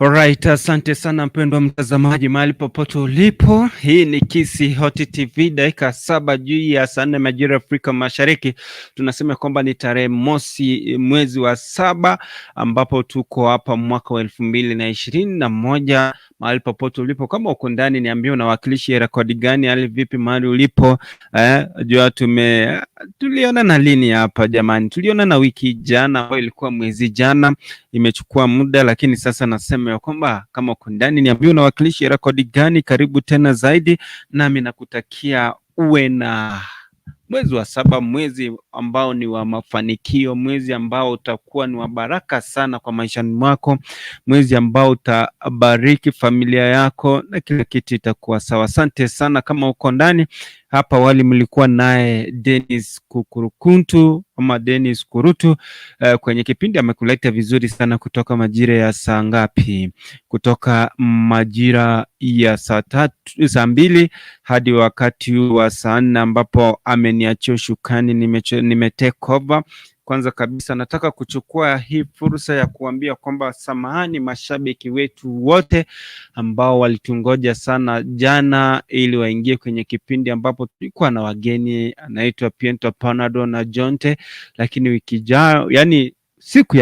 Alright, asante sana mpendwa mtazamaji mahali popote ulipo. Hii ni Kisi Hot TV, dakika 7 juu ya saa 4 majira Afrika Mashariki. Tunasema kwamba ni tarehe mosi mwezi wa 7 ambapo tuko hapa mwaka wa 2021. Mahali popote ulipo, kama uko ndani niambie unawakilisha rekodi gani, hali vipi mahali ulipo. Jua tuliona na lini hapa jamani? Tuliona na wiki jana ambayo ilikuwa mwezi jana. Imechukua muda, lakini sasa nasema ya kwamba kama uko ndani niambie unawakilisha rekodi gani. Karibu tena zaidi, nami nakutakia uwe na mwezi wa 7, mwezi ambao ni wa mafanikio, mwezi ambao utakuwa ni wa baraka sana kwa maishani mwako, mwezi ambao utabariki familia yako na kila kitu itakuwa sawa. Asante sana kama uko ndani. Hapa wali mlikuwa naye Dennis Kukurukuntu ama Dennis Kurutu. Kwenye kipindi amekuleta vizuri sana kutoka majira ya saa ngapi? Kutoka majira ya saa 2 hadi wakati wa saa 4 ambapo ameniachia shukani, nimetake over. Kwanza kabisa nataka kuchukua hii fursa ya kuambia kwamba samahani mashabiki wetu wote ambao walitungoja sana jana ili waingie kwenye kipindi ambapo tulikuwa na wageni anaitwa Piento Panado na Jonte, lakini wiki ijayo, yani siku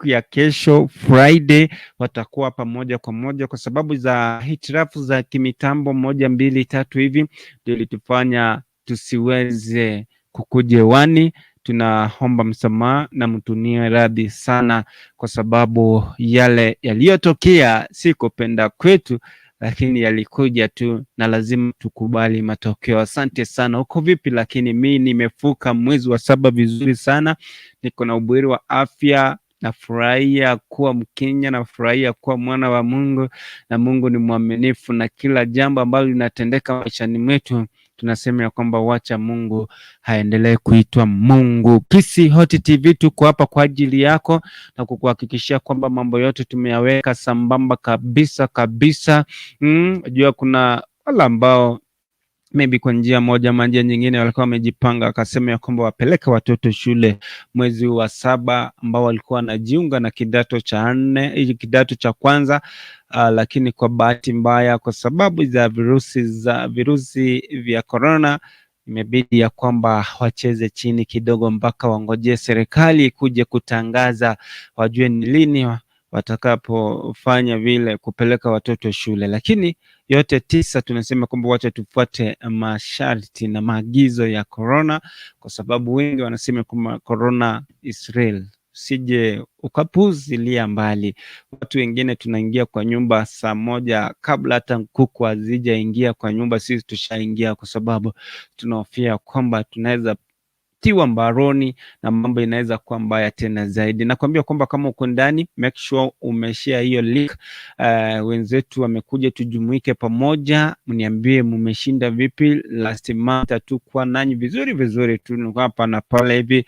ya kesho Friday watakuwa pamoja kwa moja, kwa sababu za hitilafu za kimitambo 1 2 3 hivi ndio ilitufanya tusiweze kukujewani. Tunaomba msamaha na mtunie radhi sana, kwa sababu yale yaliyotokea si kupenda kwetu, lakini yalikuja tu na lazima tukubali matokeo. Asante sana. Uko vipi? Lakini mimi nimefuka mwezi wa 7 vizuri sana, niko na ubuheri wa afya. Nafurahia kuwa Mkenya, nafurahia kuwa mwana wa Mungu, na Mungu ni mwaminifu, na kila jambo ambalo linatendeka maishani mwetu tunasema ya kwamba wacha Mungu haendelee kuitwa Mungu. Kisi Hot TV tuko hapa kwa ajili yako na kukuhakikishia kwamba mambo yote tumeyaweka sambamba kabisa. Jua kuna wale ambao maybe kwa njia moja ama njia nyingine walikuwa wamejipanga, akasema ya kwamba wapeleke watoto shule mwezi wa 7 ambao walikuwa wanajiunga na kidato cha 4, kidato cha kwanza. Lakini kwa bahati mbaya, kwa sababu za virusi vya corona, imebidi ya kwamba wacheze chini kidogo mpaka wangojee serikali kuje kutangaza, wajue ni lini watakapofanya vile kupeleka watoto shule. Lakini yote 9 tunasema kwamba wacha tufuate masharti na maagizo ya corona, kwa sababu wengi wanasema kwamba corona is real. Sije ukapuzilia mbali. Watu wengine tunaingia kwa nyumba saa 1 kabla hata kuku hazijaingia kwa nyumba, sisi tushaingia, kwa sababu tunahofia kwamba tunaweza tiwa mbaroni na mambo inaweza kuwa mbaya tena zaidi. Nakwambia kwamba kama uko ndani, make sure umeshare hiyo link. Wenzetu wamekuja tujumuike pamoja, mniambie mmeshinda vipi. Last month tukua nanyi vizuri tu hapa na pale hivi.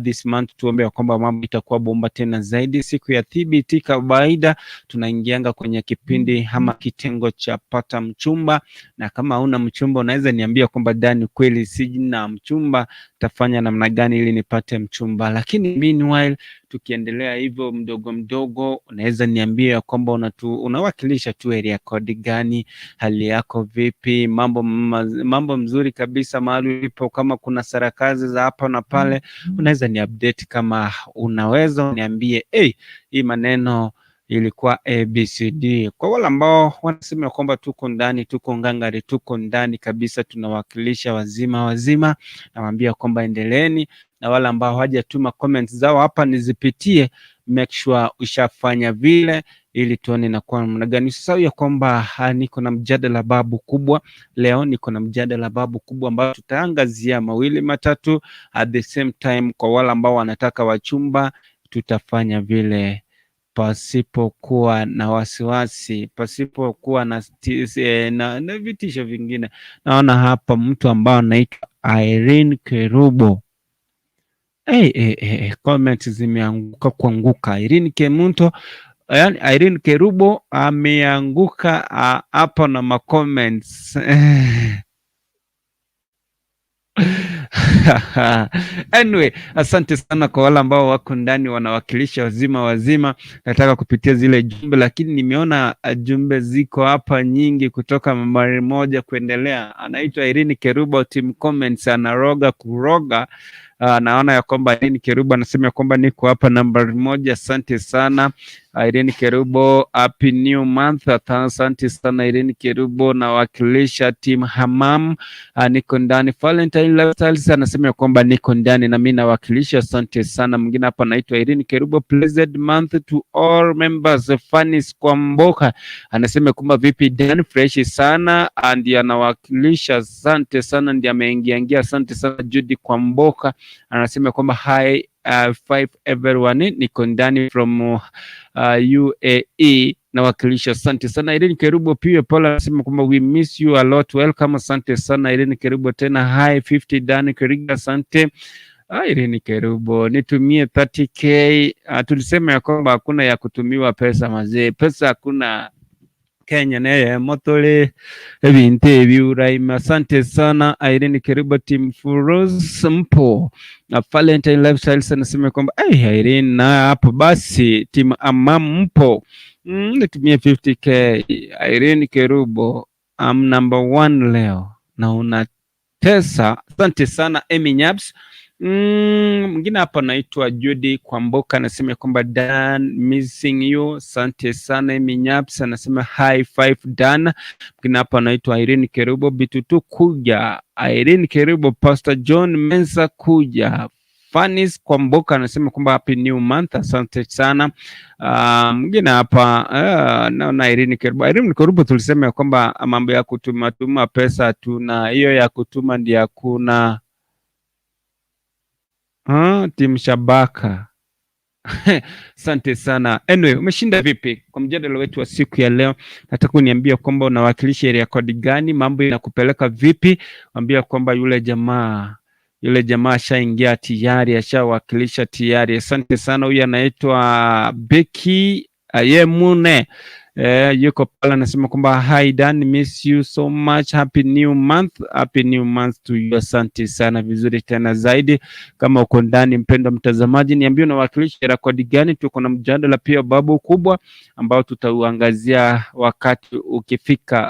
This month tuombe kwamba mambo itakuwa bomba tena zaidi. Siku ya TBT kawaida tunaingianga kwenye kipindi ama kitengo cha pata mchumba, na kama una mchumba unaweza niambia kwamba Dani, kweli sina mchumba, tafanya namna gani ili nipate mchumba. Lakini meanwhile tukiendelea hivyo mdogo, unaweza niambia kwamba unawakilisha tu area code gani, hali yako vipi, mambo mzuri kabisa mahali ulipo. Kama kuna sarakazi za hapa na pale, unaweza ni update. Kama unaweza niambie hii maneno ilikuwa ABCD. Kwa wale ambao wanasema kwamba tuko ndani, tuko ngangari, tuko ndani kabisa, tunawakilisha wazima, nawaambia kwamba endeleeni. Na wale ambao hawajatuma comments zao hapa nizipitie, make sure ushafanya vile ili tuone na kwa namna gani. Usisahau ya kwamba niko na mjadala babu kubwa leo. Niko na mjadala babu kubwa ambao tutaangazia mawili matatu at the same time. Kwa wale ambao wanataka wachumba, tutafanya vile pasipokuwa na wasiwasi, pasipokuwa na vitisho vingine. Naona hapa mtu ambao anaitwa Irene Kerubo. Comment zimeanguka kuanguka. Irene Kerubo ameanguka hapo na ma comments. Anyway, asante sana kwa wale ambao wako ndani wanawakilisha wazima. Nataka kupitia zile jumbe, lakini nimeona jumbe ziko hapa nyingi kutoka nambari 1 kuendelea. Anaitwa Irene Kerubo, team comments anaroga kuroga. Naona ya kwamba Irene Kerubo anasema ya kwamba niko hapa nambari 1. Asante sana Irene Kerubo, happy new month. Asante sana Irene Kerubo, nawakilisha team Hamam. Niko ndani. Valentine Lifestyles anasema ya kwamba niko ndani na mimi nawakilisha. Asante sana. Mwingine hapa anaitwa Irene Kerubo, blessed month to all members. Fanis Kwamboka anasema kwamba vipi Dan, fresh sana and anawakilisha. Asante sana, ndiye ameingia. Asante sana. Judy Kwamboka anasema kwamba hi 5 everyone, niko ndani from UAE nawakilisha. Asante sana Irene Kerubo. Pia Paul anasema kwamba we miss you a lot, welcome. Asante sana Irene Kerubo tena. Hi 50 Dan Keriga, asante Irene Kerubo. Nitumie 30k. Tulisema ya kwamba hakuna ya kutumiwa pesa mazee, pesa hakuna Kenya naye motole ebinte biuraima. Asante sana Irene Kerubo, team Furos mpo. Valentine Lifestyles anasema kwamba Irene na hapo basi team Amam mpo. Nitumie 50k Irene Kerubo, I'm number 1 leo na unatesa. Asante sana Amy Nyabs. Mwingine hapa naitwa Judy Kwamboka anasema kwamba Dan, missing you. Asante sana Amy Nyabs anasema high 5 Dan. Mwingine hapa naitwa Irene Kerubo, Bitutu kuja. Irene Kerubo, Pastor John Mensa kuja. Fanis Kwamboka anasema kwamba happy new month. Asante sana. Mwingine hapa naona Irene Kerubo. Irene Kerubo tulisema kwamba mambo ya kutuma pesa tuna hiyo ya kutuma ndio hakuna. Team Shabaka. Asante sana. Anyway, umeshinda vipi kwa mjadala wetu wa siku ya leo? Nataka uniambia kwamba unawakilisha area code gani, mambo yanakupeleka vipi? Ambia kwamba yule jamaa ashaingia tayari, ashawakilisha tayari. Asante sana. Huyu anaitwa Becky Ayemune. Yuko pala anasema kwamba hi Dan, miss you so much, happy new month. Happy new month to you. Asante sana, vizuri tena zaidi. Kama uko ndani mpendwa mtazamaji, niambie unawakilisha rekodi gani? Tuko na mjadala pia babu kubwa ambao tutauangazia wakati ukifika,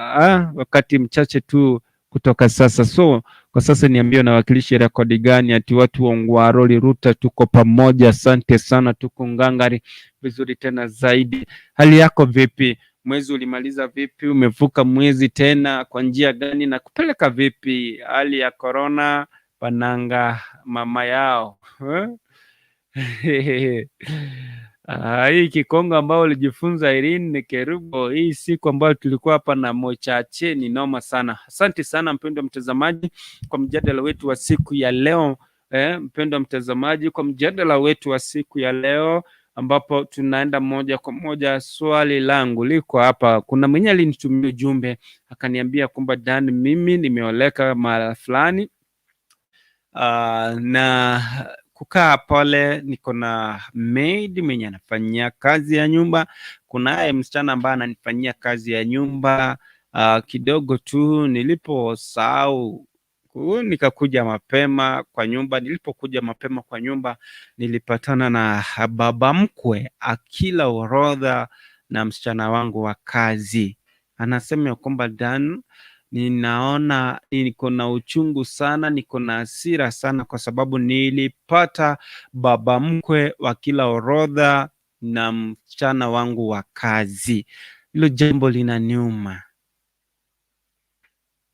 wakati mchache tu kutoka sasa. So kwa sasa niambie unawakilisha rekodi gani? Ati watu wa Ngwaroli Ruta tuko pamoja. Asante sana, tuko ngangari, vizuri tena zaidi. Hali yako vipi? Mwezi ulimaliza vipi? Umevuka mwezi tena kwa njia gani na kupeleka vipi? Hali ya corona pananga mama yao. Hii Kikongo ambao ulijifunza Irene Kerubo, hii siku ambayo tulikuwa hapa na Mochache ni noma sana. Asante sana mpendwa mtazamaji kwa mjadala wetu wa siku ya leo. Mpendwa mtazamaji, kwa mjadala wetu wa siku ya leo ambapo tunaenda moja kwa moja, swali langu liko hapa. Kuna mwenye alinitumia ujumbe akaniambia kwamba Dan, mimi nimeoleka mara fulani na kukaa pale, niko na maid mwenye anafanyia kazi ya nyumba. Kuna msichana ambaye ananifanyia kazi ya nyumba kidogo tu. Niliposahau nikakuja mapema kwa nyumba. Nilipokuja mapema kwa nyumba nilipatana na baba mkwe akila orodha na msichana wangu wa kazi. Anasema kwamba Dan, ninaona niko na uchungu sana, niko na hasira sana kwa sababu nilipata baba mkwe wa kila orodha na msichana wangu wa kazi. Hilo jambo linaniuma.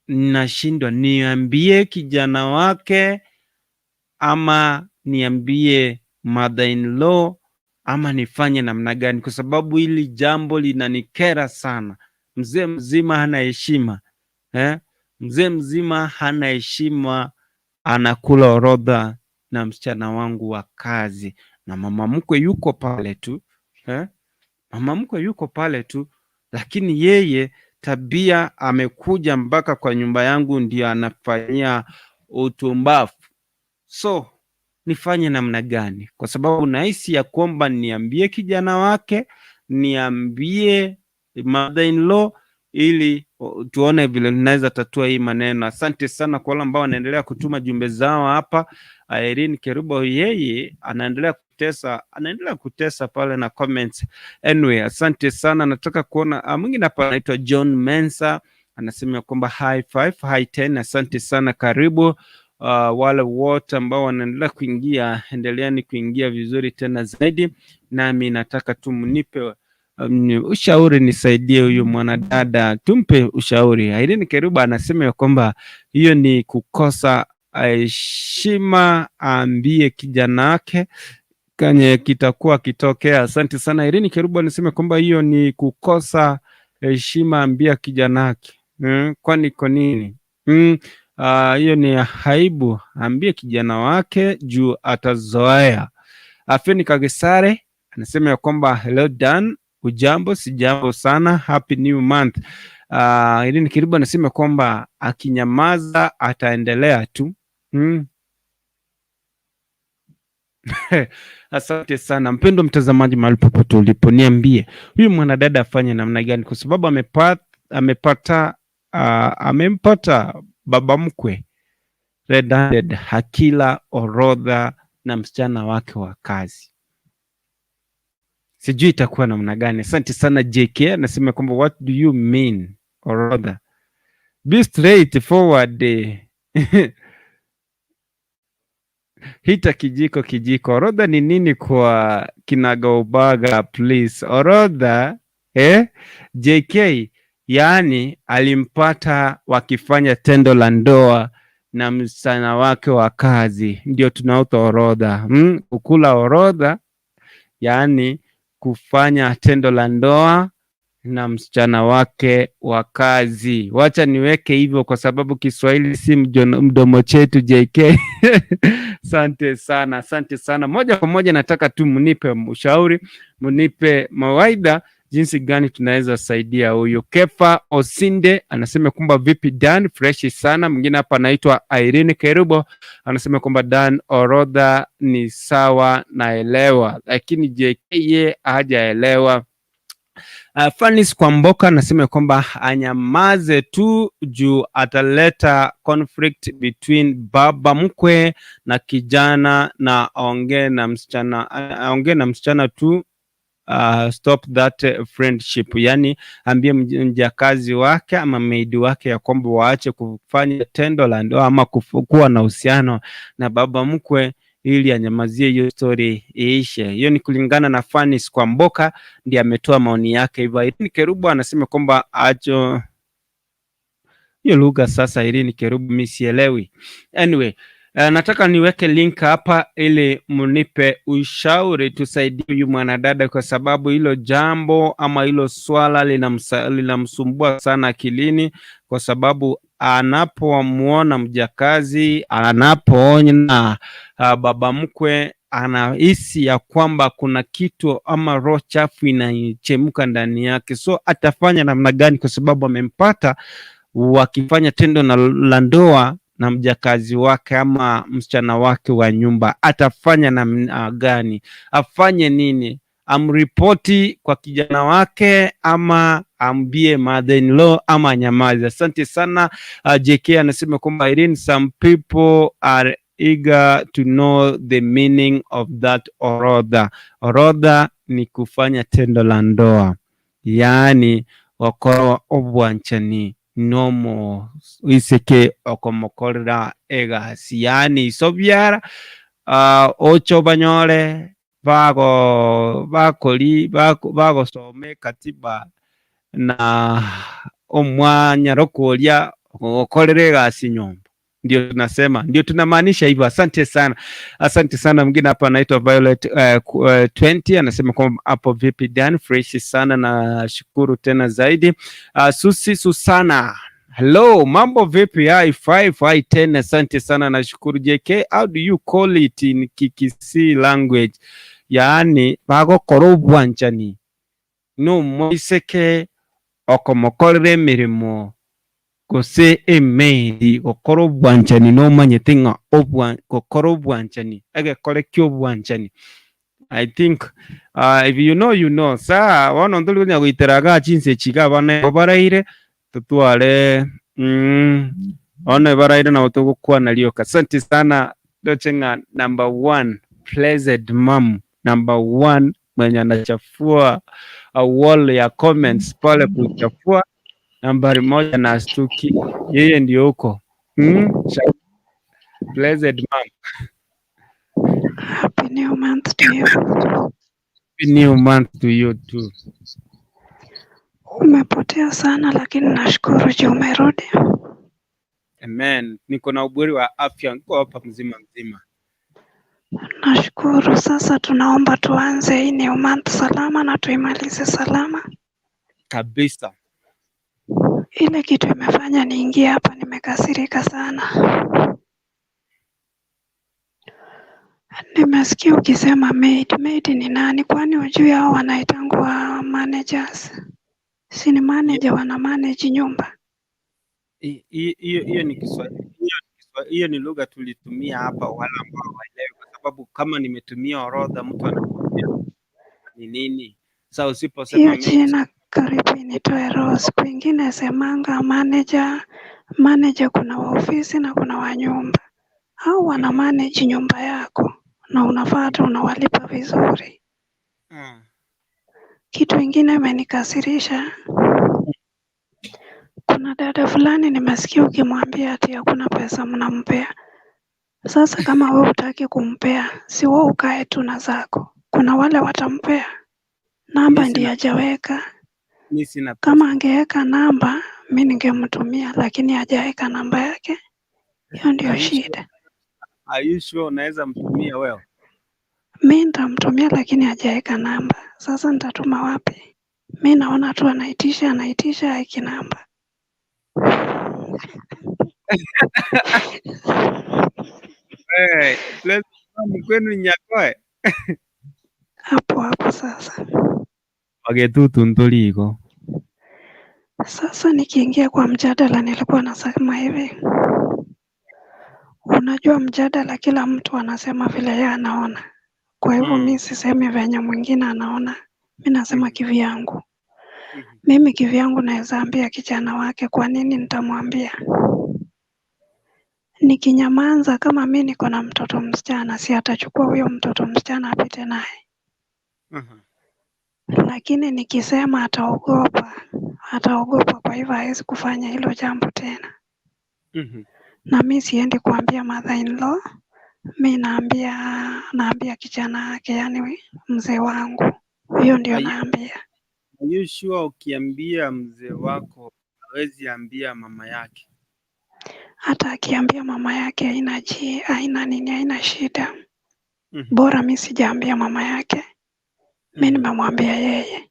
Nashindwa niambie kijana wake ama niambie mother in law ama nifanye namna gani, kwa sababu hili jambo linanikera sana. Mzee mzima hana heshima. Mzee mzima hana heshima, anakula orodha na msichana wangu wa kazi, na mama mkwe yuko pale tu. Mama mkwe yuko pale tu, lakini yeye tabia amekuja mpaka kwa nyumba yangu ndio anafanyia utumbafu. So nifanye namna gani? Kwa sababu nahisi ya kwamba niambie kijana wake, niambie mother in law, ili tuone vile tunaweza tatua hii maneno. Asante sana kwa wale ambao wanaendelea kutuma jumbe zao hapa. Irene Kerubo yeye anaendelea kutesa pale na comments. Anyway, asante sana. Nataka kuona mwingine hapa anaitwa John Mensa, anasema kwamba high 5 high 10. Asante sana, karibu. Wale wote ambao wanaendelea kuingia, endeleeni kuingia vizuri tena zaidi. Nami nataka tu mnipe ushauri, nisaidie huyu mwanadada, tumpe ushauri. Irene Kerubo anasema kwamba hiyo ni kukosa heshima, ambie kijana wake kanye kitakuwa kitokea. Asante sana. Irene Kerubo anasema kwamba hiyo ni kukosa heshima, ambia kijana wake. Kwani kwa nini? Hiyo ni haibu, ambie kijana wake juu atazoea. Afeni Kagesare anasema ya kwamba hello Dan, ujambo? Sijambo sana, happy new month. Irene Kerubo anasema kwamba akinyamaza ataendelea tu. Asante sana mpendo mtazamaji, mahali popote ulipo, niambie huyu mwanadada afanye namna gani, kwa sababu amempata baba mkwe red-handed, hakila orodha na msichana wake wa kazi. Sijui itakuwa namna gani. Asante sana JK anasema kwamba what do you mean orodha? Be straight forward. Hita kijiko. Orodha ni nini kwa kinagaubaga please? Orodha JK, yaani alimpata wakifanya tendo la ndoa na msichana wake wa kazi, ndio tunaita orodha. Kukula orodha yaani kufanya tendo la ndoa na msichana wake wa kazi. Wacha niweke hivyo kwa sababu Kiswahili si mdomo chetu JK. Asante sana. Moja kwa moja nataka tu mnipe ushauri, mnipe mawaidha jinsi gani tunaweza saidia huyu. Kefa Osinde anasema kwamba vipi Dan, fresh sana. Mwingine hapa anaitwa Irene Kerubo anasema kwamba Dan, orodha ni sawa, naelewa, lakini JK hajaelewa. Fanis Kwamboka anasema kwamba anyamaze tu juu ataleta conflict between baba mkwe na kijana, na aongee na msichana tu. Stop that friendship, yani ambie mjakazi wake ama maid wake ya kwamba waache kufanya tendo la ndoa ama kuwa na uhusiano na baba mkwe, ili anyamazie hiyo story iishe. Hiyo ni kulingana na Fanis Kwamboka, ndiye ametoa maoni yake hivyo. Irene Kerubo anasema kwamba acho hiyo lugha sasa. Irene Kerubo mimi sielewi. Anyway, nataka niweke link hapa ili mnipe ushauri, tusaidie huyu mwanadada, kwa sababu hilo jambo ama hilo swala linamsumbua sana akilini, kwa sababu anapomuona mjakazi, anapoona baba mkwe, anahisi ya kwamba kuna kitu ama roho chafu inachemka ndani yake. So atafanya namna gani? Kwa sababu amempata wakifanya tendo la ndoa na mjakazi wake ama msichana wake wa nyumba. Atafanya namna gani? Afanye nini? Amripoti kwa kijana wake ama ambie mother-in-law ama nyamazi? Asante sana. JK anasema kwamba Irene, some people are eager to know the meaning of that orodha. Orodha ni kufanya tendo la ndoa, yaani wakoro obwanchani nomo iseke okomokorera egasi, yaani isobyara ocho banyole bagosome katiba na omwanya rokolia okorera egasi nyomba. Ndio tunasema, ndio tunamaanisha hivyo. Asante sana. Mwingine hapa anaitwa Violet 20 anasema kwamba hapo vipi Dan, fresh sana, na shukuru tena zaidi. Susi Susana, hello, mambo vipi? High 5 high 10. Asante sana, na shukuru. JK, how do you call it in Kikisi language? Yaani bagokora obwanchani no moiseke okomokorere mirimo kose email gokora obwanchani no manyete nga gokora obwanchani agekore kyo obwanchani. I think if you know you know. Saa wana ndoli nya guiteraga chinse chiga bana baraire tutware ona ibaraire na utugukwana rioka. Asante sana Dochenga number 1 blessed mom number 1 mwenye anachafua wall ya comments pale kuchafua nambari 1 na Stuki, yeye ndio huko. Blessed mom, Happy new month to you. happy new month to you too. Umepotea sana lakini nashukuru juu umerudi. Amen. Niko na ubweri wa afya, niko hapa mzima. Nashukuru. Sasa tunaomba tuanze hii new month salama na tuimalize salama kabisa. Ile kitu imefanya niingie hapa, nimekasirika sana. Nimesikia ukisema maid. Maid ni nani? Kwani hujui hao wanaitangwa managers? Si ni manager wana manage nyumba? Hiyo ni Kiswahili. Hiyo ni lugha tulitumia hapa, wala ambao waelewe, kwa sababu kama nimetumia orodha mtu anakuambia ni nini. Sasa usiposema hiyo jina karibu nitoe roho. Siku ingine semanga manager. Manager kuna wa ofisi na kuna wa nyumba. Hao wana manage nyumba yako na unafaa hata unawalipa vizuri. Kitu ingine imenikasirisha, kuna dada fulani nimesikia ukimwambia ati hakuna pesa mnampea. Sasa kama wewe hutaki kumpea, si wewe ukae tu na zako. Kuna wale watampea. Namba ndiye hajaweka. Kama angeweka namba, mimi ningemtumia, lakini hajaweka namba yake. Hiyo ndio shida. Are you sure unaweza mtumia wewe? Mimi nitamtumia lakini hajaweka namba. Sasa nitatuma wapi? Mimi naona tu anaitisha haki namba. Kwenu nyakoe hapo sasa wagetutuntuliko. Sasa nikiingia kwa mjadala, nilikuwa nasema hivi, unajua mjadala kila mtu anasema vile yeye anaona. Kwa hivyo mimi sisemi venye mwingine anaona, mimi nasema kivyangu. Mimi kivyangu naweza ambia kijana wake, kwa nini nitamwambia? Nikinyamaza, kama mimi niko na mtoto msichana, si atachukua huyo mtoto msichana apite naye. Lakini nikisema ataogopa, kwa hivyo hawezi kufanya hilo jambo tena. Na mimi siendi kuambia mother in law, mimi naambia kijana wake, yani mzee wangu. Hiyo ndio naambia. Are you sure ukiambia mzee wako hawezi ambia mama yake? Hata akiambia mama yake haina shida. Bora mimi sijaambia mama yake. Mimi nimemwambia yeye.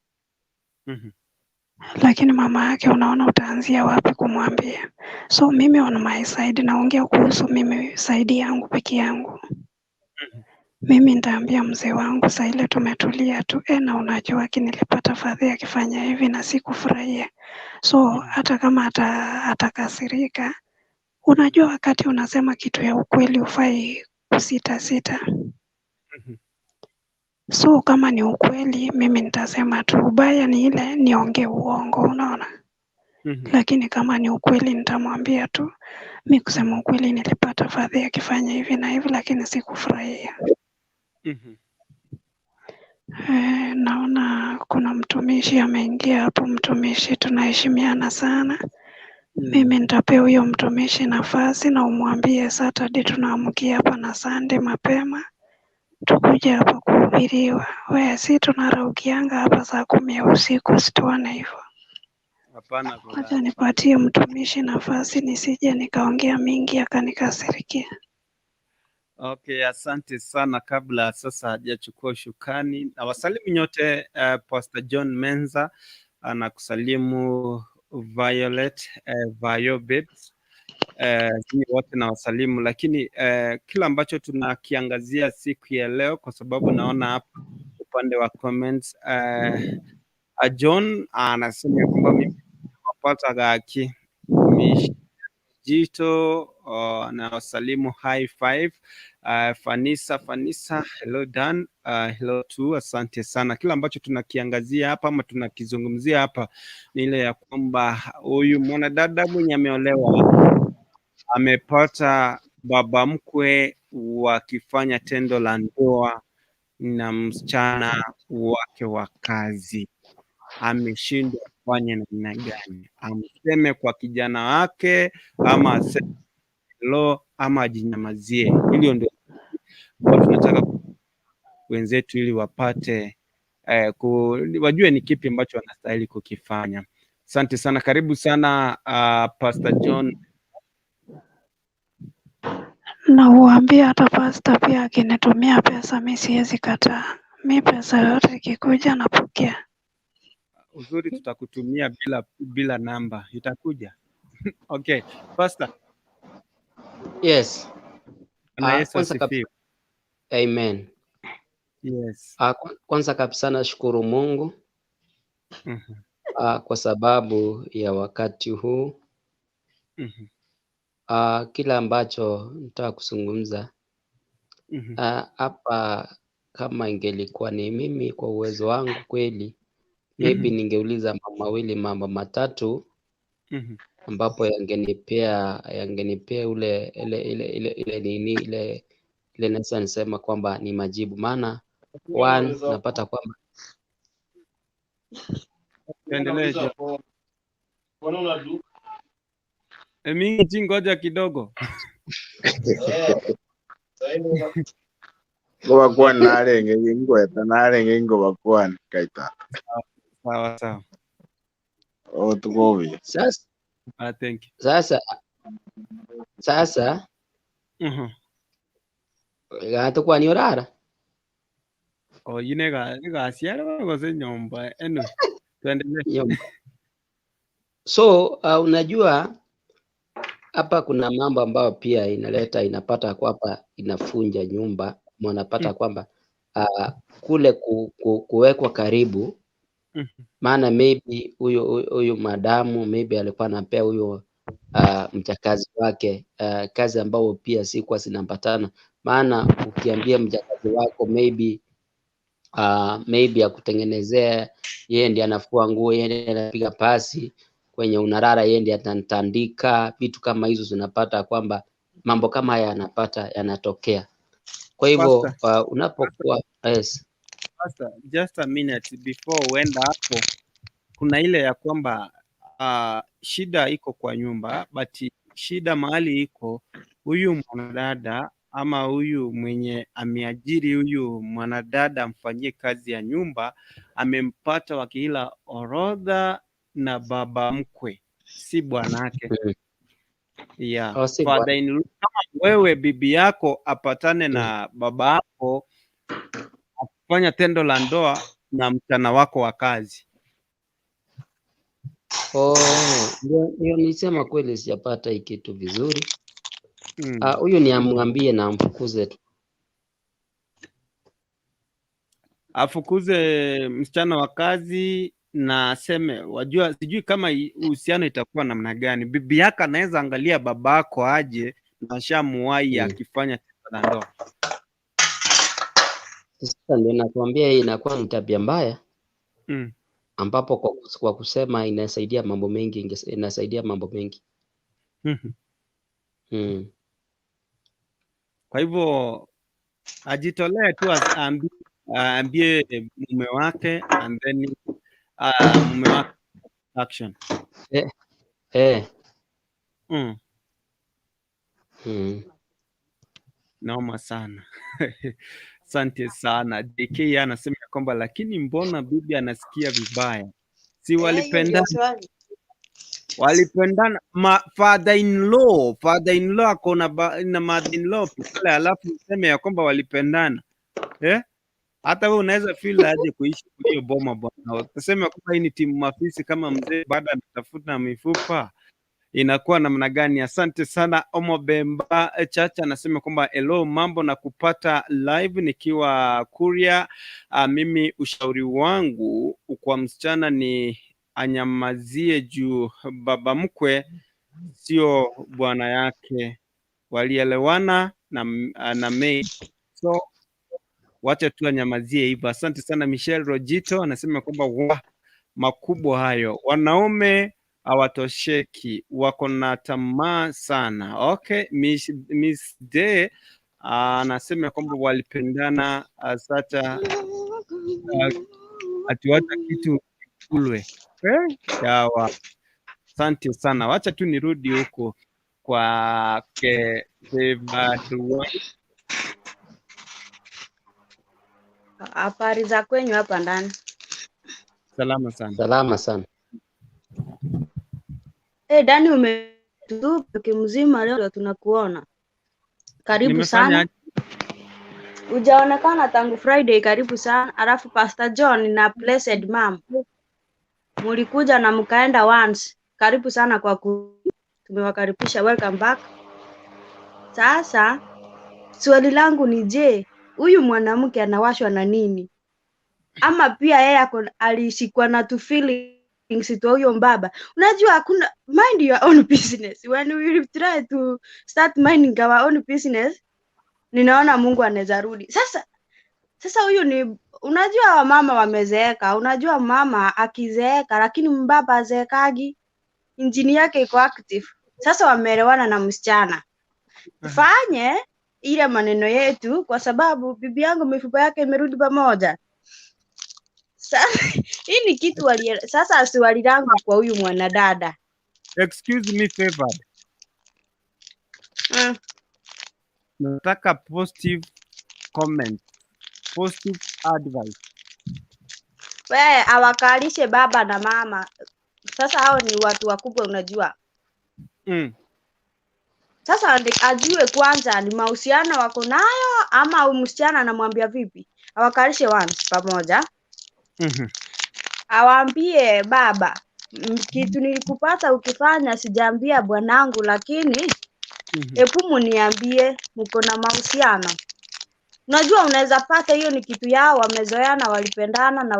Lakini mama yake unaona utaanzia wapi kumwambia? So mimi on my side naongea kuhusu mimi side yangu peke yangu. Mimi nitaambia mzee wangu saa ile tumetulia tu, na unajua nilipata fadhili akifanya hivi na sikufurahia. So hata kama atakasirika, unajua wakati unasema kitu ya ukweli ufai kusita. So kama ni ukweli, mimi nitasema tu. Ubaya ni ile niongee uongo, unaona? Lakini kama ni ukweli nitamwambia tu, mimi kusema ukweli nilipata fadhili akifanya hivi na hivi, lakini sikufurahia. Naona kuna mtumishi ameingia hapo. Mtumishi tunaheshimiana sana. Mimi nitapea huyo mtumishi nafasi na umwambie Saturday tunaamkia hapa na Sunday mapema tukuje hapa kuhubiriwa. Wewe si tunaraukianga hapa saa 10 ya usiku, situone hivyo. Hapana. Acha nipatie mtumishi nafasi nisije nikaongea mingi akanikasirikia. Okay, asante sana. Kabla sasa hajachukua ushukani, na wasalimu nyote. Pastor John Menza anakusalimu, Violet Viobet, wote na wasalimu. Lakini kila ambacho tunakiangazia siku ya leo, kwa sababu naona hapa upande wa comments John anasema kwamba mimi wapata gaki Jito na wasalimu high five. Fanisa, hello Dan, hello too, asante sana. Kila ambacho tunakiangazia hapa ama tunakizungumzia hapa ni ile ya kwamba huyu mwanadada mwenye ameolewa amepata baba mkwe wakifanya tendo la ndoa na msichana wake wa kazi. Ameshindwa kufanya namna gani? Amseme kwa kijana wake ama aseme hello ama ajinyamazie? Hilo ndio tunataka wenzetu ili wapate wajue ni kipi ambacho wanastahili kukifanya. Asante sana, karibu sana Pastor John. Na uambia hata pastor pia akinitumia pesa mimi siwezi kataa. Mimi pesa yote ikikuja napokea. Uzuri tutakutumia bila namba, itakuja. Okay, Pastor. Yes. Yesu asifiwe. Amen. Yes. Kwanza kabisa nashukuru Mungu kwa sababu ya wakati huu. Kila ambacho nataka kuzungumza hapa, kama ingelikuwa ni mimi kwa uwezo wangu kweli, maybe ningeuliza mambo mawili mambo matatu ambapo yangenipea ile naweza nisema kwamba ni majibu. Maana one, napata kwamba mimi ngoja kidogo ngoba kwa narenge ngingweta narenge ngoba kwa kaita sawa tukovi sasa. Thank you. Sasa gatakuwa ni orara yine gasiara bagose nyomba tuendelee. So unajua hapa kuna mambo ambayo pia inapata kwamba inafunja nyumba. Mnapata kwamba kule kuwekwa karibu, maana maybe huyu madamu maybe alikuwa anapea huyo mjakazi wake kazi ambao pia si kwa zinampatana. Maana ukiambia mjakazi wako maybe akutengenezea, yeye ndiye anafua nguo, yeye ndiye anapiga pasi kwenye unarara, yeye ndiye atatandika, vitu kama hizo zinapata kwamba mambo kama haya yanatokea. Kwa hivyo unapokuwa Pastor, just a minute before uenda hapo, kuna ile ya kwamba shida iko kwa nyumba, but shida mahali iko huyu mwanadada ama huyu mwenye ameajiri huyu mwanadada amfanyie kazi ya nyumba, amempata wakila orodha na baba mkwe, si bwanake. Father-in-law, kama wewe bibi yako apatane na baba yako afanya tendo la ndoa na mchana wako wa kazi. Ndio nisema kweli sijapata hiki kitu vizuri. Huyu ni amwambie na amfukuze tu. Afukuze msichana wa kazi na aseme, wajua sijui kama uhusiano itakuwa namna gani. Bibi yako anaweza angalia babako aje na shamuwai akifanya tendo la ndoa. Sasa ndio nakwambia hii inakuwa ni tabia mbaya. Ambapo kwa kusema inasaidia mambo mengi, Kwa hivyo ajitolee tu, aambie mume wake and then mume wake action. Naoma sana. Asante sana. DK anasema kwamba lakini mbona bibi anasikia vibaya? Si walipendana? Walipendana. Father-in-law ako na mother-in-law pale, alafu useme ya kwamba walipendana. Hata wewe unaweza feel aje kuishi kwa hiyo boma bwana? Utasema kwamba hii ni timu mafisi kama mzee baada anatafuta mifupa. Inakuwa namna gani? Asante sana. Omobemba Chacha anasema kwamba hello, mambo na kupata live nikiwa Kuria. Mimi ushauri wangu kwa msichana ni anyamazie juu baba mkwe sio bwana yake, walielewana na May, so wacha tu anyamazie hivyo. Asante sana Michelle Rojito anasema kwamba makubwa hayo, wanaume hawatosheki, wako na tamaa sana. Okay, Miss Day anasema kwamba walipendana sasa, atiwacha kitu kulwe. Sawa, asante sana. Wacha tu nirudi huko kwa Habari za kwenyu hapa ndani? Salama sana. Salama sana. Dani, umetupa kimzima leo tunakuona. Karibu sana. Hujaonekana tangu Friday, karibu sana. Alafu Pastor John na Blessed Mom mulikuja na mkaenda once. Karibu sana tumewakaribisha, welcome back. Sasa swali langu ni je, huyu mwanamke anawashwa na nini? Ama pia yeye alishikwa na tu feelings to huyo mbaba? Unajua hakuna, mind your own business. When we try to start minding our own business, ninaona Mungu anaweza rudi. Sasa huyu ni, unajua wamama wamezeeka, unajua mama akizeeka, lakini mbaba azeekagi, injini yake iko active. Sasa wameelewana na msichana. Fanye ile maneno yetu, kwa sababu bibi yangu mifupa yake imerudi pamoja. Hii ni kitu sasa swali langu kwa huyu mwanadada. Excuse me favor. Nataka positive comment, positive advice. Wewe awakalishe baba na mama. Sasa hao ni watu wakubwa, unajua. Sasa ajue kwanza ni mahusiano wako nayo, ama msichana anamwambia vipi. Awakalishe once pamoja. Awaambie baba, kitu nilikupata ukifanya sijaambia bwanangu, lakini hebu muniambie mko na mahusiano. Unajua unaweza pata hiyo ni kitu yao, wamezoeana, walipendana na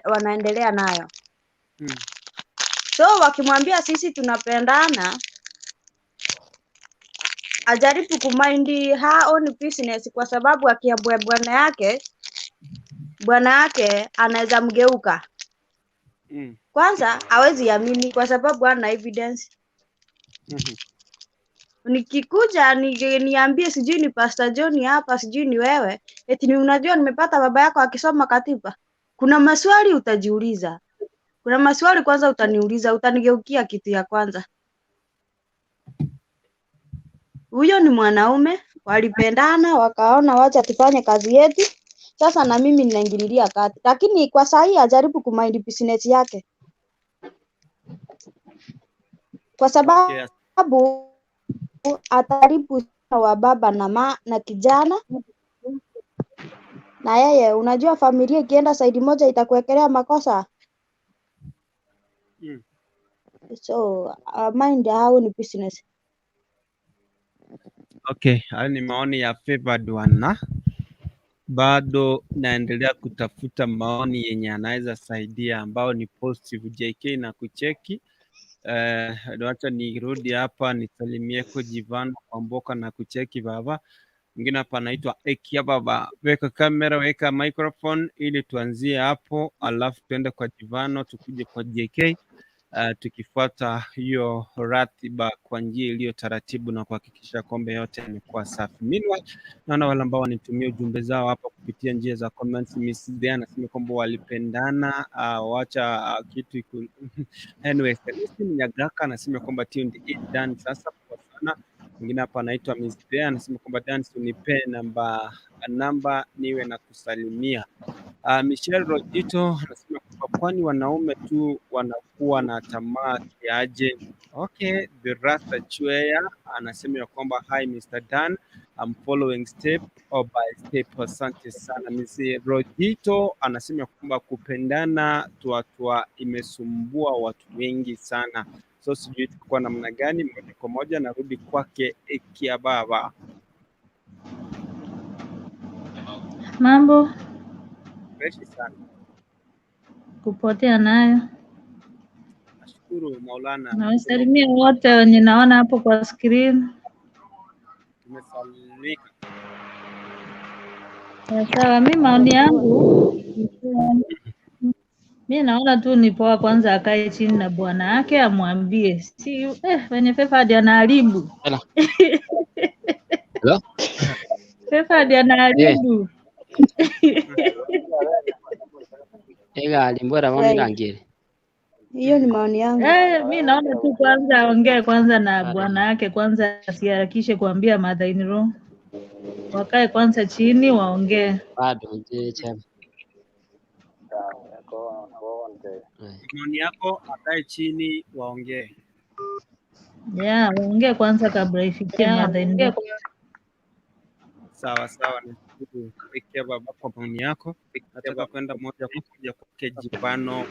wanaendelea nayo. So wakimwambia sisi tunapendana, ajaribu kumind her own business, kwa sababu akiambia bwana yake anaweza mgeuka. Kwanza hawezi amini kwa sababu hana evidence. Nikikuja niambie sijui ni Pastor John hapa, sijui ni wewe, eti ni unajua nimepata baba yako akisoma katiba. Kuna maswali utajiuliza. Kuna maswali kwanza utaniuliza, utanigeukia kitu ya kwanza. Huyo ni mwanaume, walipendana, wakaona wacha tufanye kazi yetu. Sasa na mimi ninaingililia kati. Lakini kwa sahi ajaribu kumind business yake. Kwa sababu ataribu wa baba na kijana. Na yeye unajua familia ikienda side moja itakuwekelea makosa. So mind how ni business. Okay, hayo ni maoni ya favored one. Bado naendelea kutafuta maoni yenye anaweza saidia ambao ni positive. JK na kucheki. Wacha nirudi hapa nisalimie kwa Jivano Kwamboka na kucheki baba. Mwingine hapa anaitwa Ekia baba. Weka kamera, weka microphone ili tuanzie hapo, alafu tuende kwa Jivano, tukuje kwa JK. Tukifuata hiyo ratiba kwa njia iliyo taratibu na kuhakikisha kwamba yote yamekuwa safi. Meanwhile, naona wale ambao wanitumia ujumbe zao hapa kupitia njia za comments. Miss Day anasema kwamba walipendana, wacha kitu anyway, Celestine Nyagaka anasema kwamba tuned in done sasa kwa sana. Mwingine hapa anaitwa Miss Day anasema kwamba dance unipe namba niwe na kusalimia. Michelle Rojito anasema kwamba kwani wanaume tu wanakuwa na tamaa kiaje? Okay, the Rasta Chweya anasema kwamba hi Mr. Dan, I'm following step by step. Asante sana. Miss Rojito anasema kwamba kupendana tuatua imesumbua watu wengi sana. So sijui tukua namna gani. Moja kwa moja narudi kwake Ekia baba. Mambo Freshi sana. kupotea nayo. Shukuru Maulana. Nawasalimia wote wenye naona hapo kwa screen. Tumesalimika. Sawa, mimi maoni yangu mimi naona tu ni poa kwanza akae chini na bwana yake amwambie. Si wenye Fefad anaharibu. Hello? Fefad anaharibu. Alimbora mami langire. Hiyo ni maoni yangu. Mimi naona tu kwanza aongee kwanza na bwana yake kwanza, asiharakishe kuambia mother in law. Wakae kwanza chini waongee. Bado chema. Maoni yako, akae chini waongee. Waongee kwanza kabla ifikie mother in law. Sawa. Nashukuru kufikia baba kwa maoni yako. Nataka kwenda moja kwa moja kwa Jipano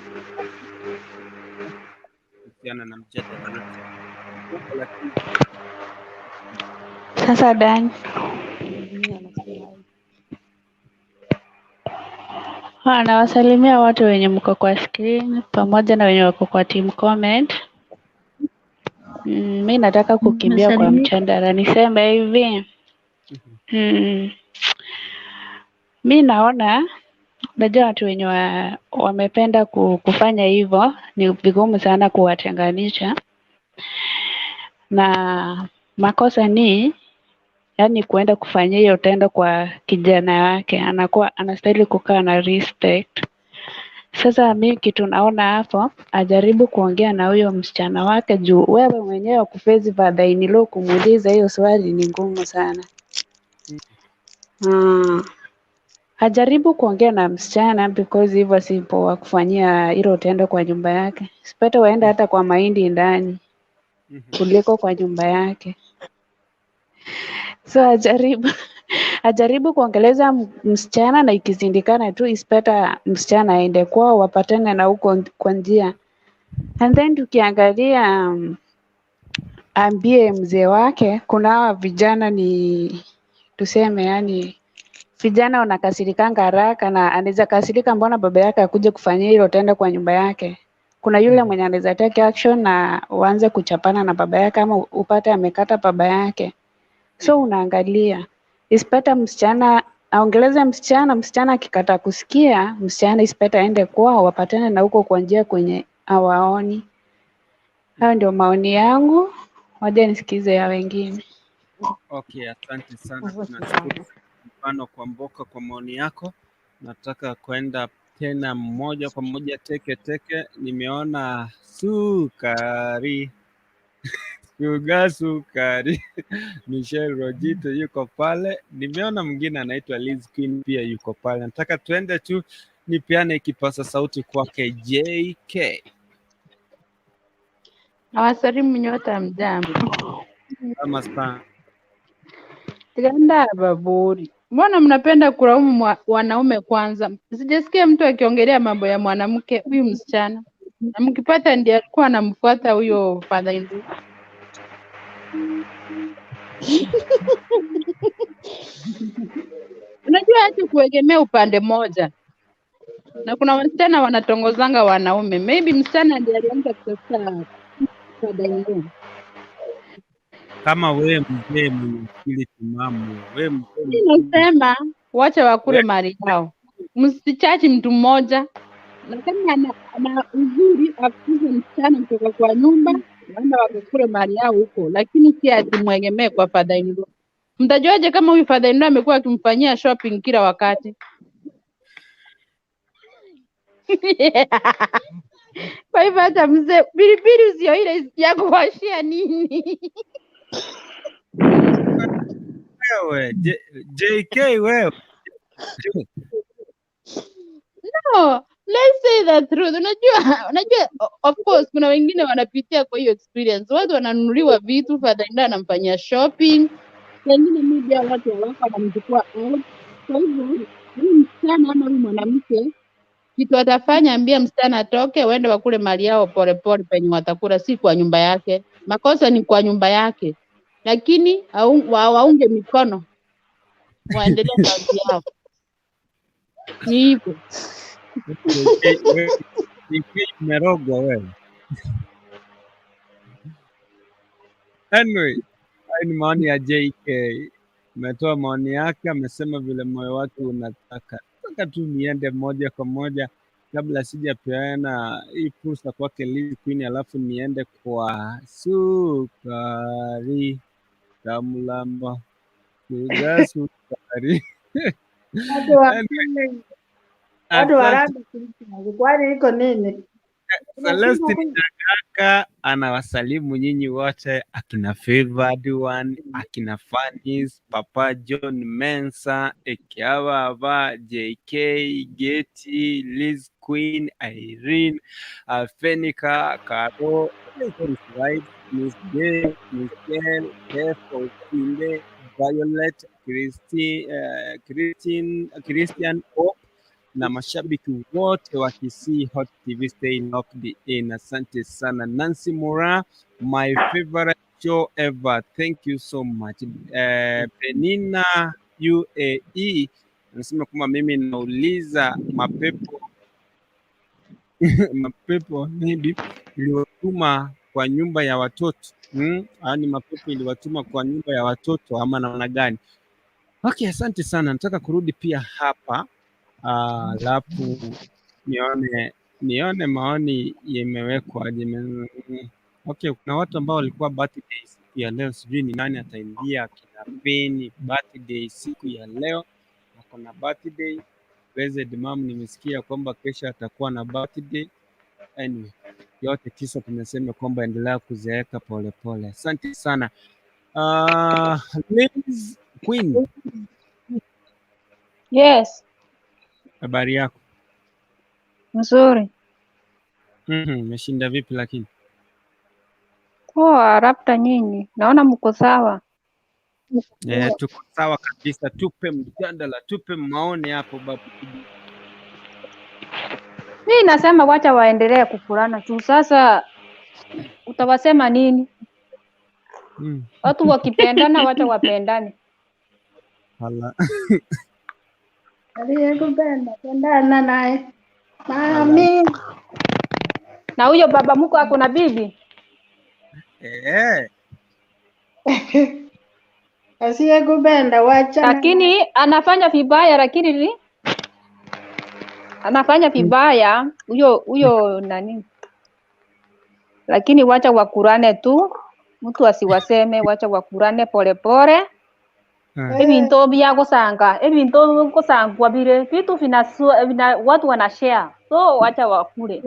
kuhusiana na mjadala. Sasa Dan, nawasalimia wote wenye mko kwa screen pamoja na wenye wako kwa team comment. Mi nataka kukimbia kwa mjadala. Niseme hivi, mi naona, najua watu wenye wamependa kufanya hivyo ni vigumu sana kuwatenganisha, na makosa ni yaani kuenda kufanyia hiyo tendo kwa kijana wake, anakuwa anastahili kukaa na respect. Sasa mimi kitu naona hapo, ajaribu kuongea na huyo msichana wake, juu wewe mwenyewe kufezi father in law kumuuliza hiyo swali ni ngumu sana. Ajaribu kuongea na msichana, because hivyo si poa kufanyia hilo tendo kwa nyumba yake. Sipete waenda hata kwa mahindi ndani kuliko kwa nyumba yake. So ajaribu kuongeleza msichana, na ikizindikana tu ispeta msichana aende kwao wapatane na huko kwa njia. And then tukiangalia ambie mzee wake, kuna hawa vijana ni tuseme, yani vijana wanakasirikanga haraka, na anaweza kasirika mbona baba yake akuje kufanyia hilo tendo kwa nyumba yake. Kuna yule mwenye anaweza take action na uanze kuchapana na baba yake, ama upate amekata baba yake. So unaangalia ispeta msichana aongeleze msichana akikata kusikia, msichana ispeta aende kwao wapatane na huko kwa njia kwenye hawaoni. Hayo ndio maoni yangu, waje nisikize ya wengine. Okay, asante sana. Tunashukuru mfano kwa Mboka kwa maoni yako. Nataka kwenda tena moja kwa moja teke. Nimeona Sukari Sukari Michelle Rojito yuko pale. Nimeona mwingine anaitwa Liz Queen pia yuko pale. Nataka tuende tu nipeane kipasa sauti kwake JK. Nawasalimu nyote mjambo. Kama sana. Tiganda baburi. Mbona mnapenda kulaumu wanaume kwanza? Sijasikia mtu akiongelea mambo ya mwanamke huyu msichana. Na mkipata ndiye alikuwa anamfuata huyo father in law. Unajua hata kuegemea upande moja. Na kuna wasichana wanatongozanga wanaume. Maybe msichana ndiye alianza kutafuta father in law. Kama wewe mzee mwenye akili timamu, wewe mzee. Nasema wacha wakule mali yao. Msichachi mtu mmoja. Na kama ana uzuri afuze msichana kutoka kwa nyumba, waenda wakakule mali yao huko, lakini si atimwegemee kwa father in law. Mtajuaje kama huyu father in law amekuwa akimfanyia shopping kila wakati? Kwa hivyo hata mzee pilipili sio ile ya kuwashia nini? Wewe JK wewe. No, let's say the truth. Unajua of course kuna wengine wanapitia kwa hiyo experience. Watu wananunuliwa vitu, father in law anamfanyia shopping. Wengine media watu wako wanamchukua out. Kwa hivyo huyu msichana ama huyu mwanamke kitu atafanya, ambia msichana atoke waende wakule mali yao polepole penye watakula, si kwa nyumba yake. Makosa ni kwa nyumba yake. Lakini waunge mikono. Waendelee na kazi yao. Ni hivyo. Nimerogwa wewe. Anyway, haya ni maoni ya JK. Ametoa maoni yake, amesema vile moyo wake unataka. Nataka tu niende moja kwa moja kabla sijapeana hii fursa kwake Liz Queen, alafu niende kwa Sukari Kamlamba Suga Sukari. Anyway, watu wa asante. Randa kwani iko nini? Celestine Nyagaka anawasalimu nyinyi wote, akina Favored One, akina Fanis, Papa John Mensa, Ekiawava, JK, Getty, Liz Queen, Irene, Fenica, Caro, Miss J, Michelle, F, Okinde, Violet, Christian O, na mashabiki wote wa Kisii Hot TV, stay locked in. Asante sana. Nancy Mura, my favorite show ever, thank you so much. Penina UAE anasema kwamba mimi nauliza mapepo mapepo maybe iliwatuma kwa nyumba ya watoto yaani mapepo iliwatuma kwa nyumba ya watoto ama namna gani? Okay, asante sana. Nataka kurudi pia hapa alafu nione maoni yamewekwa. Okay, kuna watu ambao walikuwa birthday siku ya leo, sijui ni nani ataingia. Kina Beni birthday siku ya leo, wako na birthday. Blessed Mom nimesikia kwamba kesho atakuwa na birthday. Anyway, yote tisa tumesema kwamba endelea kuzeeka polepole. Asante sana. Liz Queen, Yes, habari yako? nzuri. Umeshinda vipi lakini? Poa, labda nyinyi. Naona mko sawa. Tuko sawa kabisa. Tupe mjadala, tupe maoni hapo babu. Mimi nasema wacha waendelee kukulana tu. Sasa utawasema nini? Watu wakipendana wacha wapendane. Hala. Aliyekupenda pendana naye. Mami. Na huyo baba mko ako na bibi? Asiyekupenda wacha. Lakini anafanya vibaya, lakini anafanya vibaya huyo nani? Lakini wacha wakurane tu. Mtu asiwaseme, wacha wakurane polepole. Ebintu kusangwa vile vitu vina watu wana share. So wacha wakule.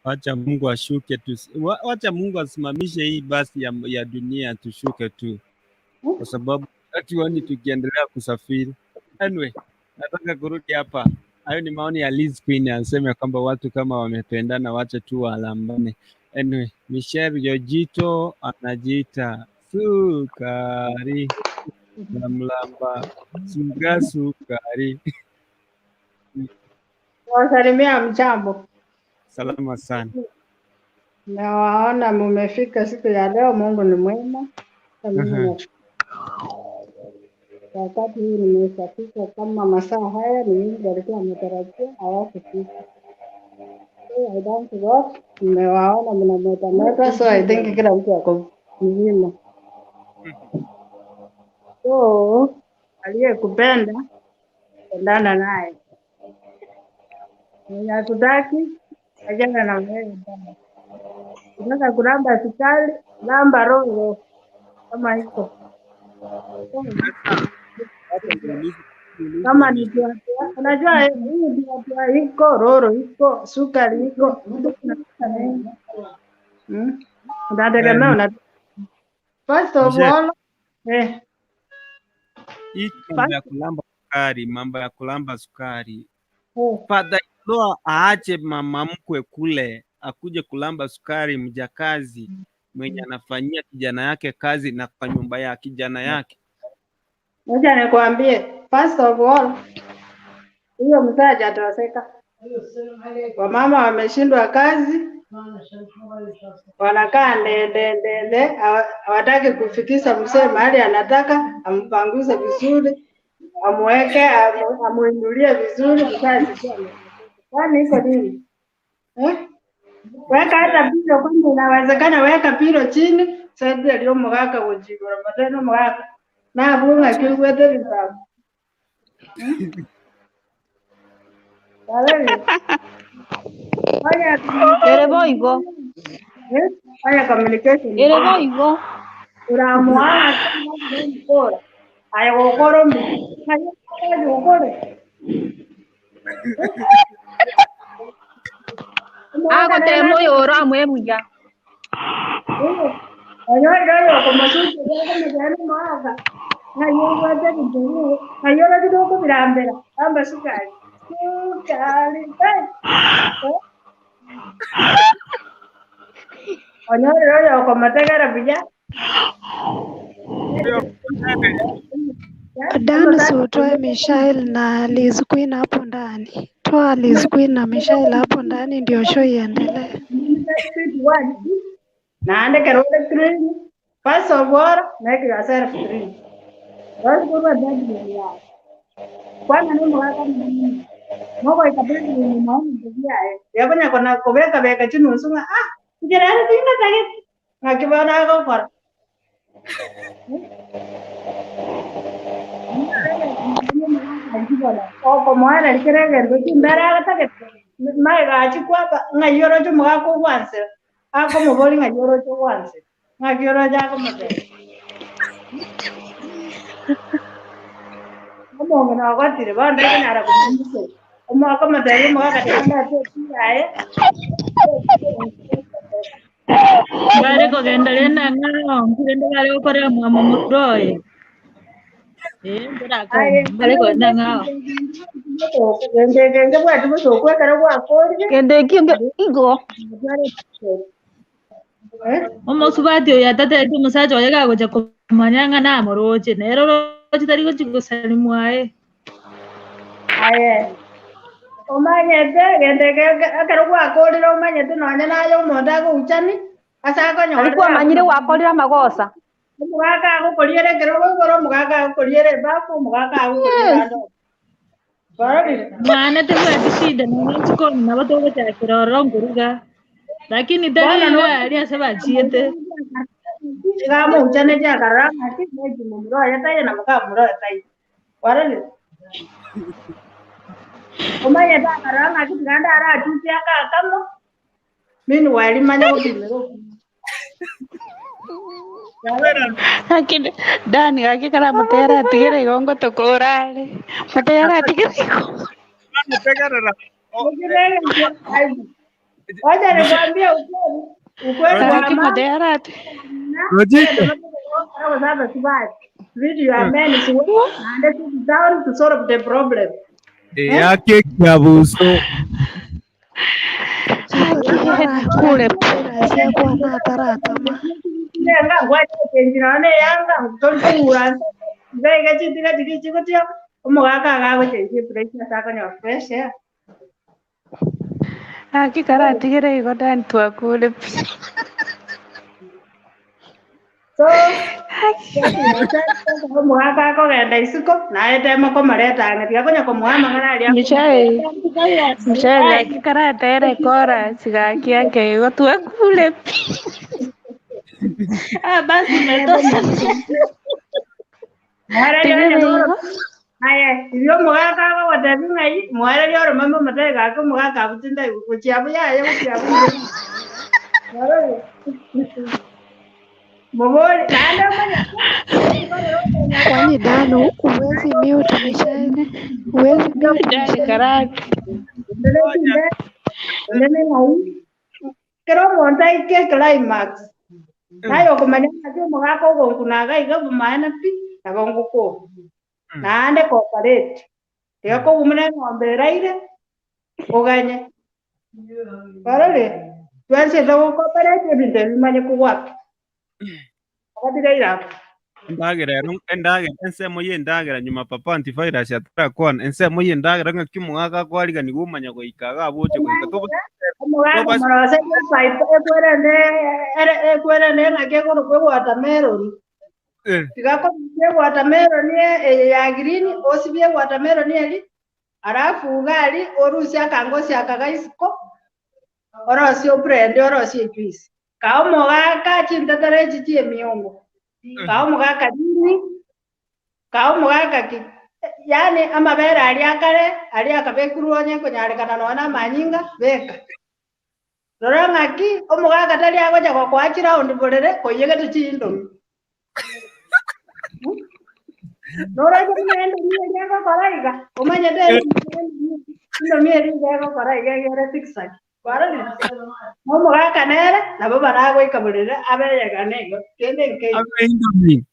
Wacha Mungu ashuke tu. Wacha Mungu asimamishe hii basi ya dunia tushuke tu. Kwa sababu hatuoni tukiendelea kusafiri. Anyway, nataka kurudi hapa. Hayo ni maoni ya Liz Queen, anasema kwamba watu kama wamependana wacha tu walambane. Anyway, Michelle Yojito anajiita Sukari Namlamba Suga Sukari. Wasalimia mchambo. Salama sana. Nawaona mumefika siku ya leo. Mungu ni mwema. Wakati huu nimeshafika kama masaa haya ni mingi walikuwa wametarajia hawakufika. So I thank God. Nimewaona mnametameta, so I think kila mtu ako mzima. So aliyekupenda pendana naye, mwenye hakutaki achana na wewe. Unataka kulamba sukari, lamba roho kama iko kama ni unajua hii ndio iko roro iko sukari iko unategemea una first of all hii mambo ya kulamba sukari Father Ndoa aache mama mkwe kule akuje kulamba sukari, mjakazi mwenye anafanyia kijana yake kazi na kwa nyumba ya kijana yake. Ngoja nikwambie, first of all hiyo mzaji atawaseka. Wamama wameshindwa kazi, wanakaa ndende, hawataki kufikisha mzee mahali anataka, ampanguze vizuri, amweke, amuinulie vizuri mzazi. Kwani iko nini? Weka hata pilo kama inawezekana, weka pilo chini. Sasa ndio mgaka ujigora mateno mgaka. Na bunga kiwete vitabu. Wale. Erebo igo. Haya communication. Erebo igo. Uramwana kora. Haya kokoro mbi. Haya kokoro. Ako temo yoro mwemuja. Ayo como suyo ya me dan maga. Ayo wate kidogo. Ayo la kidogo birambera. Amba sukari. Sukari. Ayo como tegara bija. Dan, so utoe Mishael na Liz Queen hapo ndani. Toa Liz Queen na Mishael hapo ndani ndio show iendelee. Naande karole 3. First of all, make yourself 3. What's good with that? Kwana ni mwaka mimi. Moko ikabidi ni maoni ndio yabanya kona kobeka beka chini usunga ngerani tinga tage ngakibana ko kor. Oko mwana likirege ngoki mbara tage mai gachi kwa ngayoro cho mwako kwanse. Ako moboli ngayoro cho kwanse. Ngayoro jako mate. Omo na kwatire bande kana kumuse. Omo akama tayari mwaka tanda aye. Bale kogenda lena ngao ngende bale okore mama muroye. Ndira ko bale kogenda ngao. Gende bwa tuso kwa kara bwa kodi. Kende kinge igo. Omo subati oya tate tu musacho yaga goja komanyanga na moroche nero roche tari go chigo salimu aye. Aye. Omanyete gende kara bwa kodi ro manyete nonya nayo monda go uchani. Asa ko nyora. Alikuwa manyire wakolira magosa. Mugaka agukoriere kero mugaka agukoriere bafu mugaka agukoriere Mwana te kwa shida na nchiko na watu wote kiroro nguruga. Lakini dali ali asaba chiete. Kama uchane ja karanga ati meji mumro ya taye na maka mumro tai. Warale. Oma ya ta karanga ati ganda ara tuti aka kamo. Minu wali manya ubimero. Lakini Dani akikara mutera atigire igongo tokorale. Mutera atigire igongo. Wacha nikwambie ukweli wa mama. Mutera ati. Video ya men is and it is down to solve the problem. Yake kabuso. Kule pira kwa na tarata ma. Nga wacha kenjirane yanga tontura. Vega chitika chikichikotia. Omugaka agago chenji pressure saka nyo fresh ya. Akikara atigire igo Dani twakule. So omugaka ko genda isiko na etema ko mareta ngatia konya ko muama ngara alia. Michelle akikara atere kora sigaki yake igo twakule. Basi metosha. Aye, yo mugaka ko watabi ngai, mware yo mama mate ga ko mugaka butinda ko chiabu ya yo chiabu. Moboli nanda manya. Kwani Dano uwezi mute Mishael? Uwezi mute Dani karaki. Nene ngai. Kero monta ike climax. Nayo kumanya ati mugaka ko kunaga iga bumana pi abongo ko. Naande cooperate. Teo ko umene ng'ombe raire uganye. Parole. Tuanze to cooperate binde bimanye kuwaka. Akatiraira. Endagera ensemo yendagera nyuma papa antivirus yatara kwan ensemo yendagera ngakimugaka kwariga nigumanya goikaga aboche goika to. Mugaka marose pipe ekwere ngake ko ko watermelon. Tigako bie watermelon ya green osibie watermelon eli alafu ugali orusi akangosi akagaisiko orosio bread orosio juice kao mogaka chintetare chichie miongo kao mogaka nini kao mogaka ki yani amabera ali akabekuruonye kunyarekana nona manyinga beka rorangaki omogaka tari agoja kwa kwachira undi borere koyegete chindo Nora ko mendo ni yego koraiga umanye de ndo mieri yego koraiga yere tiksa kwara ni omogaka nere na baba nago ikaborere abere ganego kende nke Indomie.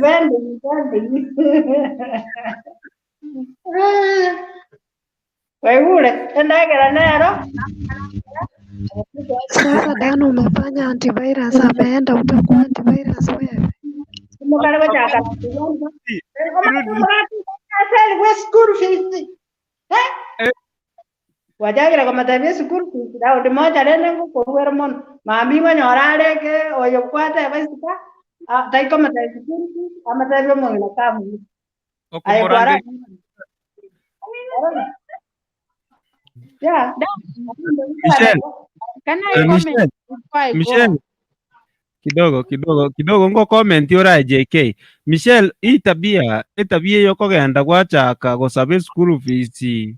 Bendi. Wewe endagera nero. Sasa Dano, umefanya antivirus, ameenda, utakuwa antivirus wewe. Mukale wachaka. Wewe school fees. Wajagira kama tabia school fees. Dao dimoja lene ko kuwera mon. Mami manyorale ke oyo kwata basika. Tai kama tabia school fees ama tabia mon na kamu. Ay kwara. Yeah. Michelle. Can I comment? Michelle. Kidogo ngo comment yora JK. Michelle, hii tabia yo kogenda gwachaka gosabe school fees.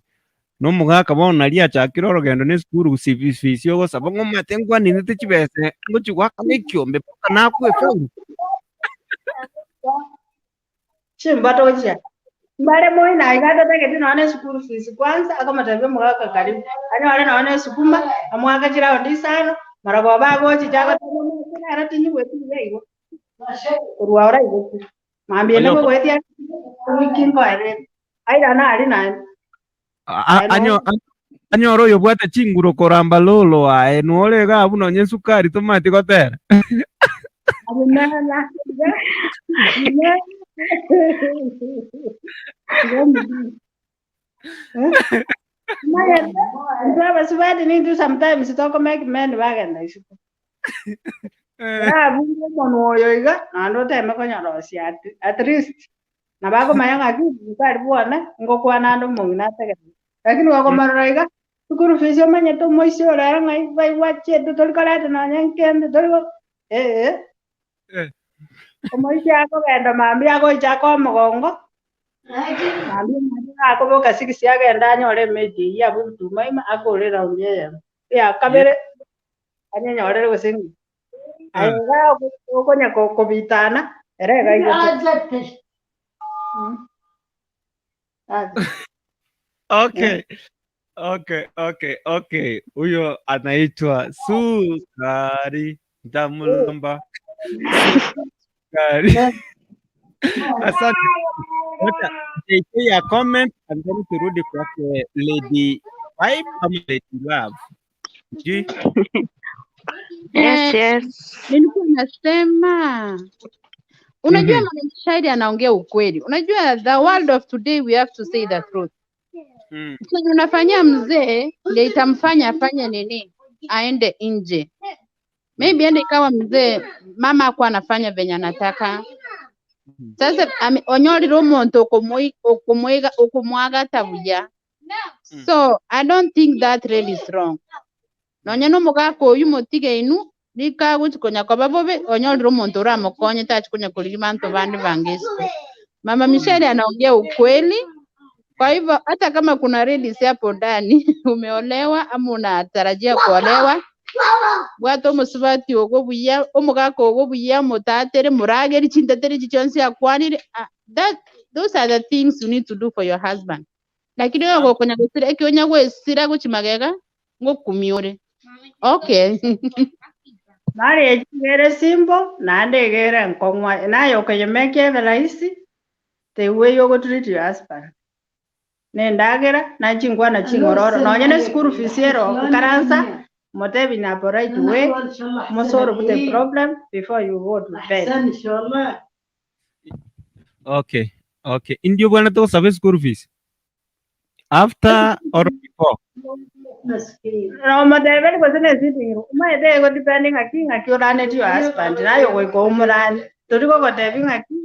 No mugaka bona lia chakiro rogendo ne school fees yo gosaba ngo matengwa ni nete chibese ngo chigwaka mekyombe paka nakwe fo. Chimbato cha. Mbale moi na igata take tinaone school fees kwanza akama tabia mugaka karibu. Ani wale naone sukuma amwaka chira ndisano mara kwa bago chichaka tano kana ratinyi wetu yego. Ruwa ora igo. Mambie ne ko etia wiki ko ere. Aida na ali na. Anyoro yo bwata chinguro koramba lolo ae nuole ga abuno nye sukari tomati kotera. Sometimes talk make men wagon nice. Bungo mono iga ando teme ko nyalo siati at least na bago mayanga ki bukari buona ngo kwa nando mungina tege lakini wako maraiga tukuru fisio manye to moisio ra ngai vai wache to tol kala na nyankende tol moisio ako genda mambi ako chako mogongo mambi ako boka sikisi agenda nyore meji ya butu maima ako le raunye ya kabere anya nyore go singi aiga ko nya ko bitana ere ga igo Okay. Huyo anaitwa Sukari Ndamulomba. Sukari. Asante. Ya comment and then turudi kwake Lady Vibe ama Lady Love. Yes. Nilikuwa nasema unajua mwanamke shairi anaongea ukweli. Unajua the world of today we have to say the truth. So unafanyia mzee ndio itamfanya afanye nini? Aende nje. Maybe ende kama mzee mama hakuwa anafanya venye anataka. Sasa onyoli romonto okumwaga tabuya. So I don't think that really is wrong. Nonya no mugako yumo tige inu lika guchikonya kwa babobe onyoli romonto ramo konye tachikonya kulimanto bandi bangesko. Mama Michelle anaongea ukweli. Kwa hivyo hata kama kuna ladies hapo ndani umeolewa ama unatarajia kuolewa bwato musubati ogobuya omugako ogobuya mutatere murageri chindatere chichonsi akwanire those are the things you need to do for your husband. Lakini wewe konya gusira ekyonya gwesira guchimagega ngo kumiore. Okay. Marriage very simple na ndegere nkongwa nayo kuyemeke rahisi the way you go treat your husband. Nendagera na chingwa na chingororo no nyene school fees yero karansa motebi na right way mosoro put the problem before you go to bed. Okay. Indio bwana to service school fees after or before? No motebi ko tene sitting ma ede go depending aki orane to your husband na yo go umran to go debi aki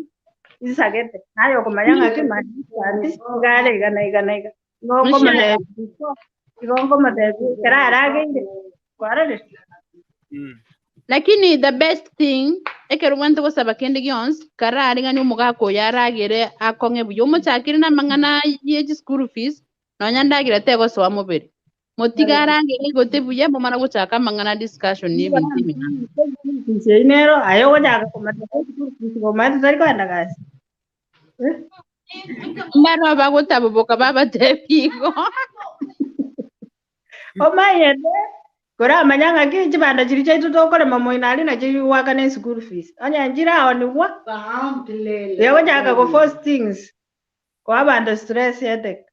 isagete na yo ko mayanga ki mani gale gana Ngongo male ngongo male karara ge kwara lakini the best thing ekeru wantu ko saba kende gyons karari ngani umuga ko yaragere akonge buyo muchakiri na mangana yeji school fees no nyandagira tego so amubere motigarangere gote buye mo mana guchaka mangana discussion ni bintu dinero ayo wajaga komata ko mata tari ko andagasi ndaro bagutabuboka babatebigo omayede kora amanyanga ki chibanda chiri chaitu tokore mamo inali na chiri waka ne school fees anya njira awo ni wa yewo jaga go first things ko abanda stress yete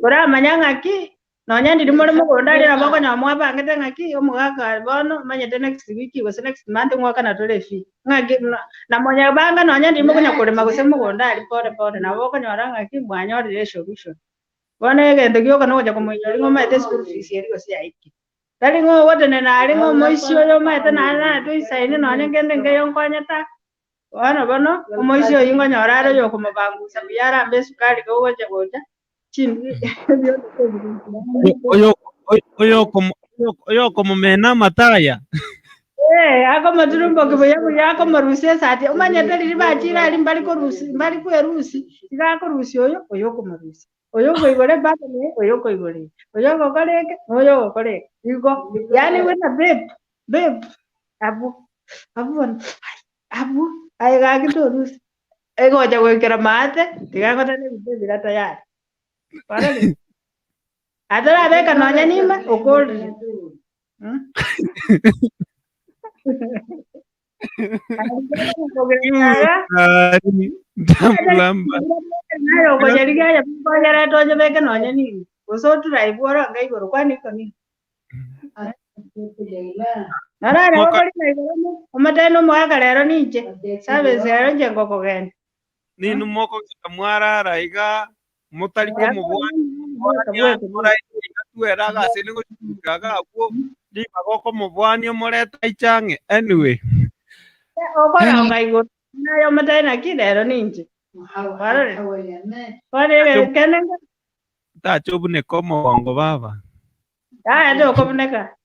kora amanyanga ki nonya ndiri muri mugonda rira bako nyamwa bangete ngaki omugaka bono manyete next week was next month mwaka na tole fee ngaki na monya banga nonya ndiri mugonya kurema gose mugonda ari pore na bako nyora ngaki mwanyorire solution bono egende gyoka no ja komonya ringo maite school fees yeri gose aiki tari ngo wote na ari ngo moisio yo maite na to isaini nonya ngende ngeyo nkonyata bono moisio yingo nyoraro yo komabangusa biyara mbe sukari go woje goja oyo como mena mataya ako maturumbo kiboya yako marusi sati umanyete liri bachira ali mbali ko rusi igako rusi oyo ko marusi oyo ko igore baba ne oyo ko igore oyo ko koreke igo yani wena babe abu ay ga kito rusi ego ja wekera mate tigango tane bila tayari Parale. Adora beka nonya nima okol. Tamlamba. Nayo ko jeriga ya ko jara to beka nonya nima. Oso tu rai bora ngai goro kwani kani. Nara ra ko ni goro omata no mo aga rero nije. Sabe zero nje ngoko gani. Ninu moko kamwara raiga mutari ko mubwani tueraga silingo gaga ko di bagoko mubwani omoreta ichange anyway okora ngaigo nayo mataina kidero ninje pare kenenga ta chobune komo wango baba ndo kobuneka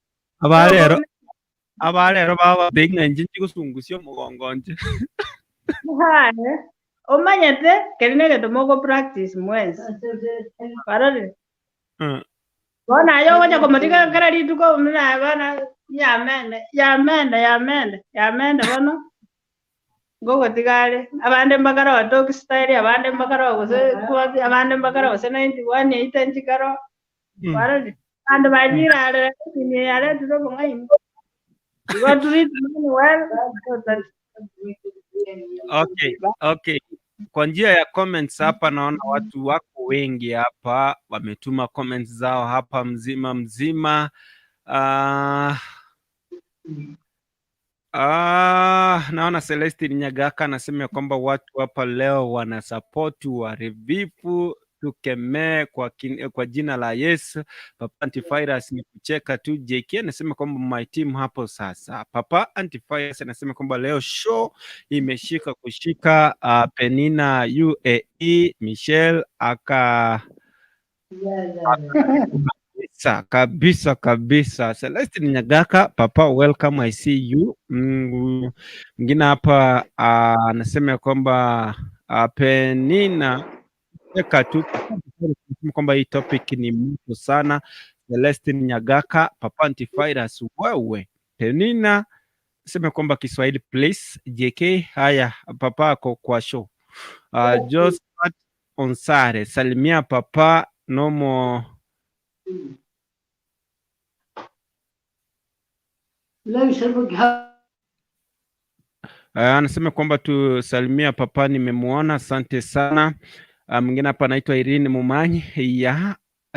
abalero baba benga njinji kusungusyo mugongonje omanyete kelinege tomoko practice mwezi parole bona yo wacha komatika kara lituko mna bana yamende bono gogo tigale abande mbagara wa dog style abande mbagara wa se abande mbagara wa se 91 itenji karo parole ande bajira ale ni ale tuko ngai you to read well. Okay. Kwa njia ya comments hapa naona watu wako wengi hapa wametuma comments zao hapa mzima. Naona Celestine Nyagaka anasema kwamba watu hapa leo wana support uharibifu tukemee kwa jina la Yesu. Papa Antivirus ni kucheka tu. JK anasema kwamba my team hapo sasa. Papa Antivirus anasema kwamba leo show imeshika kushika. Penina UAE Michelle kabisa. Celestine Nyagaka, Papa welcome, I see you. Mwingine hapa anasema kwamba Penina tu kwamba hii topic ni muhimu sana. Celestine Nyagaka, Papa Antivirus wewe. Penina sema kwamba Kiswahili please. JK haya papa ako kwa show. Josephat Onsare salimia papa nomo. Anasema kwamba tusalimia papa, nimemuona, asante sana. Mwingine hapa anaitwa Irene Mumanyi.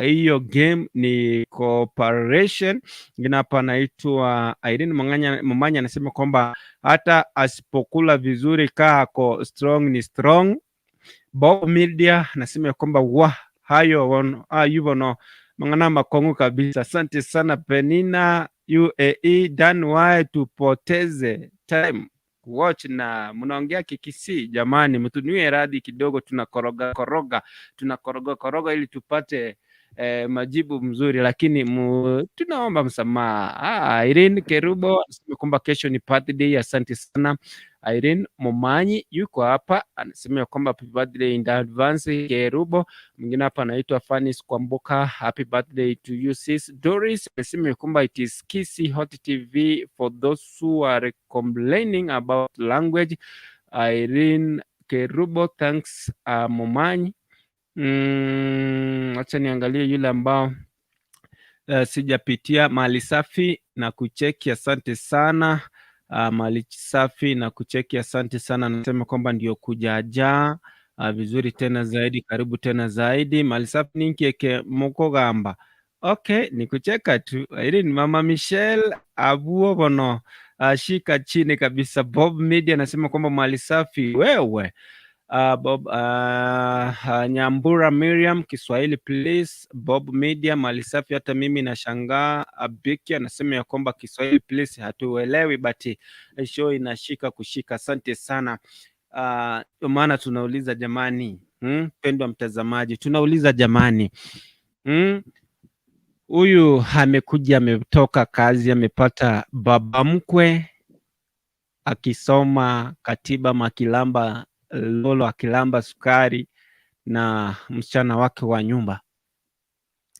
Hiyo game ni cooperation. Mwingine hapa anaitwa Irene Mumanyi anasema kwamba hata asipokula vizuri kako strong ni strong. Bob Media anasema kwamba hayo yupo no mangana makongo kabisa. Asante sana Penina UAE, dan wae tupoteze time watch na mnaongea Kikisii. Jamani, mtunie radhi kidogo, tunakoroga ili tupate majibu mzuri, lakini tunaomba msamaha. Irene Kerubo anasema kwamba kesho ni birthday. Asante sana Irene. Momanyi yuko hapa anasema kwamba happy birthday in advance Kerubo. Mwingine hapa anaitwa Fanis Kwamboka, happy birthday to you sis. Doris anasema kwamba it is Kisi Hot TV for those who are complaining about language. Irene Kerubo, thanks. Momanyi, acha niangalie yule ambao sijapitia. Mali safi na kucheki, asante sana. Mali safi na kucheki, asante sana. Nasema kwamba ndio kujaja vizuri tena zaidi, karibu tena zaidi. Mali safi ninkeke moko gamba. Okay, ni kucheka tu. Irene Mama Michelle abuo bono shika chini kabisa. Bob Media anasema kwamba mali safi wewe. Bob Nyambura Miriam, Kiswahili please. Bob Media, mali safi, hata mimi nashangaa. Abiki anasema ya kwamba Kiswahili please hatuelewi, but show inashika kushika. Asante sana. Maana tunauliza jamani, pendwa mtazamaji, tunauliza jamani, huyu amekuja, ametoka kazi, amepata baba mkwe akisoma katiba makilamba lolo, akilamba sukari na msichana wake wa nyumba.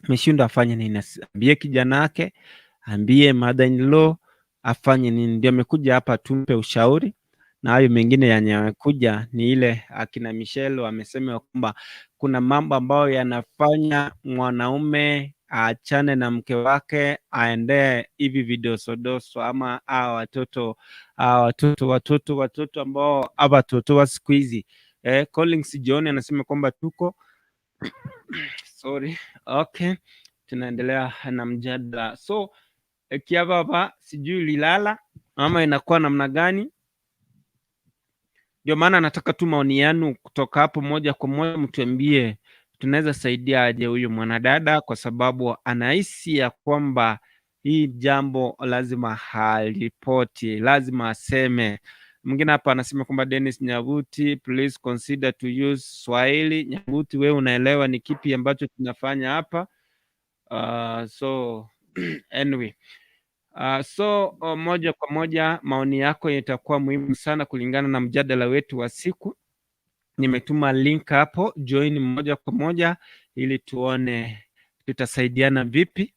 Ameshindwa afanye nini? Ambie kijana wake, ambie mother-in-law afanye nini? Ndio amekuja hapa tumpe ushauri, na hayo mengine yanayokuja ni ile akina Michelle wamesema kwamba kuna mambo ambayo yanafanya mwanaume aachane na mke wake aendee hivi vidosodoso, ama watoto ambao watoto wa siku hizi. Collins John anasema kwamba tuko sorry. Okay, tunaendelea na mjadala. So kia baba sijui lilala ama inakuwa namna gani? Ndio maana nataka tu maoni yenu kutoka hapo moja kwa moja, mtuambie tunaweza saidia aje huyu mwanadada, kwa sababu anahisi ya kwamba hii jambo lazima halipoti, lazima aseme. Mwingine hapa anasema kwamba Dennis Nyabuti, please consider to use Swahili. Nyabuti, wewe unaelewa ni kipi ambacho tunafanya hapa? So anyway, moja kwa moja maoni yako itakuwa muhimu sana kulingana na mjadala wetu wa siku. Nimetuma link hapo, join moja kwa moja ili tuone tutasaidiana vipi.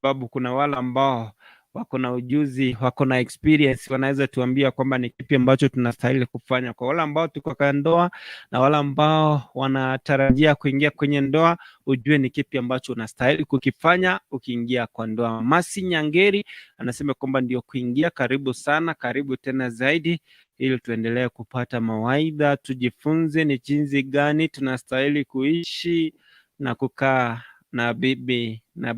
Sababu kuna wale ambao wako na ujuzi, wako na experience, wanaweza tuambia kwamba ni kipi ambacho tunastahili kufanya. Kwa wale ambao tuko kwa ndoa na wale ambao wanatarajia kuingia kwenye ndoa, ujue ni kipi ambacho unastahili kukifanya ukiingia kwa ndoa. Masi Nyangeri anasema kwamba ndio kuingia. Karibu sana, karibu tena zaidi, ili tuendelee kupata mawaidha, tujifunze ni jinsi gani tunastahili kuishi na kukaa na bibi na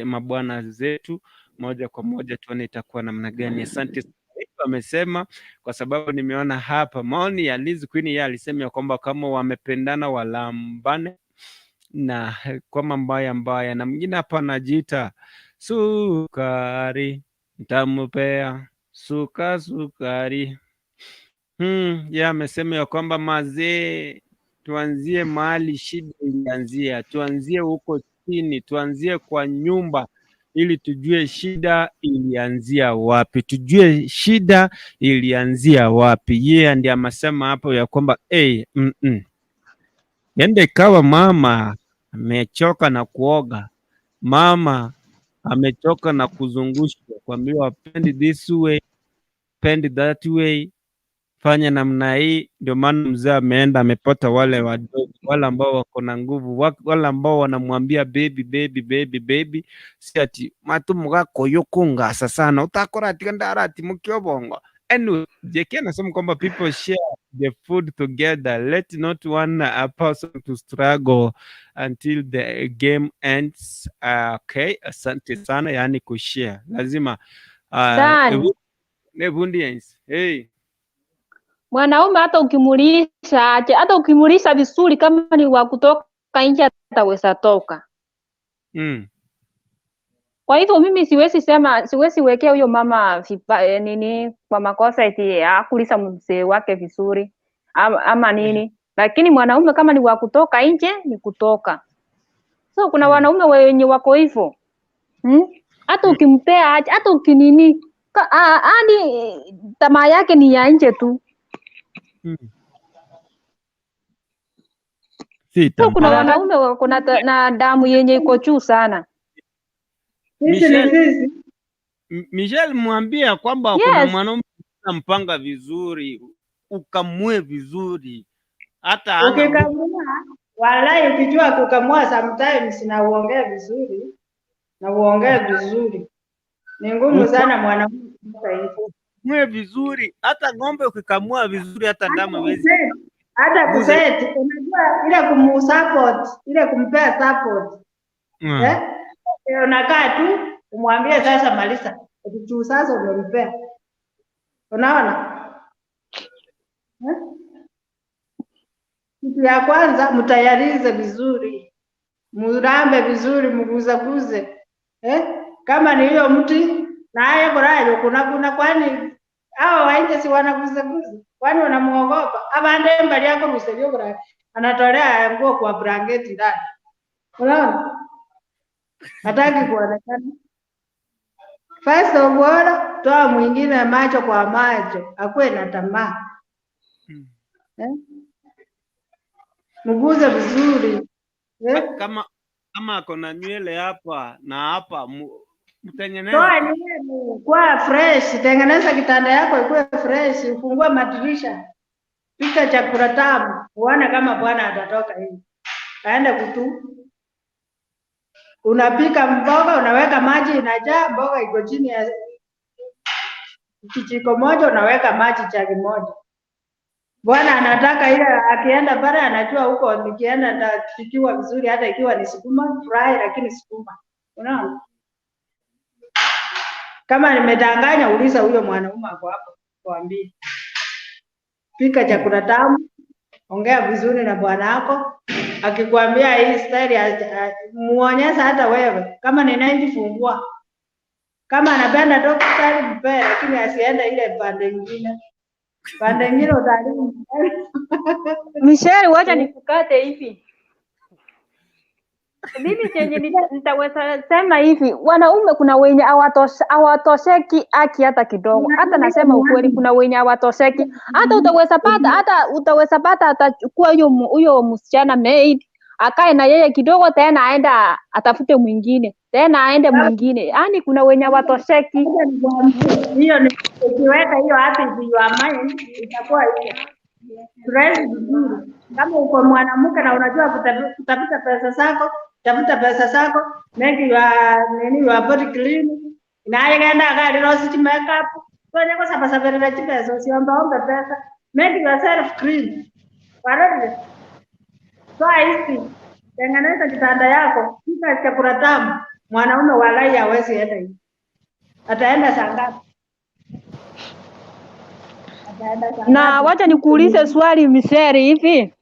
mabwana zetu moja kwa moja, tuone itakuwa namna gani. Asante amesema, kwa sababu nimeona hapa maoni ya Liz Queen, yeye alisema kwamba kama wamependana walambane na kwa mbaya. Na mwingine hapa anajiita sukari nitampea sukari. Yeye amesema ya kwamba mazee, tuanzie mahali shida ilianzia, tuanzie huko chini, tuanzie kwa nyumba ili tujue shida ilianzia wapi, Yeye ndiye amesema hapo ya kwamba ende ikawa mama amechoka na kuoga, mama amechoka na kuzungushwa, kuambiwa pend this way, pend that way, fanya namna hii. Ndio maana mzee ameenda amepata wale wadogo, wale ambao wako na nguvu, wale ambao wanamwambia baby, si ati matumu gako yokunga sana utakora ati ndarati mukiobongo. Anyway, JK anasema kwamba people share the food together, let not one person to struggle until the game ends. Okay, asante sana. Yani kushare lazima hey. Mwanaume hata ukimulisha vizuri, kama ni wa kutoka nje ataweza toka. Kwa hivyo mimi siwezi wekea huyo mama nini kwa makosa eti hakulisha mzee wake vizuri ama nini. Lakini mwanaume kama ni wa kutoka nje ni kutoka. So kuna wanaume wenye wako hivyo. Hata ukimpea hata ukinini hadi tamaa yake ni ya nje tu. So kuna wanaume wako na damu yenye iko juu sana. Michelle mwambia kwamba kuna mwanaume mpanga vizuri, ukamue vizuri. Hata ukikamua, walai ukijua kukamua sometimes na uongee vizuri. Ni ngumu sana mwanaume kumue vizuri. Hata ng'ombe ukikamua vizuri hata ndama wezi. Hata kuseti, unajua ile kumsupport, ile kumpea support. Unakaa tu umwambie sasa maliza. Kitu sasa umempea. Unaona? Kitu ya kwanza mtayarize vizuri. Murambe vizuri, mguzaguze. Kama ni hiyo mti naye korayo kuna kwani hao waende si wanaguzaguza. Kwani wanamuogopa? Abande mbali yako msevyo korayo. Anatolea nguo kwa blanketi ndani. Unaona? Hataki kuonekana. First of all, toa mwingine macho kwa macho, akuwe na tamaa. Mguze vizuri. Kama akona nywele hapa na hapa mtengeneze. Toa nywele kwa fresh, tengeneza kitanda yako ikuwe fresh, ufungue madirisha. Pika chakula tamu, uone kama bwana atatoka hivi. Aende kutu. Unapika mboga, unaweka maji inajaa, mboga iko chini ya kijiko moja, unaweka maji jagi moja. Bwana anataka ile akienda pale anajua huko nikienda nitapikiwa vizuri hata ikiwa ni sukuma fry lakini sukuma. Unaona? Kama nimedanganya uliza huyo mwanaume hapo kuambia. Pika chakula tamu, ongea vizuri na bwana wako. Akikwambia hii style muonyesha hata wewe kama ni 90 fungua. Kama anapenda top style mpe lakini asiende ile pande nyingine. Pande nyingine utalimu. Michelle, wacha nikukate hivi. Mimi chenye nitaweza sema hivi, wanaume kuna wenye hawatosheki haki hata kidogo. Hata nasema ukweli, kuna wenye hawatosheki. Hata utaweza pata atachukua huyo msichana maid, akae na yeye kidogo tena aenda atafute mwingine. Tena aende mwingine. Yaani kuna wenye hawatosheki. Hiyo ni ukiweka hiyo happy your mind itakuwa hiyo. Friends vizuri. Kama uko mwanamke na unajua kutafuta pesa zako, tafuta pesa zako, make your body clean. Inaenda gari rose makeup. Kwenye kwa sababu na pesa usiomba pesa. Make yourself clean. Warede. So hivi tengeneza kitanda yako, pika chakula tamu. Mwanaume walai hawezi enda hivi. Ataenda saa ngapi? Na wacha nikuulize swali Michelle hivi.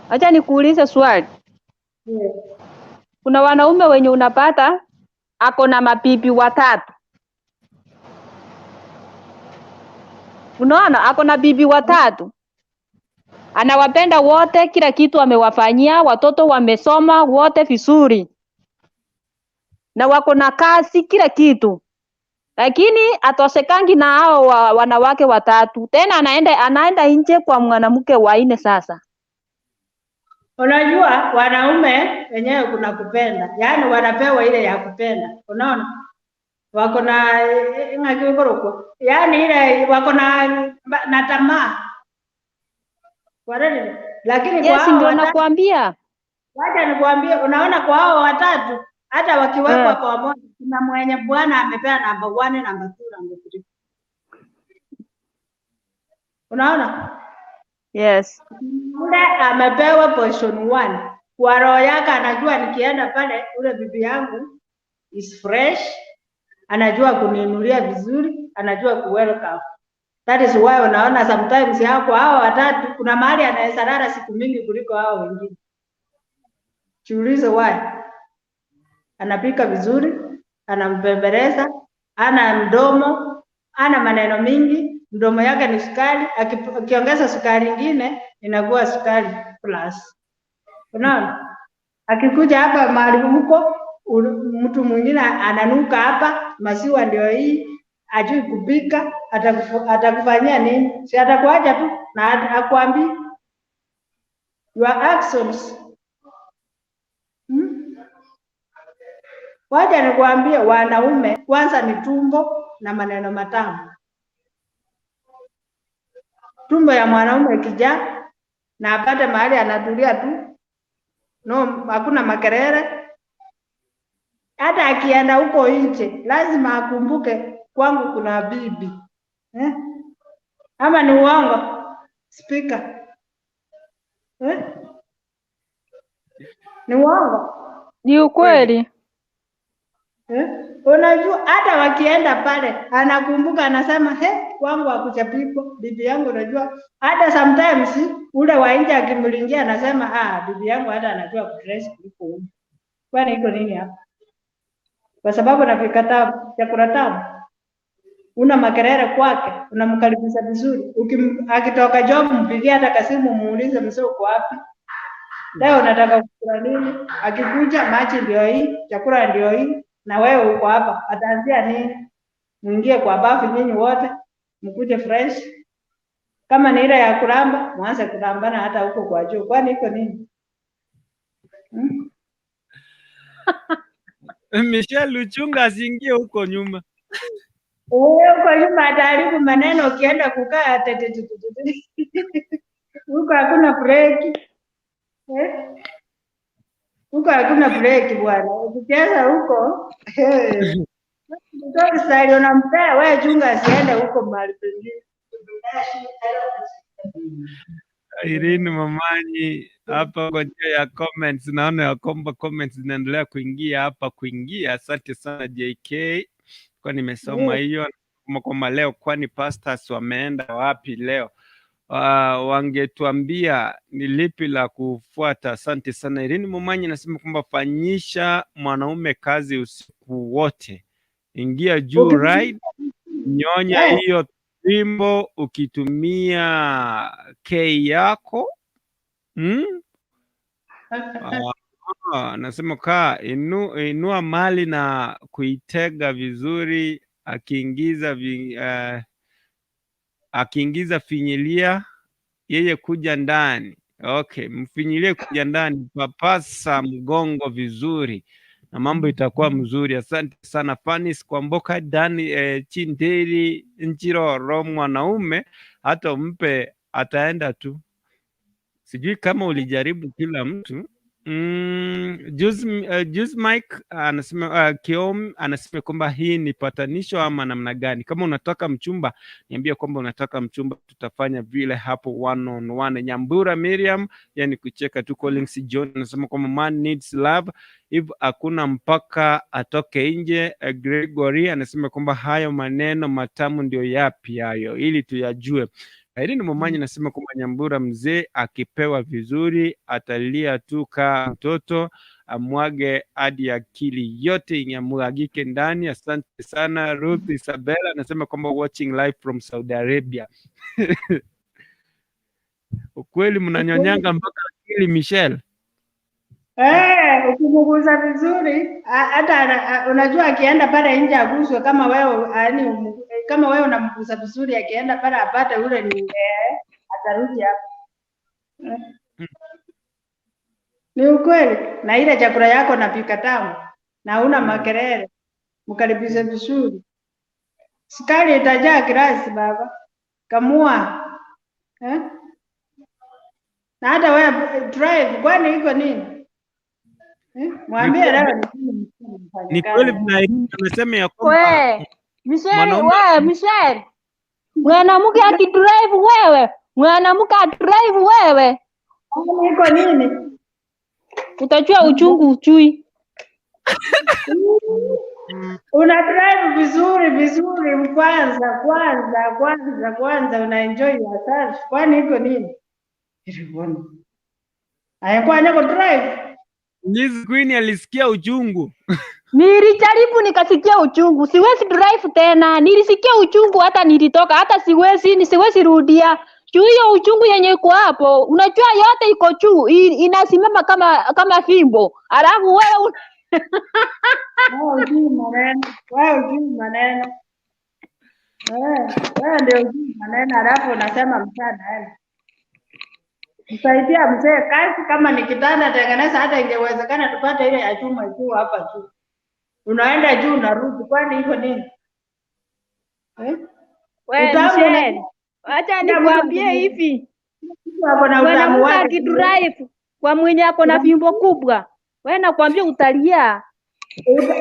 Wacha nikuulize swali. Kuna wanaume wenye unapata ako na mabibi watatu. Unaona ako na bibi watatu. Anawapenda wote, kila kitu amewafanyia, watoto wamesoma wote vizuri. Na wako na kazi kila kitu. Lakini atosekangi na hao wanawake watatu. Tena anaenda nje kwa mwanamke wa nne sasa. Unajua wanaume wenyewe kuna kupenda. Yaani wanapewa ile ya kupenda. Unaona? Wako na ngakigoroko. Yaani ile wako na tamaa. Warede. Lakini kwa hao ndio nakwambia. Wacha nikwambie unaona kwa hao watatu hata wakiwekwa pamoja kuna mwenye bwana amepea namba 1, namba 2, namba 3. Unaona? Yes. Ule amepewa position 1. Kwa roho yake anajua nikienda pale ule bibi yangu is fresh, anajua kuniinulia vizuri, anajua kuwelcome. That is why unaona sometimes hao watatu kuna mahali anaweza lala siku mingi kuliko hao wengine. Jiulize why. anapika vizuri, anampembeleza, ana mdomo, ana maneno mingi, mdomo yake ni sukari, akiongeza sukari ingine inakuwa sukari plus. Unaona? Akikuja hapa mahali huko, mtu mwingine ananuka hapa, maziwa ndio hii, ajui kupika, atakufanyia nini? Si atakuacha tu na akwambii your actions. Wacha nikwambie, wanaume kwanza ni tumbo na maneno matamu. Tumbo ya mwanaume ikijaa na apate mahali anatulia tu, no, hakuna makelele. Hata akienda huko nje lazima akumbuke kwangu kuna bibi. Ama ni uongo speaker? Ni uongo? Ni ukweli. Unajua hata wakienda pale anakumbuka, anasema kwangu hakuchapikwa bibi yangu. Unajua hata sometimes ule wa nje akimlingia anasema bibi yangu hata anajua kudress kuliko huyu. Kwani iko nini hapa? Kwa sababu napika tamu, chakula tamu, una makelele kwake, unamkaribisha vizuri. Akitoka job mpigie hata kasimu, muulize mzee uko wapi leo, unataka kukula nini? Akikuja maji ndio hii, chakula ndio hii, na wewe uko hapa, ataanzia nini? Muingie kwa bafu nyinyi wote, mkuje fresh. Kama ni ile ya kulamba, mwanze kulambana hata huko kwa juu. Kwani iko nini? Michelle, uchunga asiingie huko nyuma. Huko nyuma ataharibu maneno ukienda kukaa tete. Huko hakuna break. Huko hakuna break bwana. Ukicheza huko ndio style unampea wewe, chunga asiende huko mahali pengine. Irene Momanyi hapa kwa njia ya comments, naona ya kwamba comments zinaendelea kuingia. Asante sana JK kwa nimesoma hiyo kwamba leo, kwani pastors wameenda wapi leo? Wangetuambia ni lipi la kufuata. Asante sana Irene Momanyi. Nasema kwamba fanyisha mwanaume kazi usiku wote, ingia juu ride, nyonya hiyo tumbo ukitumia K yako. Nasema inua mali na kuitega vizuri, akiingiza finyilia yeye kuja ndani. Okay, mfinyilie kuja ndani, papasa mgongo vizuri na mambo itakuwa mzuri. Asante sana Fanis kwa mboka Dani Chinderi Njiroro. Mwanaume hata umpe ataenda tu, sijui kama ulijaribu kila mtu. Juice Mike anasema Kiom anasema kwamba hii ni patanisho ama namna gani? Kama unataka mchumba niambia kwamba unataka mchumba, tutafanya vile hapo one on one. Nyambura Miriam, yani kucheka tu. Collins John anasema kwamba man needs love if hakuna mpaka atoke nje. Gregory anasema kwamba hayo maneno matamu ndio yapi hayo, ili tuyajue. Irene Momanyi nasema kwamba Nyambura mzee akipewa vizuri atalia tu kama mtoto, amwage hadi akili yote inyamwagike ndani. Asante sana. Ruth Isabella anasema kwamba watching live from Saudi Arabia. Ukweli mnanyonyanga mpaka akili Michelle. Ukimuguza vizuri hata unajua akienda pale nje aguswe kama wewe, yani kama wewe unamguza vizuri, akienda pale apate ule ni atarudi hapo. Ni ukweli. Na ile chakula yako napika tamu na una makelele, mkaribishe vizuri. Sukari itajaa kirasi baba, kamua na hata wewe drive, kwani iko nini? Mwambie leo ni kweli tunasema ya kwamba Michelle, mwanamke akidrive wewe, iko nini? Utajua uchungu uchui. Una drive vizuri kwanza una enjoy yourself. Kwani iko nini? Hayakuwa nako drive. Liz Queen alisikia uchungu. Nilijaribu nikasikia uchungu. Siwezi drive tena. Nilisikia uchungu hata nilitoka, hata siwezi rudia. Juu hiyo uchungu yenye iko hapo, unajua yote iko juu, inasimama kama fimbo. Alafu wewe Wewe ujui maneno. Wewe ndio ujui maneno, alafu unasema msaada. Msaidia mzee kazi, kama ni kitanda tengeneza, hata ingewezekana tupate ile ya chuma juu hapa juu. Unaenda juu unarudi, kwani iko nini? wewe Michelle, acha nikwambie hivi. Mwanamke akidrive kwa mwenye ako na fimbo kubwa, wewe nakwambia utalia.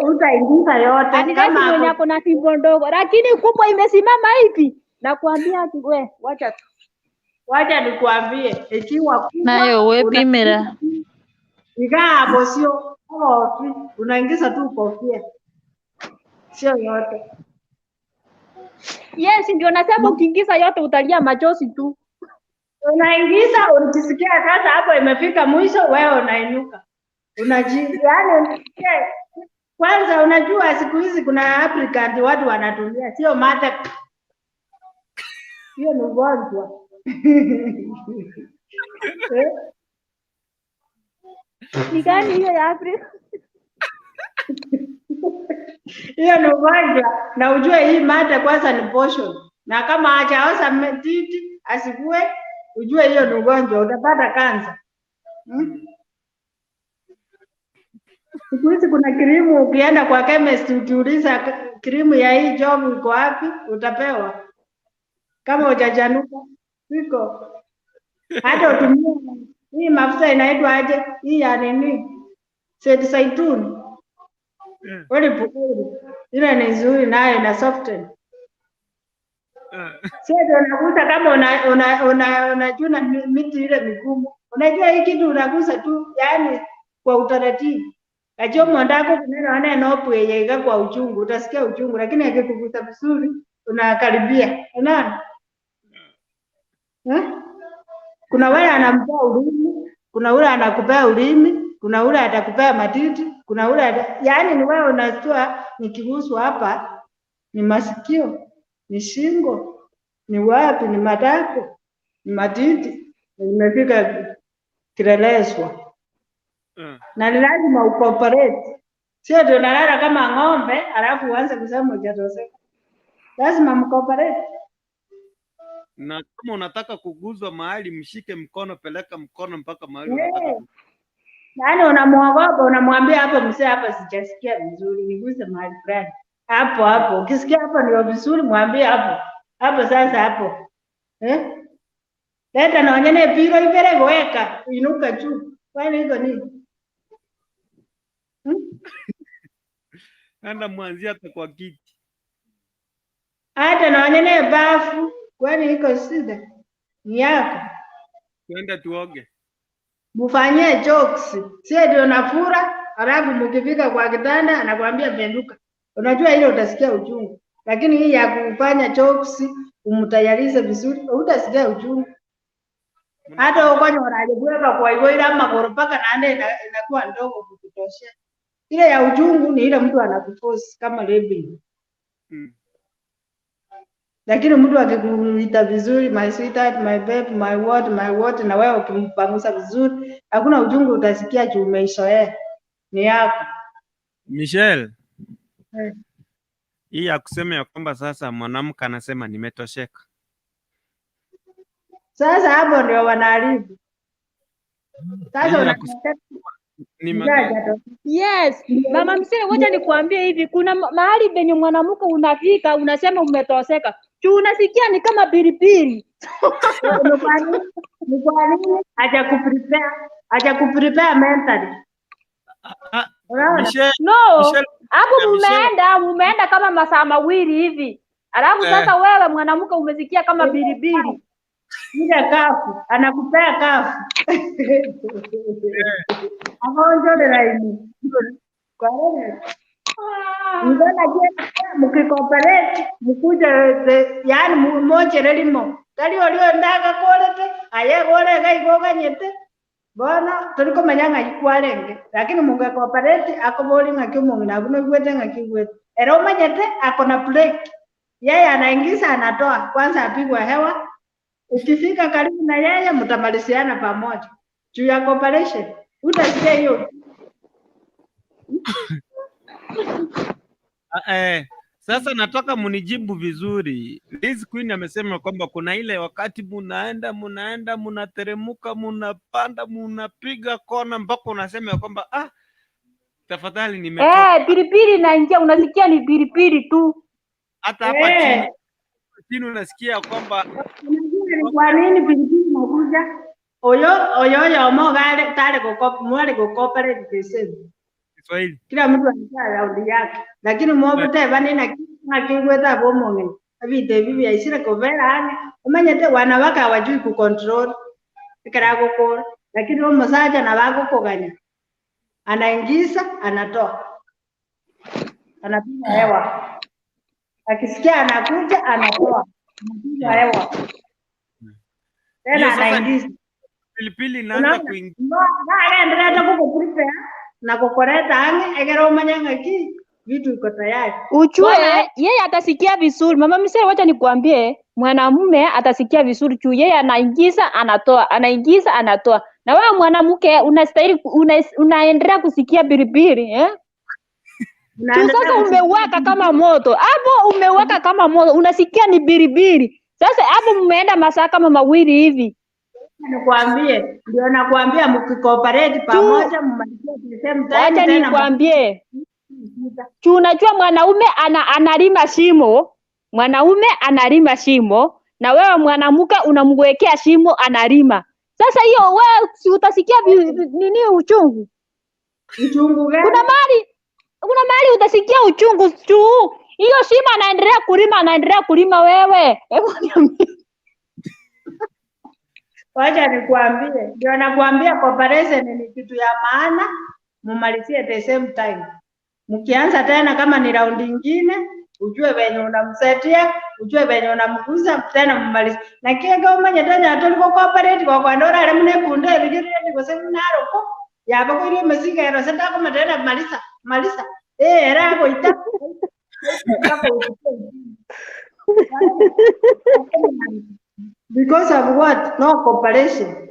Utaingiza yote kama mwenye ako na fimbo ndogo, lakini kubwa imesimama hivi. Nakwambia ati wewe wacha nikwambie, ikiwa kubwa nayo wewe pimera. Ikaa hapo sio unaingiza tu kofia. Sio yote. Yes, ndio nasema ukiingiza yote utalia machozi tu. Unaingiza ukisikia sasa hapo imefika mwisho, wewe unainuka. Yaani kwanza unajua siku hizi kuna applicant watu wanatumia, sio mate. Hiyo ni ugonjwa. Ni gani hiyo ya Afrika? Hiyo ni ugonjwa, na ujue hii mate kwanza ni poison. Na kama hajaosa matiti asikue, ujue hiyo ni ugonjwa, utapata kansa. Siku hizi kuna krimu, ukienda kwa chemist ukiuliza krimu ya hii job iko wapi, utapewa. Kama hujajanuka, iko. Hata utumie hii mafuta inaitwa aje? Hii ya nini? Zaituni. Ile ni nzuri nayo ina soften. Sio unagusa kama unajua miti ile migumu. Unajua hii kitu unagusa tu, yani kwa utaratibu. Kachomo ndako kunaona nopo yeye kwa uchungu, utasikia uchungu, lakini akikugusa vizuri unakaribia. Unaona? Kuna wale anampea ulimi, kuna ule anakupea ulimi, kuna ule atakupea matiti, kuna ule yani ni wewe unatoa nikiguswa hapa ni masikio, ni shingo, ni wapi, ni matako, ni matiti, nimefika kileleswa. Na lazima ucooperate. Sio ndio nalala kama ng'ombe alafu uanze kusema hujatoseka. Lazima mcooperate. Na kama unataka kuguzwa mahali, mshike mkono, peleka mkono mpaka mahali unataka. Yaani unamuogopa, unamwambia hapo mzee, hapa sijasikia vizuri, niguze mahali fulani. Hapo. Ukisikia hapo ndio vizuri, mwambie hapo. Hapo sasa hapo. Leta na wanyene piro ipere weka, inuka juu. Kwani hivyo nini? Anda mwanzia hata kwa kiti. Hata na wanyene bafu, kwani iko shida? Ni yako. Twende tuoge. Mufanyie jokes. Sio ndio nafura, alafu mkifika kwa kitanda anakuambia penduka. Unajua ile utasikia uchungu. Lakini hii ya kufanya jokes umtayarize vizuri, utasikia uchungu. Hata ukonyo unajibweka kwa hiyo ile ama koropaka na inakuwa ndogo kutosha. Ile ya uchungu ni ile mtu anakuforce kama rabbi. Lakini mtu akikuita vizuri, my sweetheart, my babe, my what, na wewe ukimpangusa vizuri, hakuna uchungu utasikia juu umeizoea. Ni yako. Michelle. Hii ya kusema ya kwamba sasa mwanamke anasema nimetosheka. Sasa hapo ndio wanaharibu. Sasa yes, mama Michelle, ngoja nikuambie hivi, kuna mahali penye mwanamke unafika unasema umetoseka. Juu unasikia ni kama pilipili. Ni kwa nini? Acha kuprepare mentally. No, hapo mumeenda kama masaa mawili hivi. Alafu sasa wewe mwanamke umesikia kama pilipili. Ile kafu, anakupea kafu. Aonjo de laini. Kwa nini? Mbona je mkikooperate mkuja yani mmoja relimo. Kali olio ndaka kolete, aye kole kai goganyete. Bona tuliko manyanga ikwalenge lakini mungu cooperate akoboli ngakimungu na kuno gwete ngakigwete. Era umanyete akona break. Yeye anaingiza anatoa kwanza apigwa hewa. Ukifika karibu na yeye mtamaliziana pamoja. Juu ya cooperation. Utasikia hiyo. Sasa nataka munijibu vizuri. Liz Queen amesema kwamba kuna ile wakati munaenda munateremuka munapanda munapiga kona mpaka unasema kwamba tafadhali nimechoka. Pilipili inaingia unasikia ni pilipili tu. Hata hapa chini unasikia kwamba kwa nini pilipili inakuja? Oyo mogale tale cooperate the Kiswahili. Kila mtu anataka raundi yake. Lakini mwote bani na kingweta bomonge. Abite bibi aisira kovera ane. Umanyete wanawake hawajui kucontrol. Ikarago kwa. Lakini wao msaja na wako koganya. Anaingiza, anatoa. Anapiga hewa. Akisikia anakuja, anatoa. Anapiga hewa. Tena anaingiza. Pilipili inaanza kuingia. Ndio kuko prepare na kokoreta ange egera umanyanga ki vitu iko tayari. Uchue yeye atasikia vizuri. Mama Msee, wacha nikwambie, mwanamume atasikia vizuri juu yeye anaingiza anatoa, anaingiza anatoa. Na wewe mwanamke unastahili unaendelea kusikia biribiri, Sasa umewaka kama moto. Hapo umewaka kama moto, unasikia ni biribiri. Sasa hapo mmeenda masaa kama mawili hivi. Nikwambie, ndio nakwambia mkicooperate pamoja mmalizie the same time. Acha nikwambie. Unajua mwanaume analima shimo. Mwanaume analima shimo na wewe mwanamke unamwekea shimo analima. Sasa hiyo wewe si utasikia nini uchungu? Uchungu gani? Kuna mali utasikia uchungu tu. Hiyo shimo anaendelea kulima wewe. Hebu niambie. Wacha nikwambie, ndio nakwambia cooperation ni kitu ya maana, mumalizie the same time. Mkianza tena kama ni raundi nyingine, ujue venye unamsetia, ujue venye unamguza tena mumalizie. Na kiega umanye tena atoliko cooperate kwa ndora ale mune kunde rigire ndiko seminaro ko. Yaba ko ile mesika era seta kama tena malisa. Era ko ita. Because of what? No cooperation.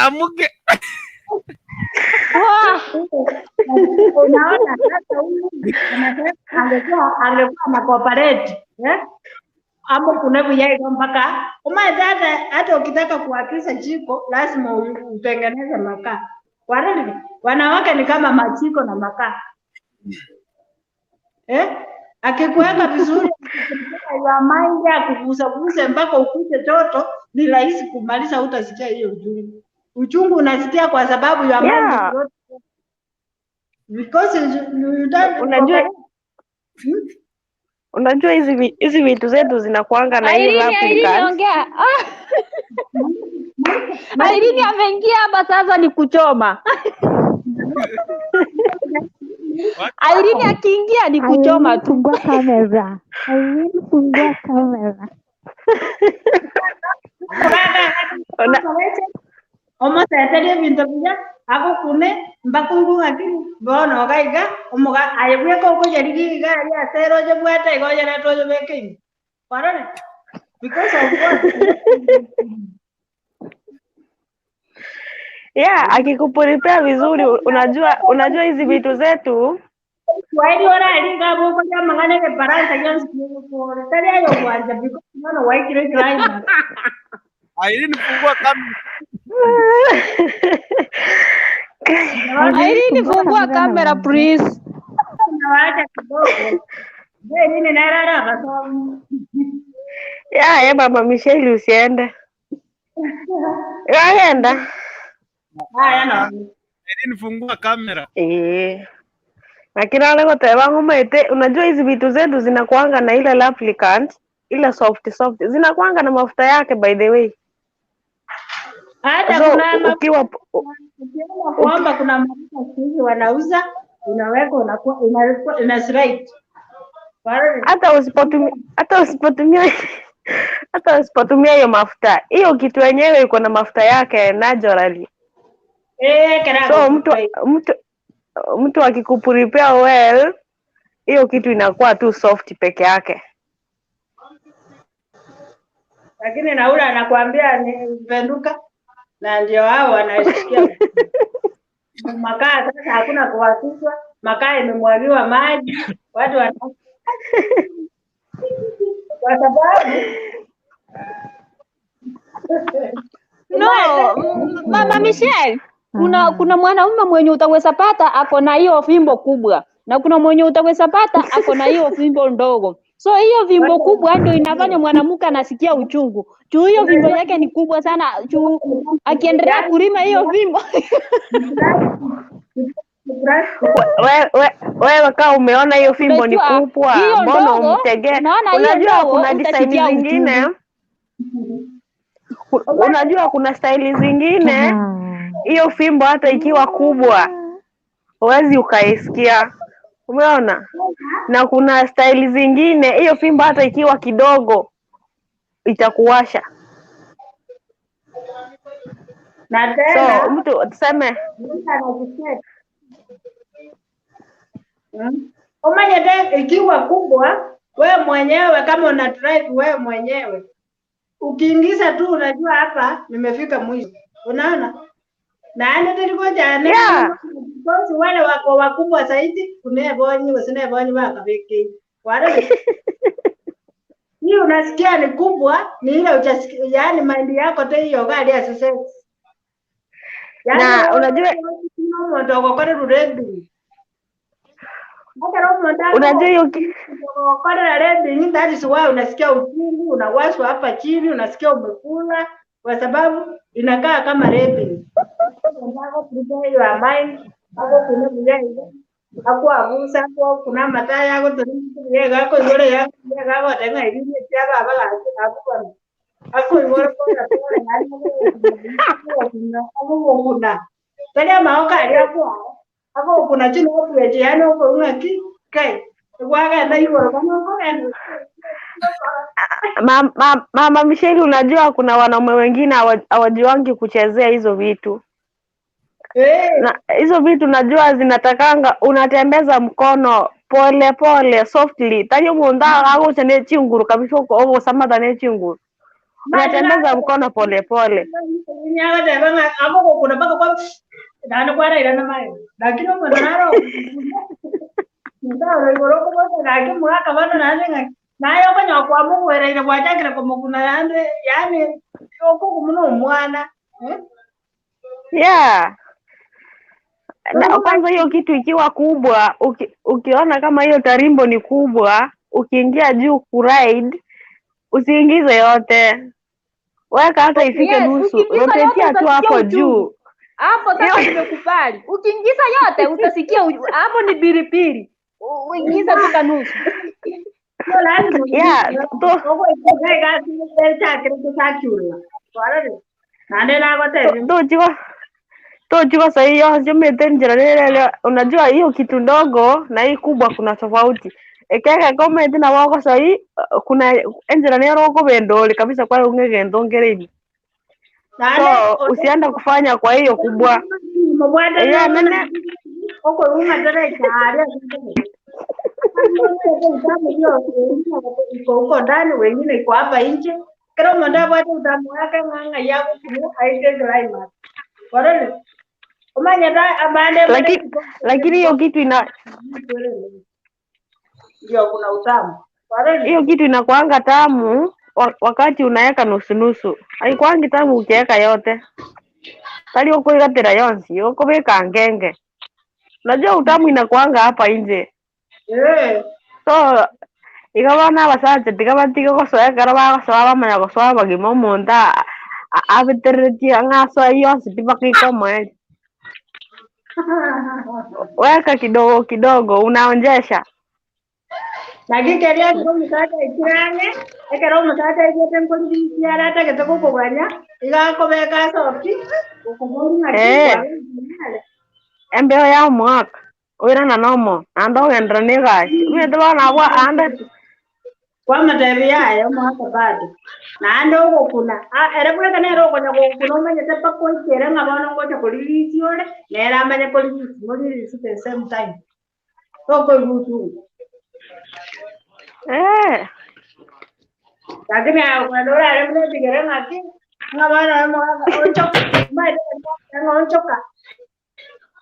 Amuke. Unaona sasa huyu angekuwa na cooperate, hapo kuna vijana mpaka hata ukitaka kuhakisha jiko lazima utengeneze makaa. Wanawake ni kama machiko na makaa. Akikuweka vizuri ya mind ya kugusa mpaka ukute toto ni rahisi kumaliza, utasikia hiyo uchungu. Uchungu unasikia kwa sababu ya mind. Because you don't Unajua hizi vitu zetu zinakuanga na hiyo applicant. Airini ameingia hapa sasa ni kuchoma. Airini akiingia ni kuchoma tu. Fungua kamera. Airini fungua kamera. Omo tete bintu bya ako kune mbakungu akini bono gaiga omuga ayebwe ko yarigiga ya tero je bwata go yara tojo beking parane because of what. Akikuprepare vizuri, unajua hizi vitu zetu waidi ora alinga boko ya mangane ke paranta yansi ko tari ayo kwanja because no waikire crime. Airini fungua kamera. Airini fungua kamera please. Nawaacha kidogo. Nini narara baso. Mama Michelle usiende. Yaenda. Airini fungua kamera. Lakini wale wote wangu mete, unajua hizi vitu zetu zinakuanga na ile applicant, ile soft zinakuanga na mafuta yake by the way. Hata kuna ukiwa kwamba kuna mafuta hizi wanauza Unaweka unakuwa ina slide. Hata usipotumia hiyo mafuta, hiyo kitu yenyewe iko na mafuta yake naturally. So mtu akikuprepare well, hiyo kitu inakuwa tu soft peke yake. Lakini na ule anakuambia ni penduka, na ndio hao wanashikia makaa. Sasa hakuna kuwakishwa, makaa imemwagiwa maji, watu wana kwa sababu Mama Michelle, kuna mwanaume mwenye utaweza pata ako na hiyo fimbo kubwa, na kuna mwenye utaweza pata ako na hiyo fimbo ndogo. So hiyo fimbo kubwa ndio inafanya mwanamke anasikia uchungu. Juu hiyo fimbo yake ni kubwa sana, juu akiendelea kulima hiyo fimbo. Wewe kama umeona hiyo fimbo ni kubwa, mbona umtegee? Unajua kuna design zingine. Unajua kuna style zingine hiyo fimbo hata ikiwa kubwa huwezi ukaisikia. Umeona? Na kuna style zingine hiyo fimbo hata ikiwa kidogo itakuwasha. Na tena So mtu tuseme umanye ikiwa kubwa, wewe mwenyewe kama una drive wewe mwenyewe ukiingiza tu unajua hapa nimefika mwisho. Unaona? Na ande tulikoja because wale wako wakubwa zaidi kunebonyi wasinebonyi wakabeke. Wale ni unasikia ni kubwa, ni ile utasikia, yani mind yako tu hiyo gari ya sasa. Na unajua ndio kwa rurebi. Unajua hiyo kwa rurebi that is why unasikia uchungu, unawashwa hapa chini, unasikia umekula kwa sababu inakaa kama rebi. Ndio prepare your mind hapo kuna mjani hapo abusa hapo kuna mataya yako tuliye yako yule yako yako tena hivi chapa hapa hapo hapo yule hapo kuna tena maoka hapo kuna chini hapo ya jiani hapo una kai waga na hiyo Mama Michelle, unajua kuna wanaume wengine hawajuangi kuchezea hizo vitu. Na hizo vitu najua zinatakanga unatembeza mkono pole pole softly. Tanyo munda hago chane chinguru kabisa uko samada ne chinguru. Unatembeza mkono pole pole. Nyaga debanga hapo kuna paka kwa ndani kwa ila na mai. Lakini mwanaro ndio ngoroko kwa lakini mwaka bado nani nayo kwenye kwa Mungu ile kwa chakira kwa kuna yani uko kumno mwana. Yeah. Na kwanza hiyo kitu ikiwa kubwa, ukiona kama hiyo tarimbo ni kubwa, ukiingia juu kuride, usiingize yote. Weka hata ifike nusu. Rotate tu hapo juu. Hapo sasa nimekubali. Ukiingiza yote utasikia hapo ni biripiri. Uingiza tu nusu. Yeah, Tochiwa sahi yo metenjera lele, unajua hiyo kitu ndogo na hii kubwa kuna tofauti. Ekeka comment na wako sahi kuna enjera nero ko bendoli kabisa kwa ungegendo ngerebi. So usienda kufanya kwa hiyo kubwa. Yeah, nene uko uma dada itaria. Uko ndani wengine iko hapa nje. Kama mnada bado utamu yake nganga yako haije driver. Warele. Lakini hiyo kitu ndio kuna utamu. Hiyo kitu inakuanga tamu wakati unaweka nusu nusu. Haikuangi tamu ukiweka yote. Tali uko igatira yonsi, uko weka ngenge. Unajua utamu inakuanga hapa nje. So ikabana basaje tikabatiga ko soya karaba ko soya bamanya ko soya bagimo monda abitereti ngaso yonsi tibaki mwe. Weka kidogo kidogo unaonjesha. Lagi kelia ko msata ikirane, ekero msata ikete ko ndiara hata ketoko kuganya, iga ko beka sofi, ukomoni ngati. Embeo ya mwaka. Wira na nomo ando gendra ni gash mi dwa na wa ande kwa matevi yayo mwaka bado na ando uko kuna era kwa kana ro konya kuna manya tepa ko kera ngabono ngoja polisi ore nera manya polisi muri at the same time to ko yutu lakini kwa dora era mne tigere ngati ngabono mo onchoka mai onchoka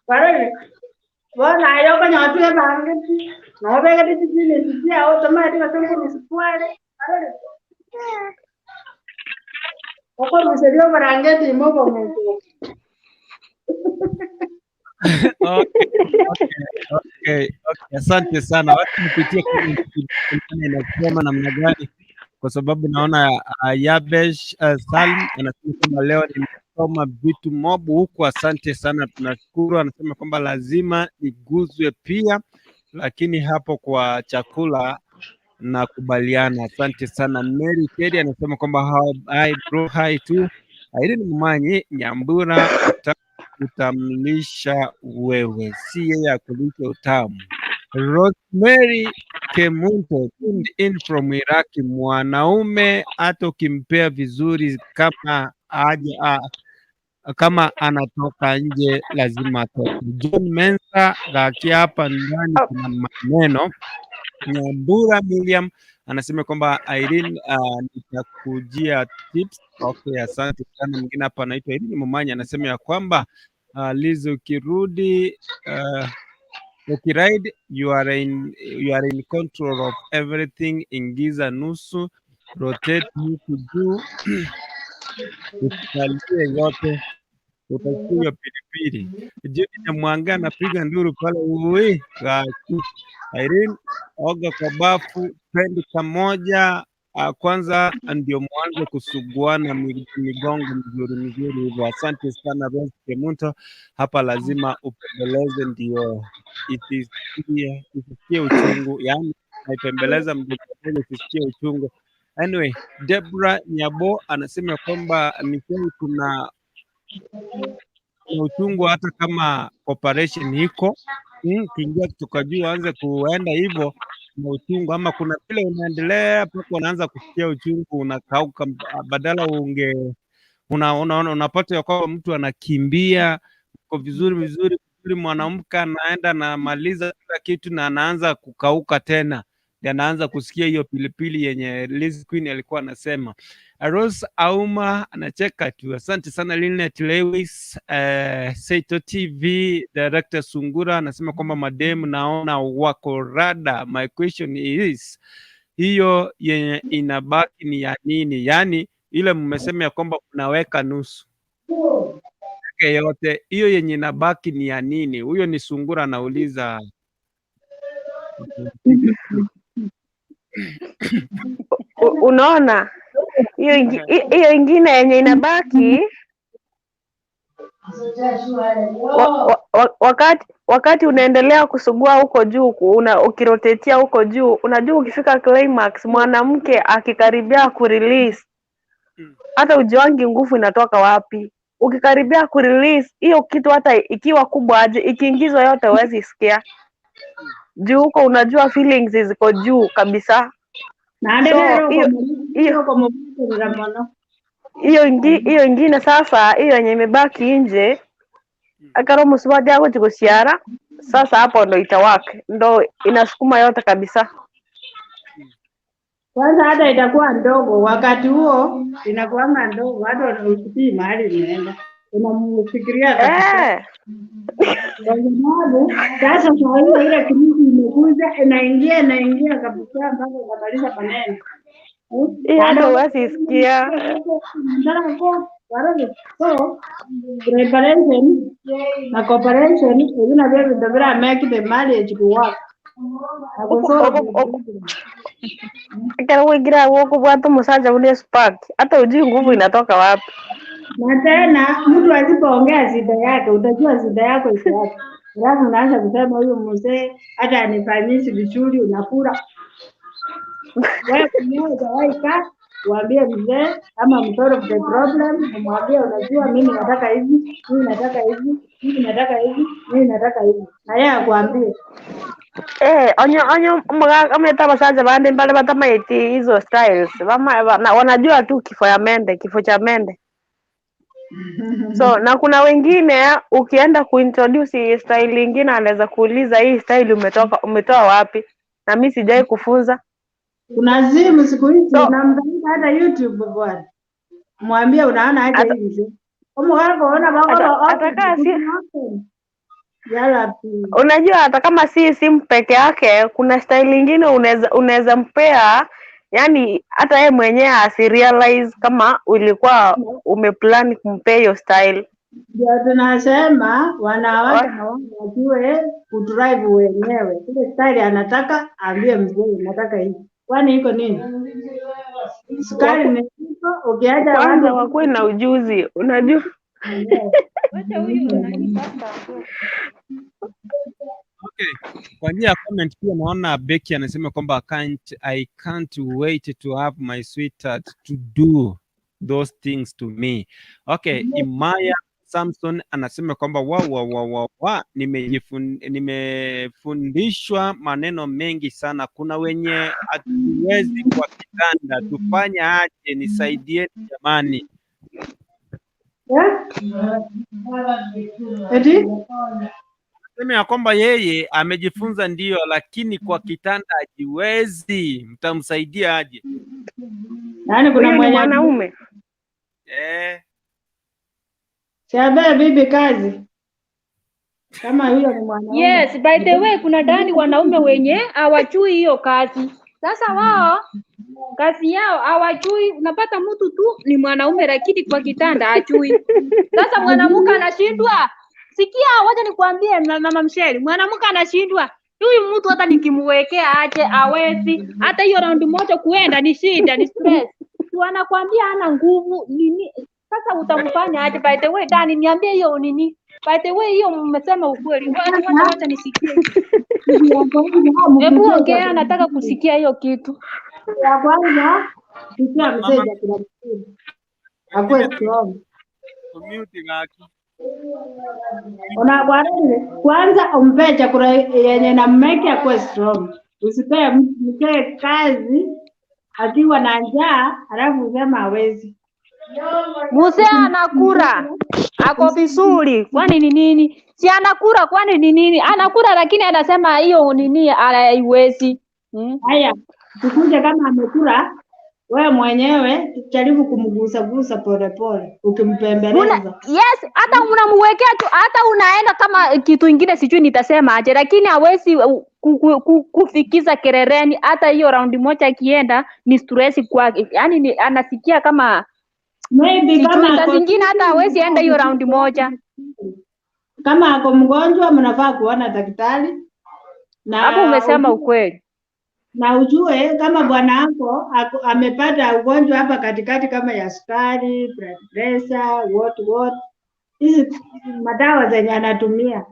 pare bona ayo ko nyatu e bangi no be ga tiji ne tiji automatic atamko nisipwale oko mserio barangeti mobo mtu Okay. Asante sana. Wacha nipitie inasema namna gani, kwa sababu naona Yabesh Salim anasema kwamba leo nimesoma vitu mobu huku. Asante sana, tunashukuru. Anasema kwamba lazima iguzwe pia, lakini hapo kwa chakula na kubaliana. Asante sana. Mary Kedi anasema kwamba hi bro, hi tu Irene Mumanyi Nyambura utamlisha wewe, si yeye akulisha utamu. Rosemary Kemunto tuned in from Iraki. Mwanaume hata ukimpea vizuri kama anatoka nje lazima atoke. John Mensa gaki hapa ndani kuna maneno. Nyambura Miriam anasema kwamba Irene nitakujia tips. Okay, asante sana. Mwingine hapa anaitwa Irene Mumanyi anasema ya kwamba Lizo ukirudi ukiride you are in control of everything. Ingiza nusu, rotate huku juu utalie yote, utakuwa pilipili. Jeni ya Mwanga anapiga nduru pale uwe Irene, oga kwa bafu, pendi kamoja kwanza ndio mwanzo kusuguana migongo mizuri hivyo. Asante sana Rose Kemunto, hapa lazima upembeleze ndio isikie uchungu, yani naipembeleza mdogo isikie uchungu. Anyway, Debra Nyabo anasema kwamba Michelle kuna uchungu hata kama operation iko kiingia kutoka juu anze kuenda hivyo na uchungu, ama kuna vile unaendelea mpaka unaanza kusikia uchungu unakauka, badala unapata ya kwamba mtu anakimbia kwa vizuri, mwanamke anaenda na maliza kila kitu na anaanza kukauka tena, anaanza kusikia hiyo pilipili yenye Liz Queen alikuwa anasema. Rose Auma anacheka tu. Asante sana Lynette Lewis. Seito TV Director Sungura anasema kwamba mademu naona wako rada. My question is, hiyo yenye inabaki ni ya nini? Yani ile mmesema ya kwamba unaweka nusu yote, hiyo yenye inabaki ni ya nini? Huyo ni Sungura anauliza. Unaona hiyo ingine yenye inabaki wakati unaendelea kusugua huko juu, ukirotetia huko juu, unajua ukifika climax mwanamke akikaribia kurelease hata ujiwangi nguvu inatoka wapi. Ukikaribia kurelease hiyo kitu, hata ikiwa kubwa aje, ikiingizwa yote huwezi isikia juu huko, unajua feelings ziko juu kabisa. Hiyo ingine sasa, hiyo yenye imebaki nje akaro musubadi yako chikusiara sasa, hapo ndo itawaka, ndo inasukuma yote kabisa. Kwanza hata itakuwa ndogo wakati huo, inakuwa ndogo, watu wanafikiri mahali inaenda, unamfikiria kabisa. Sasa kwa ile kimisi imekuja inaingia kabisa mpaka unamaliza maneno. Hata huwezi sikia. So preparation na cooperation is very make the marriage to work. Kero wigira woko bwato musaja ule spark, hata ujui nguvu inatoka wapi. Na tena mtu asipoongea shida yake, utajua shida yako iko wapi. Alafu unaanza kusema huyo mzee hata anifanyishi vizuri, unakula wewe mwenyewe utawaika uambie mzee ama msolve the problem, umwambie unajua mimi nataka hivi, mimi nataka hivi, mimi nataka hivi, mimi nataka hivi. Na yeye akwambie. Onyo ameta masaje bande mbale batamaiti hizo styles. Wanajua tu kifo cha mende. So na kuna wengine ukienda kuintroduce style nyingine anaweza kuuliza hii style umetoa wapi? Na mimi sijai kufunza. Kuna simu siku hizi namdhamini hata YouTube bwana. Mwambie unaona aje hivi. Kama wako ona bako atakaa si yala. Unajua hata kama si simu peke yake kuna style nyingine unaweza mpea, yani hata yeye mwenyewe asirealize kama ulikuwa umeplan kumpea hiyo style. Ndio tunasema wanawake na wao wajue kudrive wenyewe. Ile style anataka aambie mzee nataka hivi. Kwani iko nini? Sukari ni iko ukiacha kwanza wakuwe na ujuzi, unajua. Okay. Kwa njia ya comment pia naona Becky anasema kwamba I can't wait to have my sweetheart to do those things to me. Okay, Imaya Samson anasema kwamba nimefundishwa maneno mengi sana. Kuna wenye hatuwezi kwa kitanda, tufanye aje? Nisaidieni jamani. Sema ya kwamba yeye amejifunza ndio, lakini kwa kitanda hajiwezi. Mtamsaidia aje? Yaani kuna mwanaume Siabe bibi kazi. Kama huyo ni mwanaume. Yes, by the way kuna ndani wanaume wenye hawajui hiyo kazi. Sasa wao kazi yao hawajui, unapata mtu tu ni mwanaume lakini kwa kitanda hajui. Sasa mwanamke anashindwa. Sikia, wacha nikwambie mama Msheli, mwanamke anashindwa. Huyu mtu hata nikimwekea aje hawezi. Hata hiyo round moja kuenda ni shida, ni stress. Tu anakuambia hana nguvu nini? Sasa utamfanya aje? By the way Dani, niambie hiyo nini? By the way hiyo mmesema ukweli. Wacha nisikie. Hebu ongea, nataka kusikia hiyo kitu. Ya kwanza sikia mteja kila mtu. Akwe strong. Community ngaki. Kwanza umpe chakula yenye na mmeke akwe strong. Usipee mke kazi akiwa na njaa alafu usema hawezi. Muse anakura ako vizuri, kwani ni nini? Si anakura, kwani ni nini? Anakura lakini anasema hiyo nini haiwezi. Haya, tukuje kama amekula, wewe mwenyewe jaribu kumgusa pole ukimpembeleza. Yes, hata unamwekea tu, hata unaenda kama kitu kingine sijui nitasema aje, lakini hawezi kufikiza kerereni. Hata hiyo round moja akienda ni stress kwake. Yaani anasikia kama maybe kama zingine hata hawezi enda hiyo round moja. Kama ako mgonjwa mnafaa kuona daktari. Na hapo umesema ukweli. Na ujue kama bwana wako amepata ugonjwa hapa katikati kama ya sukari, blood pressure, what hizi madawa zenye anatumia.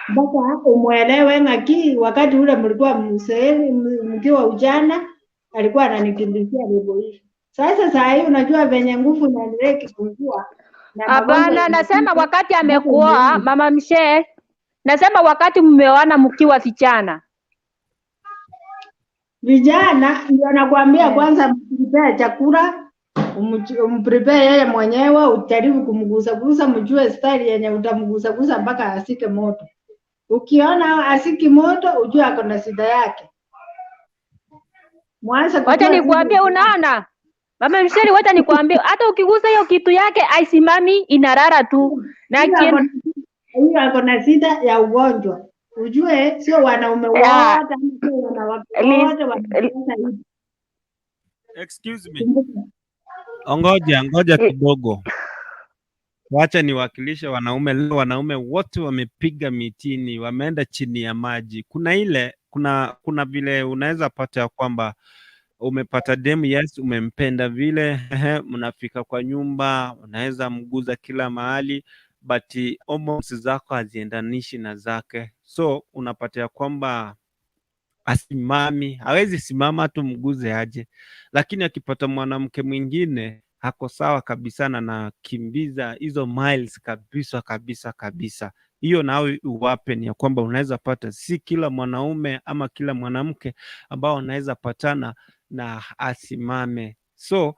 Mpaka umuelewe ngaki wakati ule mlikuwa mkiwa ujana alikuwa ananikimbizia hivyo hivi. Sasa saa hii unajua venye nguvu inaendelea ikipungua. Hapana, nasema wakati amekuoa mama Mshe. Nasema wakati mmeoana mkiwa vijana. Vijana ndio nakwambia kwanza mprepare chakula, umprepare yeye mwenyewe, ujaribu kumgusa mjue style yenye utamgusa mpaka asike moto. Ukiona asiki moto ujue ako na shida yake. Wacha nikwambie unaona? Mama Msheli, wacha nikwambie hata ukigusa hiyo kitu yake aisimami, inarara tu. Na hiyo ako na shida ya ugonjwa. Ujue sio wanaume wote ama sio wanawake wote wanapata. Excuse me. Ngoja kidogo. Wacha niwakilishe wanaume leo. Wanaume wote wamepiga mitini, wameenda chini ya maji. Kuna vile unaweza pata ya kwamba umepata demu, yes, umempenda vile, mnafika kwa nyumba, unaweza mguza kila mahali, but hormones zako haziendanishi na zake. So unapata ya kwamba asimami, hawezi simama tu mguze aje. Lakini akipata mwanamke mwingine hako sawa kabisa na nakimbiza hizo miles kabisa. Hiyo nawe uwape ni ya kwamba unaweza pata, si kila mwanaume ama kila mwanamke ambao unaweza patana na asimame. So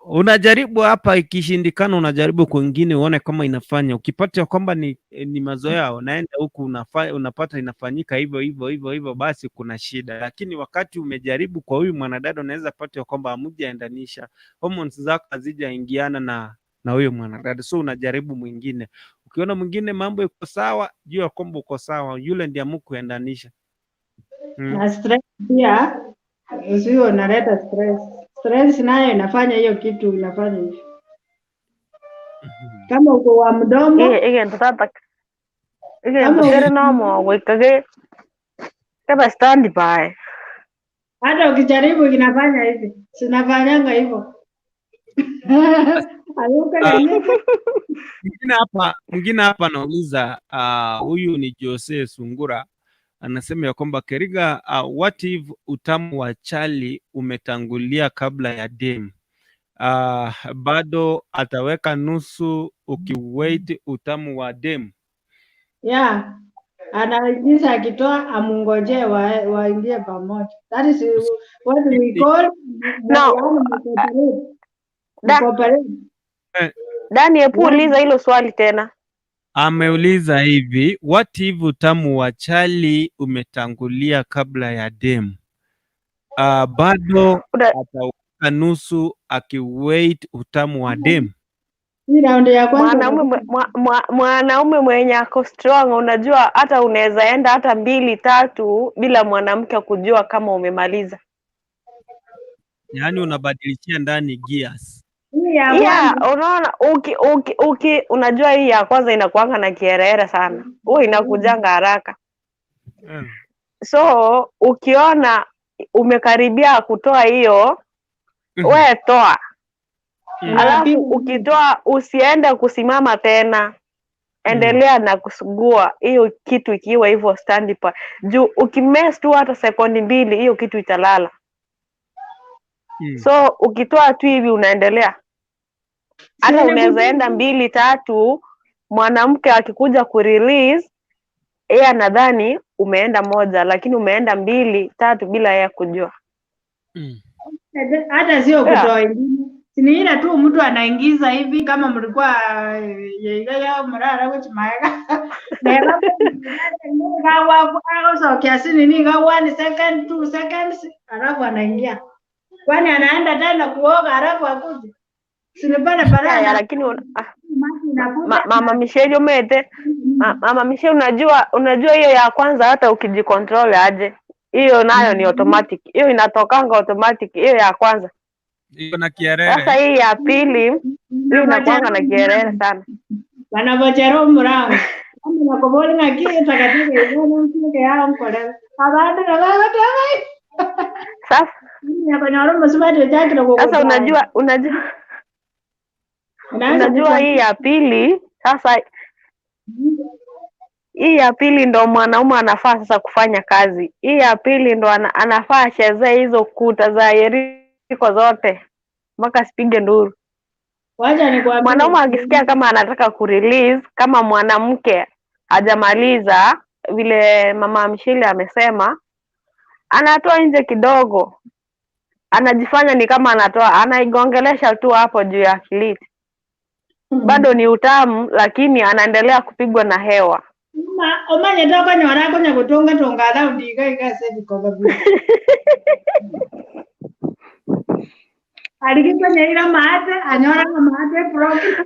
unajaribu hapa, ikishindikana unajaribu kwingine uone kama inafanya. Ukipata kwamba ni mazoea, unaenda huku unapata inafanyika hivyo, basi kuna shida. Lakini wakati umejaribu kwa huyu mwanadada, unaweza pata kwamba hamujaendanisha, hormones zako hazijaingiana na huyo mwanadada, so unajaribu mwingine. Ukiona mwingine mambo iko sawa, jua kwamba uko sawa, yule ndiye hamkuendanisha. Na stress pia usio unaleta stress. Stress nayo inafanya hiyo kitu inafanya hivyo. Kama uko wa mdomo kama standby. Hata ukijaribu inafanya hivi. Sinafanyanga hivyo. Mwingine hapa anauliza, huyu ni Jose Sungura, anasema ya kwamba Keriga, what if utamu wa chali umetangulia kabla ya dem? Bado ataweka nusu ukiwait utamu wa dem? Yeah. Anaigiza akitoa amungojee waingie pamoja. That is what we call Dani, hebu uliza hilo swali tena. Ameuliza hivi, what if utamu wa chali umetangulia kabla ya dem? Bado ataweka nusu akiwait utamu wa dem? Mwanaume mwenye ako strong, unajua hata unaweza enda hata 2-3 bila mwanamke kujua kama umemaliza. Yaani unabadilishia ndani gears. Yeah, unaona unajua hii ya kwanza inakuanga na kiherehere sana. Huwa inakujanga haraka. So ukiona umekaribia kutoa hiyo, wewe toa. Alafu ukitoa usiende kusimama tena. Endelea na kusugua hiyo kitu ikiwa hivyo standby. Juu ukimess tu hata sekondi 2 hiyo kitu italala. So ukitoa tu hivi unaendelea. Hata unaweza enda 2-3, mwanamke akikuja kurelease yeye anadhani umeenda 1, lakini umeenda 2-3 bila yeye kujua. Hata sio kutoa ingine. Ni ila tu mtu anaingiza hivi kama mlikuwa yeye mrara wetu maega. Na hapo so kiasi nini ga 1 second 2 seconds alafu anaingia. Kwani anaenda tena kuoga alafu akuje. Sinipana baraka. Lakini Mama Michelle umete. Mama Michelle, unajua hiyo ya kwanza hata ukijicontrol aje. Hiyo nayo ni automatic. Hiyo inatokanga automatic, hiyo ya kwanza. Hiyo na kiherehere. Sasa hii ya pili hiyo inakuanga na kiherehere sana. Wanavojero mrango. Kama nakoboli na kile takatifu hiyo mke yao mkole. Abandi na baba tawai. Sasa unajua hii ya pili sasa, hii ya pili ndo mwanaume anafaa sasa kufanya kazi. Hii ya pili ndo anafaa achezee hizo kuta za Yeriko zote mpaka sipige nduru. Mwanaume akisikia kama anataka kurelease, kama mwanamke hajamaliza vile Mama Michelle amesema, anatoa nje kidogo, anajifanya ni kama anatoa, anaigongelesha tu hapo juu ya kiliti. Bado ni utamu, lakini anaendelea kupigwa na hewa. Omanye toka nyora ko nyagotonga tongala udiga ikase bikoba bi. Aligika nyeira mate, anyora na mate profi.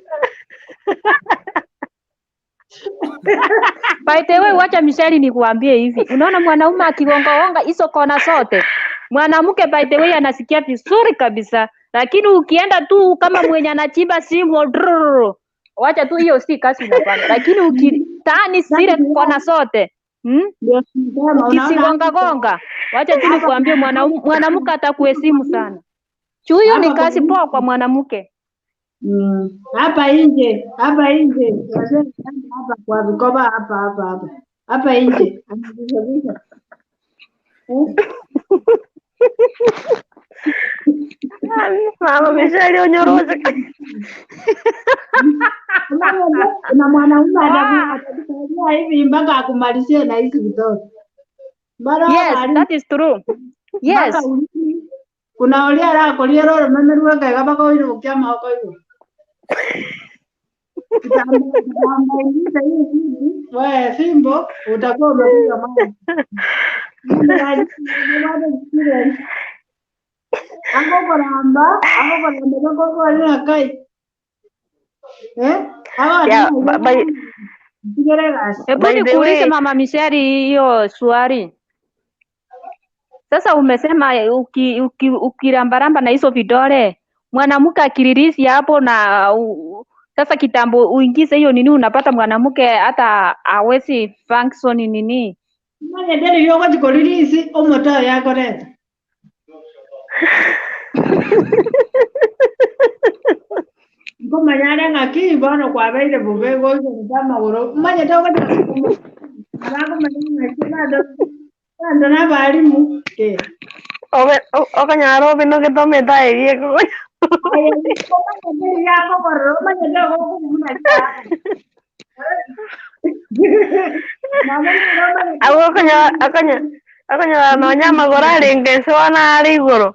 By the way, wacha Michelle nikuambie hivi. Unaona mwanaume akigonga hizo kona zote, mwanamke by the way anasikia vizuri kabisa. Lakini ukienda tu kama mwenye anachimba simu, wacha tu hiyo si kazi unafanya. Lakini ukitani zile kona zote, ukisigonga, wacha tu nikuambie mwanamke atakuheshimu sana. Hiyo ni kazi poa kwa mwanamke. Hapa nje hapa kwa vikoba hapa hapa nje anajisafisha. Mama Michelle unyoroze. Na mwanaume atakufanyia hivi mpaka akumalizie na hizi vitoto. Yes, that is true. Yes. Kuna olia lako liero meme ruweka kama kwa hilo ukiama hapo hivyo. Wewe Simbo utakuwa umepiga maji. Ako koramba kwa ni akai. Hebu nikuulize Mama Michelle hiyo swali. Sasa umesema ukirambaramba na hizo vidole, mwanamke akilirisi hapo na sasa kitambo uingize hiyo nini, unapata mwanamke hata hawezi function nini. Manya ndio yoko jikolirisi omoto yako reta. Ngoma nyale ngaki bano kwa baile bubego hizo kama goro. Manya ndio kwa arako manya ngaki ndo na balimu ke. Okanyaro bino githome thaerie ko. Akanya no nyama gora ringe swana ari iguru.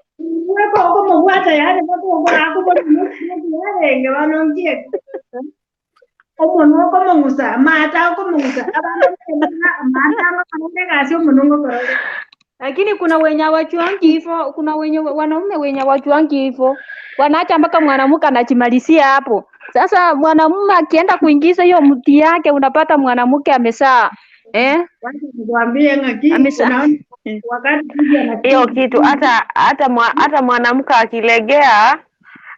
Ko mugwata yale ko gora ko ringe wanongie. Omuntu ko mungusa mata ko mungusa abantu mata wanonge munungo gora. Lakini kuna wenye hawajuangi hivyo, kuna wenye wanaume wenye hawajuangi hivyo. Wanaacha mpaka mwanamke anachimalizia hapo. Sasa mwanamume akienda kuingiza hiyo mti yake unapata mwanamke amesaa. Nikwambie ngaki wakati hiyo kitu hata mwanamke akilegea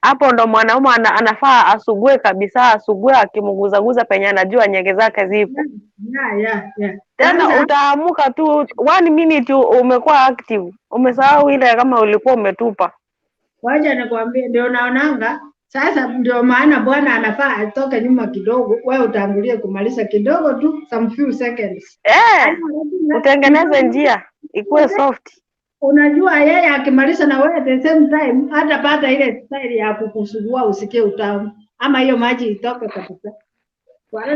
hapo ndo mwanaume anafaa asugue kabisa, asugue akimuguzaguza penye anajua nyege zake zipo. Tena utaamuka tu 1 minute umekuwa active. Umesahau ile kama ulikuwa umetupa. Wacha nikwambie ndio naonanga. Sasa ndio maana bwana anafaa atoke nyuma kidogo, wewe utangulie kumaliza kidogo tu some few seconds. Utengeneze njia ikuwe soft. Unajua yeye akimaliza na wewe the same time hata pata ile style ya kukusugua usikie utamu ama hiyo maji itoke kabisa. Bwana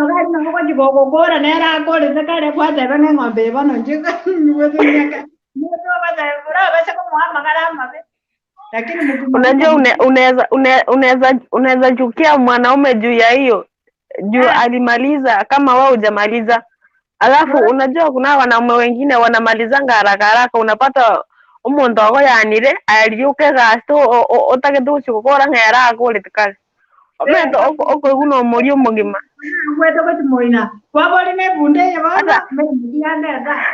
gari na kwa kibogo bora na era akole takale kwa tebe ng'ombe bano njika niwezo nyaka. Ndio bata bora basi kwa mama karama be. Lakini unaweza chukia mwanaume juu ya hiyo. Juu alimaliza kama wewe hujamaliza. Alafu unajua kuna wanaume wengine wanamalizanga haraka unapata umuntu wako yanire aliuke gasto otagetuchi gukora ngera akole tikale. Ometo okuiguno muri umugima. Ngweto ko timoina. Kwa boli ne bunde yabana mbiande da.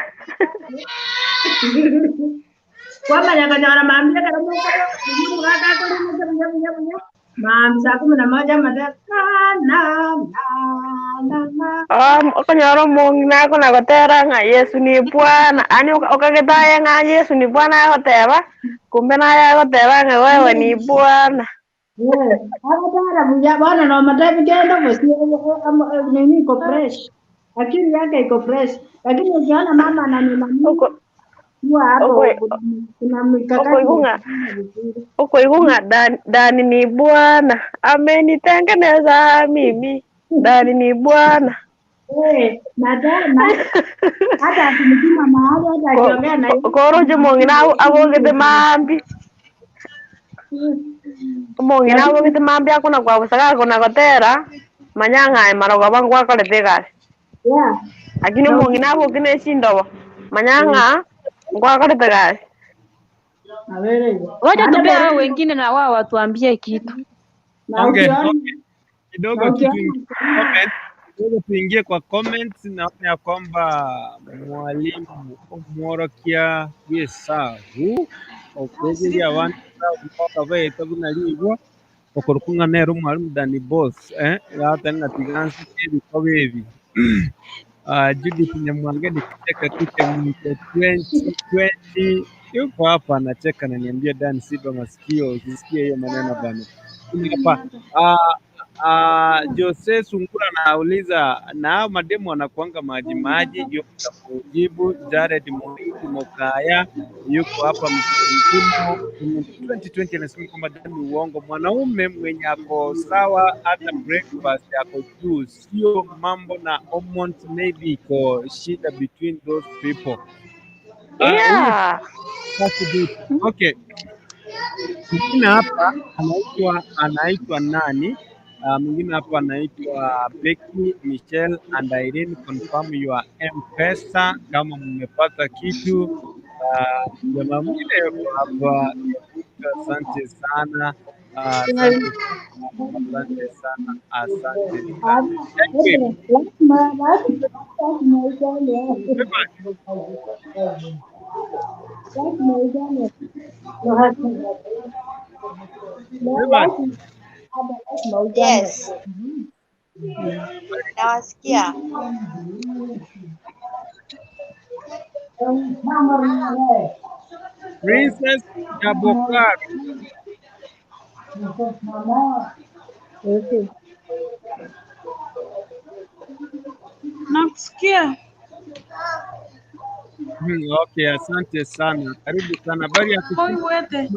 Kwa manyaka nyara mambi kada mo ko ngaka ko ni munya. Mamsa ko na maja mada na. Okanyoro mongina ko nagotera nga Yesu ni Bwana. Ani okagethaya nga Yesu ni Bwana agoteba. Kumbe na agoteba nga wewe ni Bwana. Hata mja bwana na matabi gendo basi nini iko fresh. Akili yake iko fresh. Lakini ukiona mama ananilamuka Ukoigunga Dani ni Bwana amenitengeneza mimi. Dani ni Bwana. Hata akimjima mahali hata akiongea na koroje mongina agogete mambi. Mongina agogete mambi akona kwa busaka kona gotera manyanga marogo bangu akolete gasi. Lakini mongina agogene shindobo manyanga ngwakolete gasi. Wacha tupea wengine na wao watuambie kitu. Kidogo tuingie kwa comments. Naona ya kwamba mwalimu Mworokia Gwisahu okwezi ya wantu bakavaye tabunalibwa okorukunga nero mwalimu Dani Boss yatanga tigansi ebiko bebi Judith Nyamwange nikicheka tuke mwite 2020 yuko hapa anacheka na niambia Dan Silva masikio usisikie hiyo maneno bana. Hapa Jose Sungura anauliza na mademu wanakuanga maji maji, yuko kujibu. Jared Mokaya yuko hapa Mzimo 2020 anasema kwamba ni uongo, mwanaume mwenye ako sawa hata breakfast yako juu, sio mambo na hormones, maybe iko shida between those people. Yeah. Okay. Mwingine hapa anaitwa nani? Mwingine hapa anaitwa Becky Michelle and Irene, confirm your M-Pesa kama mmepata kitu. Jamaa mwingine hapa, asante sana. Asante sana. Yes. Nawasikia. Princess Jabokar. Nakusikia. Okay, asante sana. Karibu sana. Habari ya Wete.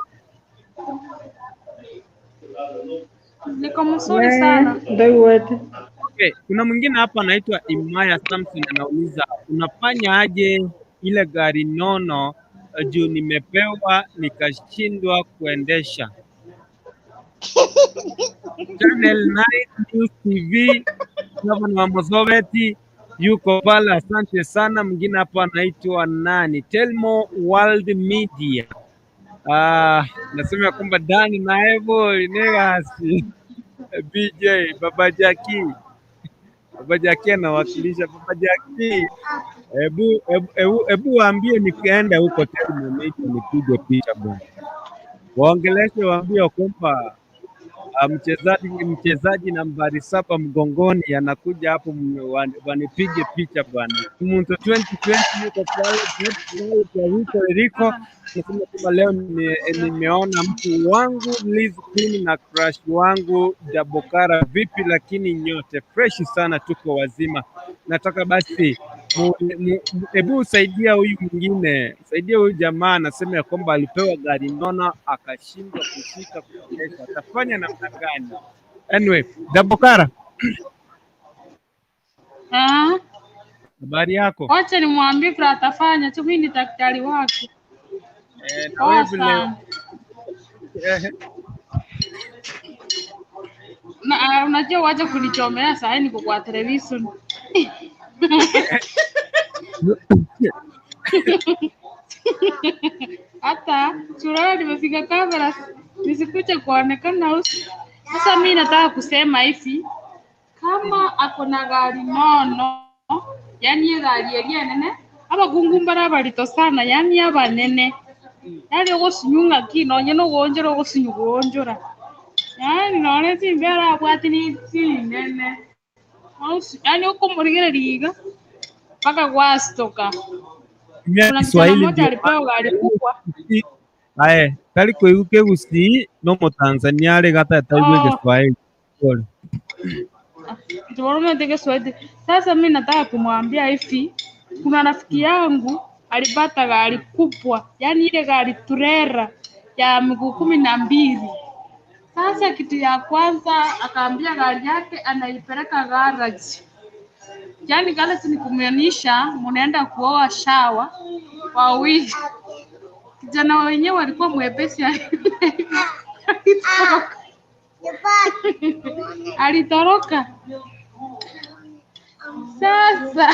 Niko mzuri sana. Okay, kuna mwingine hapa anaitwa Imaya Samson anauliza unafanya aje ile gari nono juu nimepewa nikashindwa kuendesha. Channel 9 News TV Gavana Mozoveti yuko pale, asante sana. Mwingine hapa anaitwa nani? Telmo World Media. Nasema kwamba Dani na Evo Negasi BJ Baba Jackie. Baba Jackie anawakilisha. Baba Jackie, hebu waambie nikienda huko Telmo nipige picha bwana. Waongeleshe waambie kwamba mchezaji nambari 7 mgongoni anakuja hapo, wanipige picha bwana. Mtu 2020 yuko pale kwa Rico Rico. Nasema kwamba leo nimeona mtu wangu Liz Queen na crush wangu Jabokara. Vipi lakini nyote fresh sana, tuko wazima. Nataka basi hebu saidia huyu mwingine, saidia huyu jamaa. Anasema ya kwamba alipewa gari nono akashindwa kushika kuendesha, atafanya namna gani? Anyway, Jabokara, habari yako? Wacha nimwambie vile atafanya tu, mimi ni daktari wake. Na wewe vile unajua waje kunichomea saa hii niko kwa television. Hata chura nimefika kamera nisikuje kuonekana usi. Sasa mimi nataka kusema hivi, kama ako na gari nono, yani gari yenyewe nene aba gungumbara balito sana, yani aba nene, yani ogosunyunga kino nyeno gonjora ogosunyugonjora, yani nonezi mbera abwati ni nene, yani ukomurigere liga paka kwastoka. Kuna Kiswahili ndio alipewa gari kubwa. Kali kweuke gusi no mu Tanzania ale gata taigwe Kiswahili. Tunaona ndege Kiswahili. Sasa mimi nataka kumwambia hivi, kuna rafiki yangu alipata gari kubwa, yani ile gari turera ya miguu 12. Sasa kitu ya kwanza akaambia gari yake anaipeleka garage. Yani garage ni kumaanisha mnaenda kuoa shawa wawili. Kijana wenyewe walikuwa mwepesi alitoroka. Sasa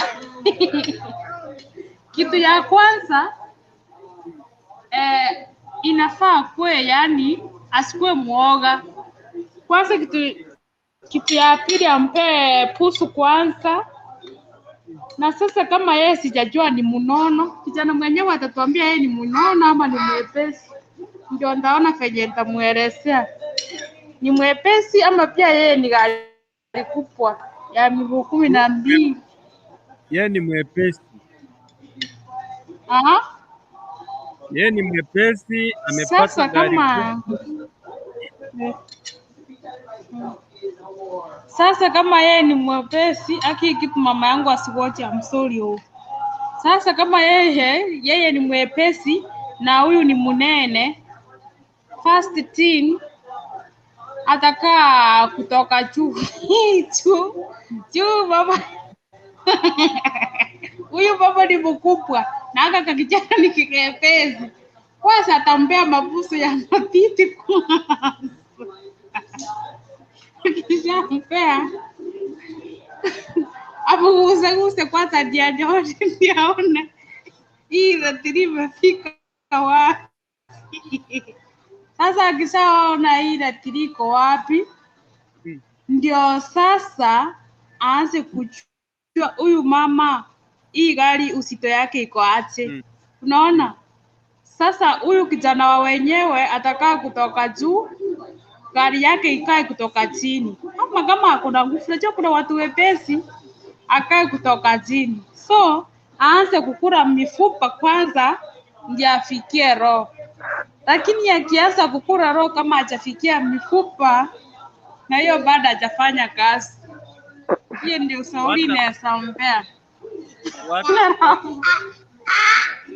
kitu ya kwanza inafaa kwe, yani asikue muoga kwanza. Kitu ya pili ampe pusu kwanza. Na sasa kama yeye sijajua ni munono, kijana mwenyewe atatuambia yeye ni munono ama ni mwepesi, ndio ndaona venye nitamuelezea ni mwepesi ama pia yeye ni gari kubwa ya miguu 12. Yeye ni mwepesi. Yeye ni mwepesi, amepata sasa gari kama Sasa kama yeye ni mwepesi, akikipu mama yangu asiwote, I'm sorry oh. Sasa kama yeye ni mwepesi na huyu ni munene, first thing atakaa kutoka juu juu baba. Huyu baba ni mkubwa na aka kakijana ni kikepesi. Kwanza atampea mabusu ya matiti kwanza. Kishampea hapo use kwanza diajote ndiaona hii ratili imefika wapi. Sasa akishaona hii ratili iko wapi, ndio sasa aanze kujua huyu mama hii gari uzito yake iko aje. Unaona? Sasa huyu kijana wa wenyewe atakaa kutoka juu, gari yake ikae kutoka chini. Kama kuna nguvu, unajua kuna watu wepesi, akae kutoka chini. So aanze kukula mifupa kwanza ndio afikie roho. Lakini akianza kukula roho kama hajafikia mifupa, na hiyo baada hajafanya kazi. Hiyo ndio ushauri inayosampea.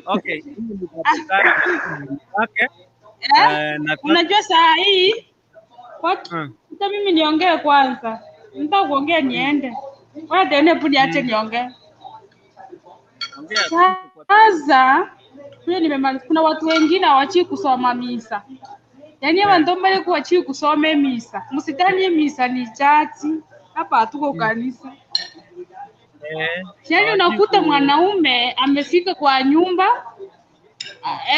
Okay. Okay. Unajua saa hii hata mimi niongee kwanza. Nataka kuongea niende. Wewe ndio pudi ache niongee. Sasa mimi nimemaliza. Kuna watu wengine hawachi kusoma misa. Yaani watu mbele kuachi kusoma misa. Msitani misa ni chati. Hapa hatuko kanisa. Yaani unakuta mwanaume amefika kwa nyumba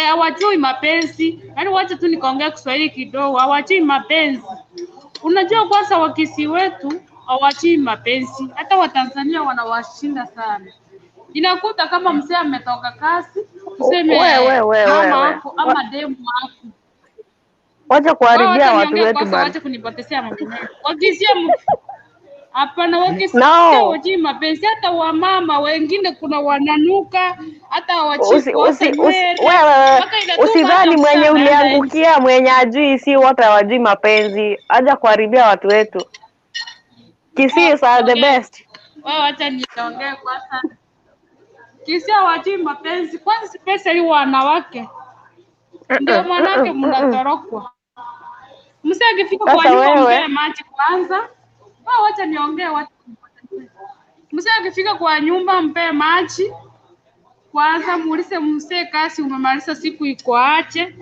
hawajui mapenzi. Yaani wacha tu nikaongea Kiswahili kidogo, hawajui mapenzi. Unajua kwanza wakisi wetu hawajui mapenzi. Hata Watanzania wanawashinda sana. Inakuta kama mzee ametoka kazi, useme mama wako ama demu wako. Wacha kuharibia watu wetu bana. Wacha kunipotezea mambo mengi. Wakisia hapana, wakisia hawajui mapenzi. Hata wamama wengine kuna wananuka, hata hawajui usidhani mwenye uliangukia mwenye ajui, si wote hawajui mapenzi. Acha kuharibia watu wetu. Kisii are the best. Wewe acha niongee kwanza. Kisii hawajui mapenzi. Kwanza pesa ni wanawake. Ndio mwanake mnatorokwa. Msee akifika kwa nyumba mbele maji kwanza. Wacha niongee watu. Msee akifika kwa nyumba mpe maji. Kwanza muulize msee kazi umemaliza siku iko aje.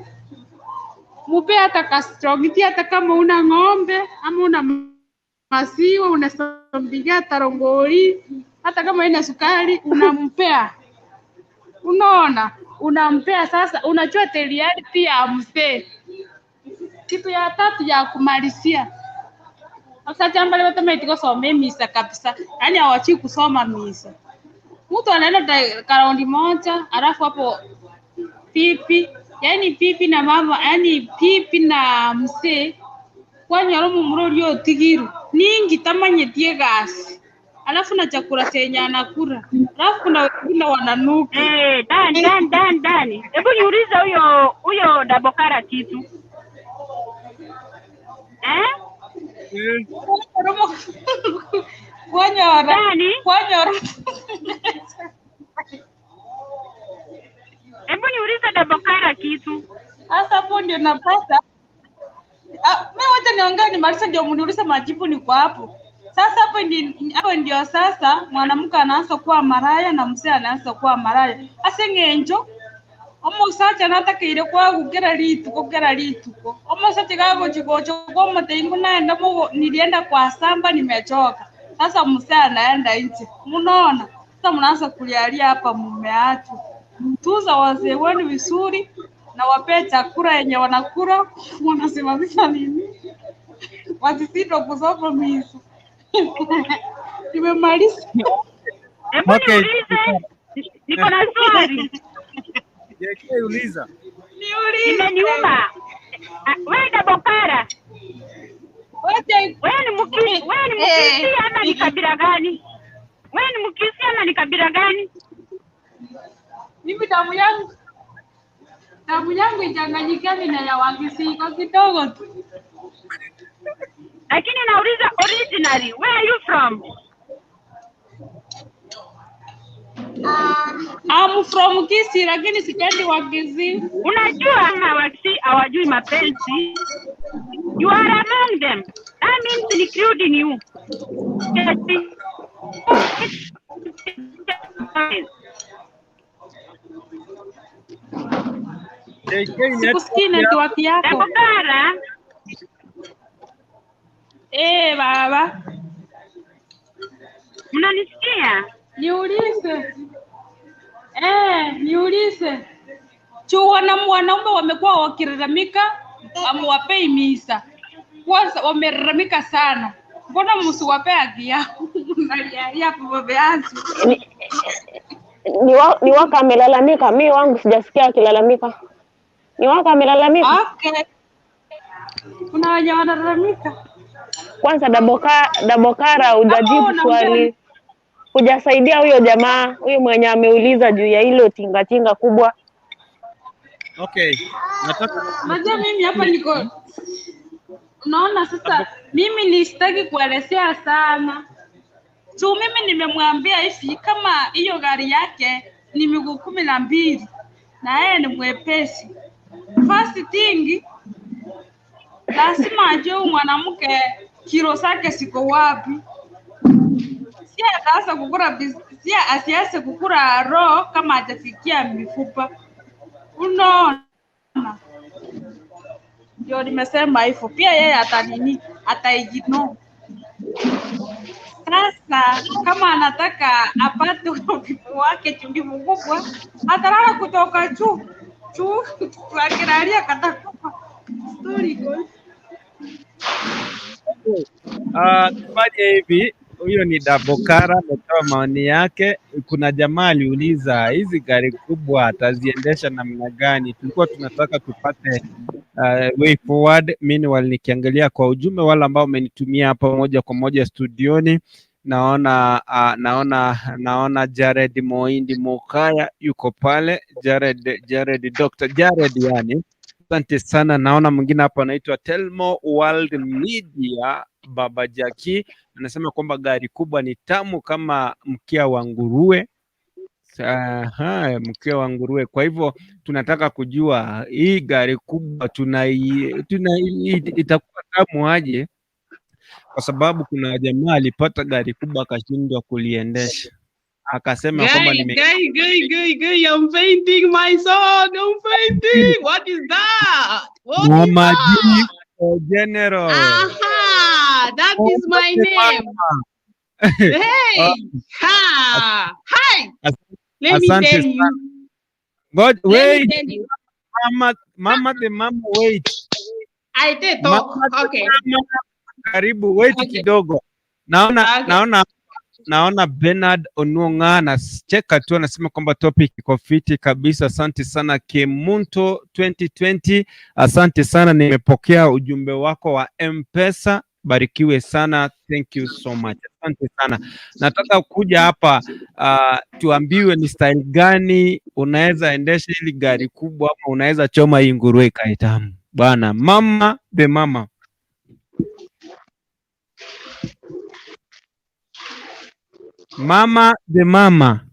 Mupe hata kastrogiti, hata kama una ng'ombe ama una maziwa unasombigia tarongoli, hata kama ina sukari unampea. Unaona? Unampea sasa, unajua teliari pia msee. Kitu ya tatu ya kumalizia. Sasa jambo leo tumetiko some misa kabisa. Yaani hawachi kusoma misa. Mtu anaenda karaundi moja, alafu hapo pipi, yaani pipi na mama, yaani pipi na msee kwa nyaro mumurolio tigiru. Ningi tamanye tie gas. Alafu na chakula chenye anakula. Alafu kuna wengine wananuka. Dani. Hebu niulize huyo Dabokara kitu. Kwanyora. Hebu niulize Dabokara kitu. Sasa hapo ndio napata. Mimi wacha niongee nimalize ndio mniulize majibu ni kwa hapo. Sasa hapo ndio sasa mwanamke anaanza kuwa maraya na mzee anaanza kuwa maraya. Asengenjo omusacha nataka ile kwa kugera lituko. Omusacha gago chigocho kwa mtengo naenda mo nilienda kwa samba nimechoka. Sasa mzee anaenda nje. Unaona? Sasa mnaanza kulialia hapa mumeacha. Mtuza wazee wenu vizuri na wapee chakula yenye wanakula, wanasimamisha nini? Wasisito kusoma misa. Nimemaliza. Hebu niulize. Niko na swali. Je, uliza. Imeniuma. Wewe Dabokara. Wewe ni Mkisi ama ni kabila gani? Wewe ni Mkisi ama ni kabila gani? Mimi damu yangu ichanganyikani na ya Wakisi kwa kidogo tu. lakini nauliza originally, where are you from? I'm from Kisii lakini sipendi Wakisii. Unajua Wakisii hawajui mapenzi. You are among them. That means including you. Sikusikii network yako. Dabokara. Baba. Mnanisikia? Niulize. Niulize. Wanaume wamekuwa wakilalamika amwapei misa. Kwanza wamelalamika sana. Mbona msiwape haki yao? Mnalia kubobeazi. Ni waka amelalamika, mimi wangu sijasikia akilalamika. Ni waka amelalamika. Okay. Kuna wenye wanalalamika. Kwanza Dabokara hujajibu swali. Hujasaidia huyo jamaa, huyo mwenye ameuliza juu ya hilo tinga kubwa. Okay. Unajua mimi hapa niko unaona sasa mimi nisitaki kuelezea sana. So mimi nimemwambia hivi kama hiyo gari yake ni miguu 12 na yeye ni mwepesi. First thing lazima ajue mwanamke kilo zake siko wapi. Si ataanza kukula asianze kukula roho kama atafikia mifupa. Unaona? Ndio nimesema hivyo. Pia yeye ataijino. Sasa kama anataka apate uvivu wake chungivu kubwa, atalala kutoka juu. Akilalia katakufa. Story goes. Tufanye hivi, huyo ni Dabokara ametoa maoni yake. Kuna jamaa aliuliza hizi gari kubwa ataziendesha namna gani? Tulikuwa tunataka tupate way forward. Meanwhile nikiangalia kwa ujumbe wale ambao umenitumia hapa moja kwa moja studioni, naona Jared Moindi Mokaya yuko pale. Dr. Jared yani. Asante sana. Naona mwingine hapa anaitwa Telmo World Media Baba Jackie anasema kwamba gari kubwa ni tamu kama mkia wa nguruwe. Mkia wa nguruwe. Kwa hivyo tunataka kujua hii gari kubwa itakuwa tamu aje, kwa sababu kuna jamaa alipata gari kubwa akashindwa kuliendesha. Akasema kwamba Guy, I'm fainting, my son. I'm fainting. What is that? Mama General. Aha, that is my name. Hey, hi. Let me tell you. God, wait. Mama, wait. I did talk. Okay. Karibu, wait kidogo. Naona Bernard Onuonga anacheka tu, anasema kwamba topic iko fiti kabisa. Asante sana Kemunto 2020. Asante sana, nimepokea ujumbe wako wa M-Pesa. Barikiwe sana. Thank you so much. Asante sana. Nataka kuja hapa tuambiwe ni style gani unaweza endesha hili gari kubwa ama unaweza choma hii nguruwe kaitamu. Bwana Mama the Mama. Mama the Mama.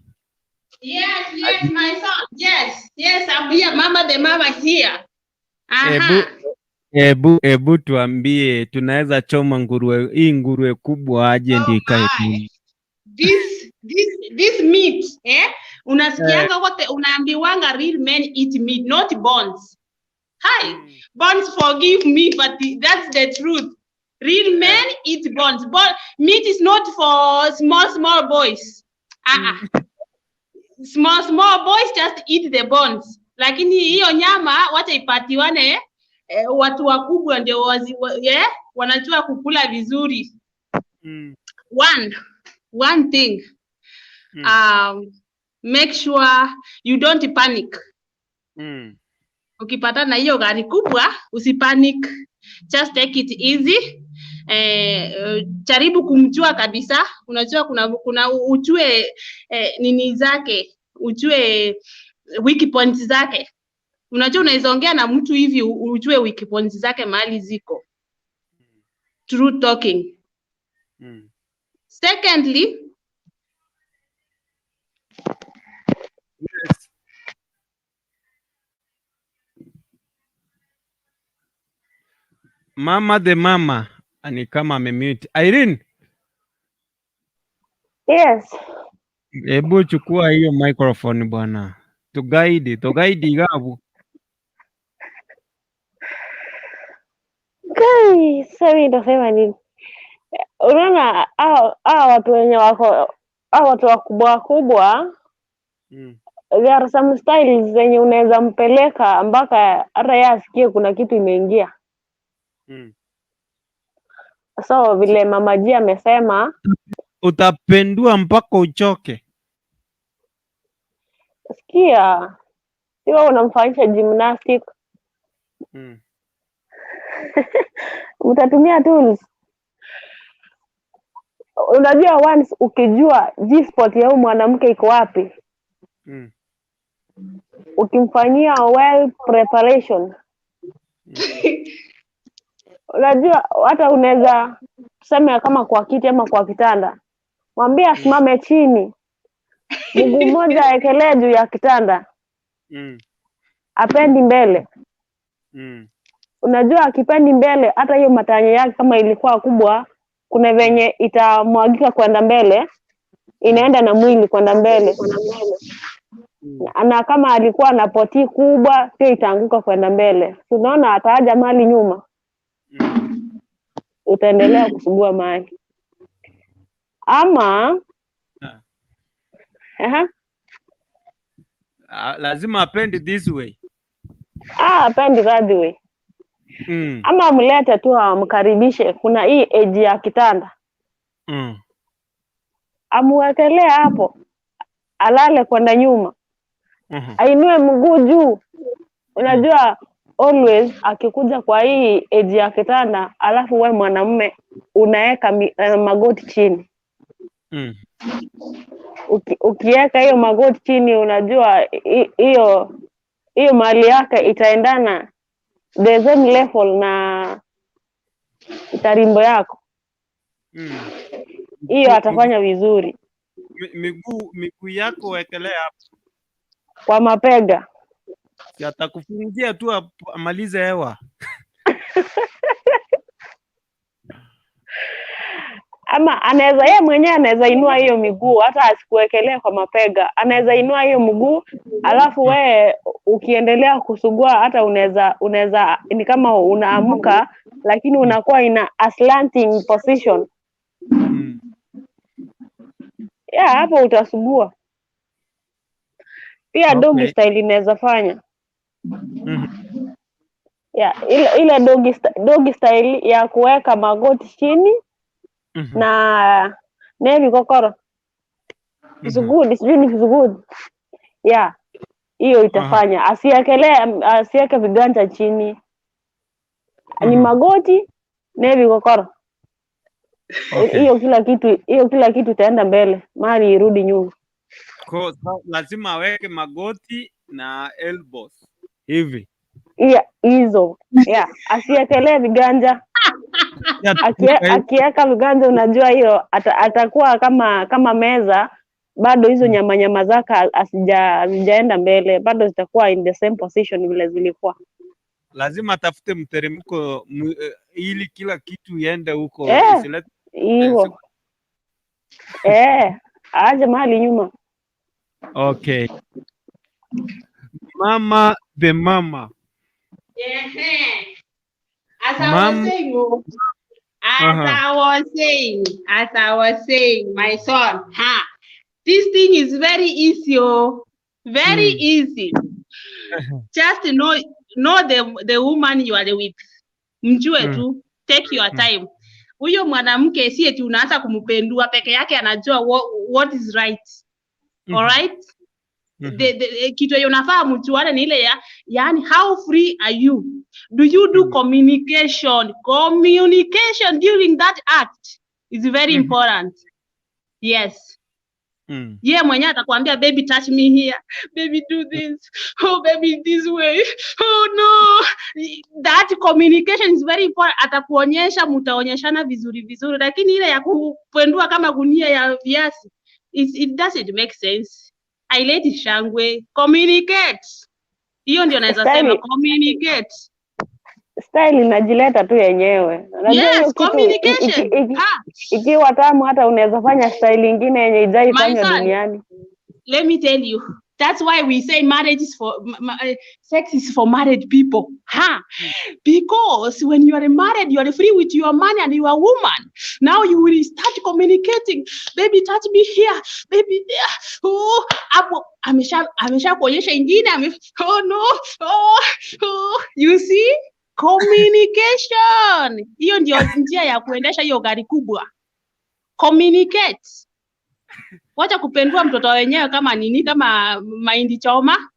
Yes, my son. Yes, I'm here. Mama the Mama here. Ebu tuambie tunaweza choma hii nguruwe kubwa aje ndio ikae tu. This meat, unasikianga wote unaambiwanga real men eat meat, not bones. Hi, bones forgive me, but that's the truth. Real men eat bones. Meat is not for small boys. Small boys just eat the bones. Lakini hiyo nyama wacha ipatiwane watu wakubwa ndio wanajua kukula vizuri. One thing. Make sure you don't panic. Ukipata na hiyo gari kubwa usipanic. Just take it easy. Jaribu kumjua kabisa. Unajua kuna ujue nini zake, ujue weak points zake. Unajua unaweza ongea na mtu hivi ujue weak points zake mahali ziko. through talking. Secondly, Yes. Mama the mama ni kama amemute. Irene, Yes. hebu chukua hiyo microphone bwana. Tugaidi gabu. Kai, sasa nitasema nini? Unaona hao watu wenye wako watu wakubwa there are some styles zenye unaweza mpeleka mpaka hata yeye asikie kuna kitu imeingia. So vile Mama G amesema Utapendua mpaka uchoke. Sikia, sio unamfanyisha gymnastic. Utatumia tools. Unajua once ukijua G-spot ya huyu mwanamke iko wapi, ukimfanyia well preparation, unajua hata unaweza tuseme kama kwa kiti ama kwa kitanda, mwambie asimame chini, mguu mmoja aekelee juu ya kitanda, apendi mbele. Unajua akipendi mbele, hata hiyo matanya yake kama ilikuwa kubwa, kuna venye itamwagika kwenda mbele, inaenda na mwili kwenda mbele. Na kama alikuwa na poti kubwa, pia itaanguka kwenda mbele. Unaona ataaja mali nyuma. Utaendelea kusugua mali. Ama lazima apendi this way. Apendi that way. Ama mlete tu amkaribishe, kuna hii age ya kitanda. Amuwekelee hapo, alale kwenda nyuma. Ainue mguu juu. Unajua always akikuja kwa hii age ya kitanda, alafu wewe mwanamume unaeka magoti chini. Ukiweka hiyo magoti chini, unajua hiyo mali yake itaendana the same level na tarimbo yako. Hiyo atafanya vizuri. Miguu yako wekelea hapo kwa mapega. Atakufungia tu amalize hewa. Ama anaweza yeye mwenyewe anaweza inua hiyo miguu, hata asikuwekelea kwa mapega. Anaweza inua hiyo mguu, alafu wewe ukiendelea kusugua, hata unaweza ni kama unaamka, lakini unakuwa ina a slanting position. Hapo utasugua. Pia doggy style inaweza fanya. Ile doggy style ya kuweka magoti chini na nevi kokoro. It's good, it's really good. Hiyo itafanya. Asiweke viganja chini. Ni magoti, nevi kokoro. Hiyo kila kitu itaenda mbele, mali irudi nyuma. Lazima aweke magoti na elbows hivi. Hizo. Asiekelee viganja. Akiweka viganja, unajua hiyo atakuwa kama meza, bado hizo nyama zake hazijaenda mbele, bado zitakuwa in the same position vile zilikuwa. Lazima atafute mteremko ili kila kitu iende huko. Hiyo. Aje mali nyuma. Okay. Mama the mama. As I was saying, my son, this thing is very easy, very easy. Just know the woman you are with. Mjue tu, take your time. Huyo mwanamke si eti unaanza kumpendua peke yake, anajua what is right. All right? Kitu unafaa mjuane ni ile yani how free are you? Do you do communication? Communication during that act is very important. Yes. Yeye mwenyewe atakwambia baby touch me here, baby do this, oh baby this way, oh no. That communication is very important. Atakuonyesha, mtaonyeshana vizuri, lakini ile ya kupendua kama gunia ya viazi, it doesn't make sense. Aileti shangwe. Communicate. Hiyo ndio naweza sema, communicate. Style inajileta tu yenyewe. Yes, communication. Ikiwa tamu hata unaweza fanya style nyingine yenye ijaifanywa duniani. Let me tell you, that's why we say marriage is for sex is for married people. Because when you are married, you are free with your man and you are woman. Now you will start communicating. Baby touch me here, baby there. Oh, hapo amesha kuonyesha ingine. Oh no. Oh, you see? Communication. Hiyo ndio njia ya kuendesha hiyo gari kubwa. Communicate. Wacha kupendua mtoto wenyewe kama nini, kama mahindi choma.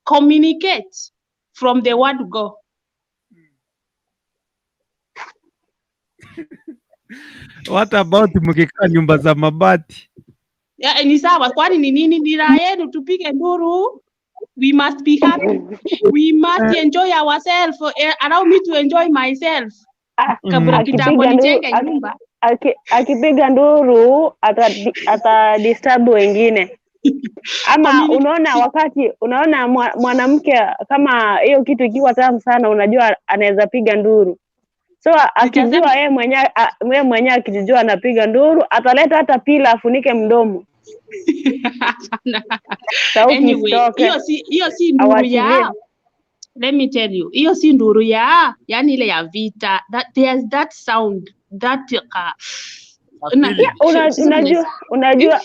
Communicate from the word go. What about mkikaa nyumba za mabati? Ni sawa, kwani ni nini dira yenu tupige nduru? We must be happy. We must enjoy ourselves. Allow me to enjoy myself. Kabla kitambo nijenge nyumba. Akipiga nduru ata disturb wengine. Ama unaona mwanamke kama hiyo kitu ikiwa tamu sana, unajua anaweza piga nduru. So akijua yeye mwenyewe akijua anapiga nduru, ataleta hata pila afunike mdomo. Anyway, hiyo si nduru ya. Let me tell you, hiyo si nduru ya, yani ile ya vita. There's that sound, that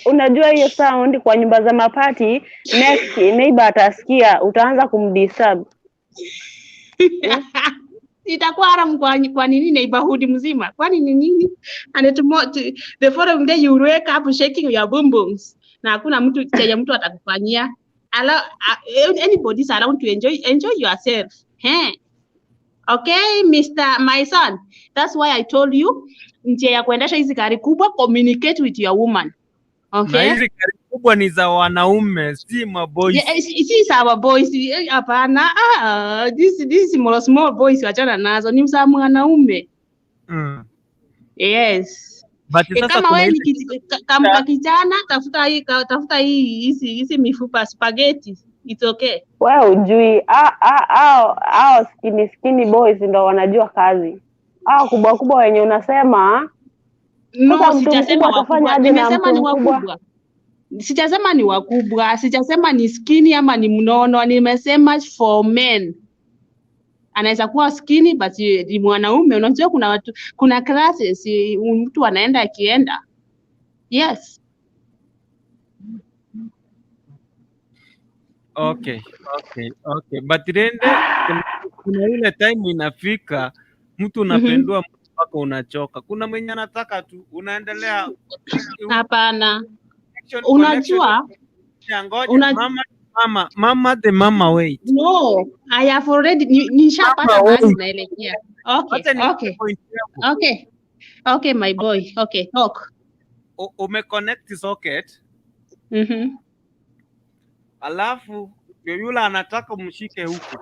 unajua hiyo sound kwa nyumba za mapati, next neighbor atasikia, utaanza kumdisturb. Itakuwa haram kwa nini neighborhood mzima? Kwani ni nini? And the following day you wake up shaking your boom booms. Na hakuna mtu atakufanyia. Anybody's around to enjoy yourself. Okay, my son. That's why I told you, njia ya kuendesha hizi gari kubwa, communicate with your woman. Okay? Na hizi gari kubwa ni za wanaume, si maboys. Yeah, si sawa boys. Hapana. This small boys wachana nazo, ni za wanaume. Yes. Kama wewe ni kama kijana, tafuta hizi mifupa spaghetti. It's okay. Wewe ujui skinny boys ndo wanajua kazi. Kubwa wenye unasema sijasema wakubwa. Nimesema ni wakubwa. Sijasema ni wakubwa, sijasema ni skinny ama ni mnono, nimesema for men. Anaweza kuwa skinny but ni mwanaume. Unajua kuna classes mtu anaenda akienda. Yes. Okay. But then kuna ile time inafika mtu unapendua mpaka unachoka. Kuna mwenye anataka tu unaendelea. Hapana. Unajua mama wait. No, I have already nishapata basi naelekea. Okay my boy. Okay, talk. Umeconnect socket. Alafu yule anataka mshike huko.